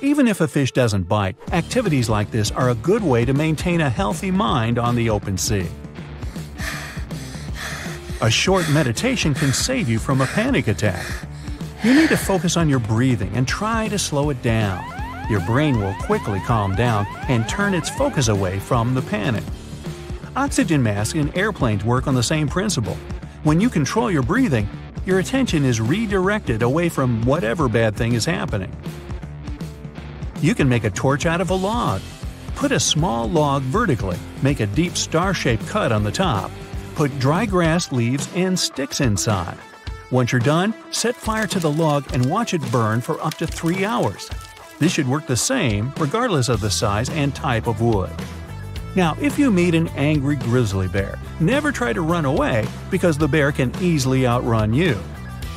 Even if a fish doesn't bite, activities like this are a good way to maintain a healthy mind on the open sea. A short meditation can save you from a panic attack. You need to focus on your breathing and try to slow it down. Your brain will quickly calm down and turn its focus away from the panic. Oxygen masks in airplanes work on the same principle. When you control your breathing, your attention is redirected away from whatever bad thing is happening. You can make a torch out of a log. Put a small log vertically, make a deep star-shaped cut on the top. Put dry grass, leaves, and sticks inside. Once you're done, set fire to the log and watch it burn for up to 3 hours. This should work the same regardless of the size and type of wood. Now, if you meet an angry grizzly bear, never try to run away because the bear can easily outrun you.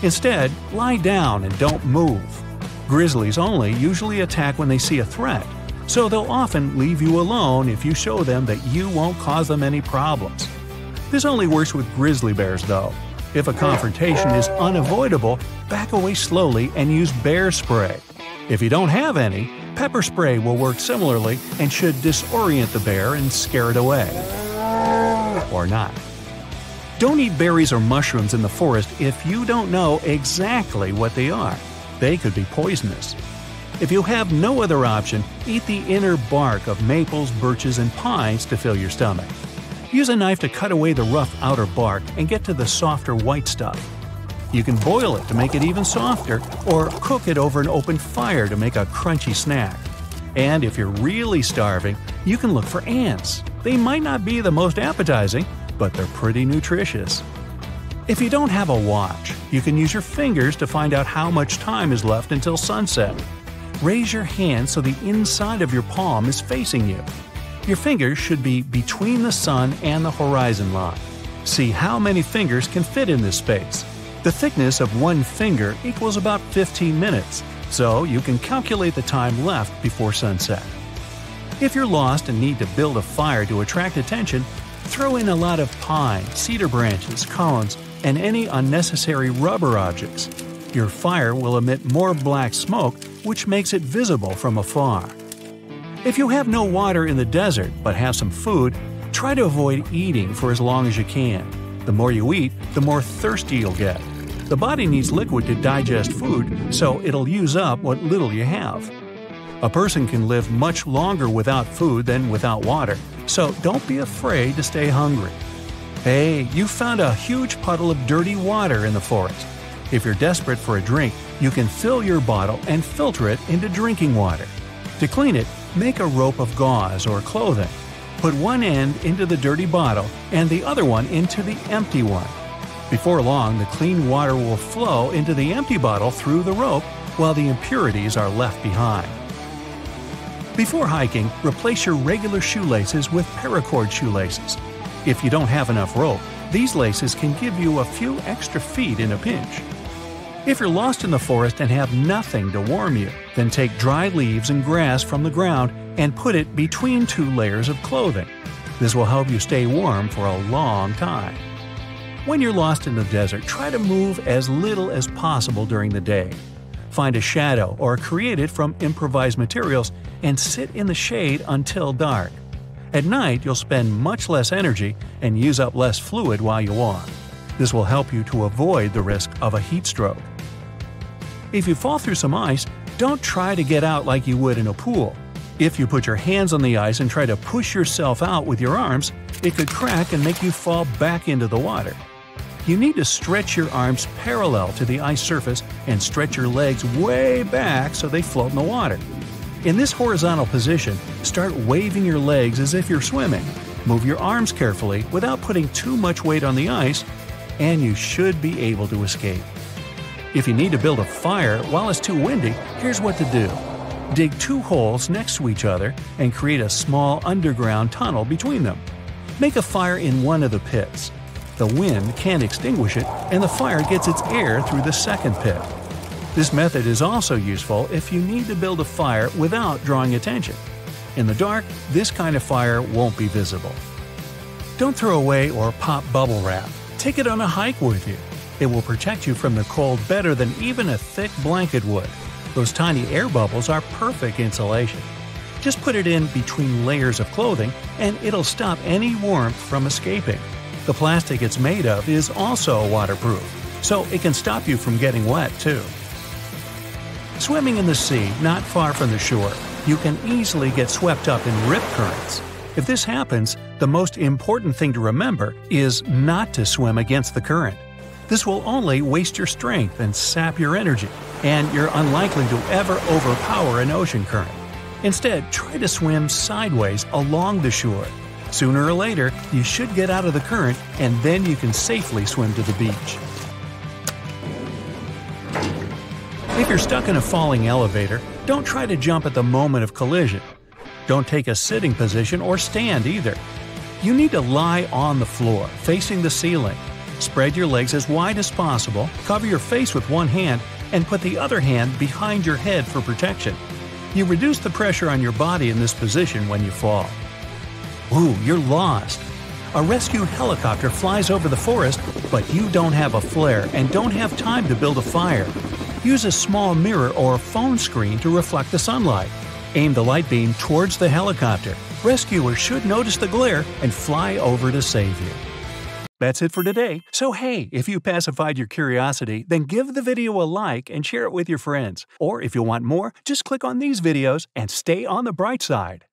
Instead, lie down and don't move. Grizzlies only usually attack when they see a threat, so they'll often leave you alone if you show them that you won't cause them any problems. This only works with grizzly bears, though. If a confrontation is unavoidable, back away slowly and use bear spray. If you don't have any, pepper spray will work similarly and should disorient the bear and scare it away. Or not. Don't eat berries or mushrooms in the forest if you don't know exactly what they are. They could be poisonous. If you have no other option, eat the inner bark of maples, birches, and pines to fill your stomach. Use a knife to cut away the rough outer bark and get to the softer white stuff. You can boil it to make it even softer, or cook it over an open fire to make a crunchy snack. And if you're really starving, you can look for ants. They might not be the most appetizing, but they're pretty nutritious. If you don't have a watch, you can use your fingers to find out how much time is left until sunset. Raise your hand so the inside of your palm is facing you. Your fingers should be between the sun and the horizon line. See how many fingers can fit in this space. The thickness of one finger equals about 15 minutes, so you can calculate the time left before sunset. If you're lost and need to build a fire to attract attention, throw in a lot of pine, cedar branches, cones, and any unnecessary rubber objects. Your fire will emit more black smoke, which makes it visible from afar. If you have no water in the desert but have some food, try to avoid eating for as long as you can. The more you eat, the more thirsty you'll get. The body needs liquid to digest food, so it'll use up what little you have. A person can live much longer without food than without water, so don't be afraid to stay hungry. Hey, you found a huge puddle of dirty water in the forest. If you're desperate for a drink, you can fill your bottle and filter it into drinking water. To clean it, make a rope of gauze or clothing. Put one end into the dirty bottle and the other one into the empty one. Before long, the clean water will flow into the empty bottle through the rope, while the impurities are left behind. Before hiking, replace your regular shoelaces with paracord shoelaces. If you don't have enough rope, these laces can give you a few extra feet in a pinch. If you're lost in the forest and have nothing to warm you, then take dry leaves and grass from the ground and put it between 2 layers of clothing. This will help you stay warm for a long time. When you're lost in the desert, try to move as little as possible during the day. Find a shadow or create it from improvised materials and sit in the shade until dark. At night, you'll spend much less energy and use up less fluid while you walk. This will help you to avoid the risk of a heat stroke. If you fall through some ice, don't try to get out like you would in a pool. If you put your hands on the ice and try to push yourself out with your arms, it could crack and make you fall back into the water. You need to stretch your arms parallel to the ice surface and stretch your legs way back so they float in the water. In this horizontal position, start waving your legs as if you're swimming. Move your arms carefully without putting too much weight on the ice, and you should be able to escape. If you need to build a fire while it's too windy, here's what to do. Dig 2 holes next to each other and create a small underground tunnel between them. Make a fire in one of the pits. The wind can't extinguish it, and the fire gets its air through the second pit. This method is also useful if you need to build a fire without drawing attention. In the dark, this kind of fire won't be visible. Don't throw away or pop bubble wrap. Take it on a hike with you. It will protect you from the cold better than even a thick blanket would. Those tiny air bubbles are perfect insulation. Just put it in between layers of clothing and it'll stop any warmth from escaping. The plastic it's made of is also waterproof, so it can stop you from getting wet too. Swimming in the sea not far from the shore, you can easily get swept up in rip currents. If this happens, the most important thing to remember is not to swim against the current. This will only waste your strength and sap your energy, and you're unlikely to ever overpower an ocean current. Instead, try to swim sideways along the shore. Sooner or later, you should get out of the current, and then you can safely swim to the beach. If you're stuck in a falling elevator, don't try to jump at the moment of collision. Don't take a sitting position or stand either. You need to lie on the floor, facing the ceiling. Spread your legs as wide as possible, cover your face with one hand, and put the other hand behind your head for protection. You reduce the pressure on your body in this position when you fall. Ooh, you're lost! A rescue helicopter flies over the forest, but you don't have a flare and don't have time to build a fire. Use a small mirror or phone screen to reflect the sunlight. Aim the light beam towards the helicopter. Rescuers should notice the glare and fly over to save you. That's it for today. So hey, if you pacified your curiosity, then give the video a like and share it with your friends. Or if you want more, just click on these videos and stay on the bright side.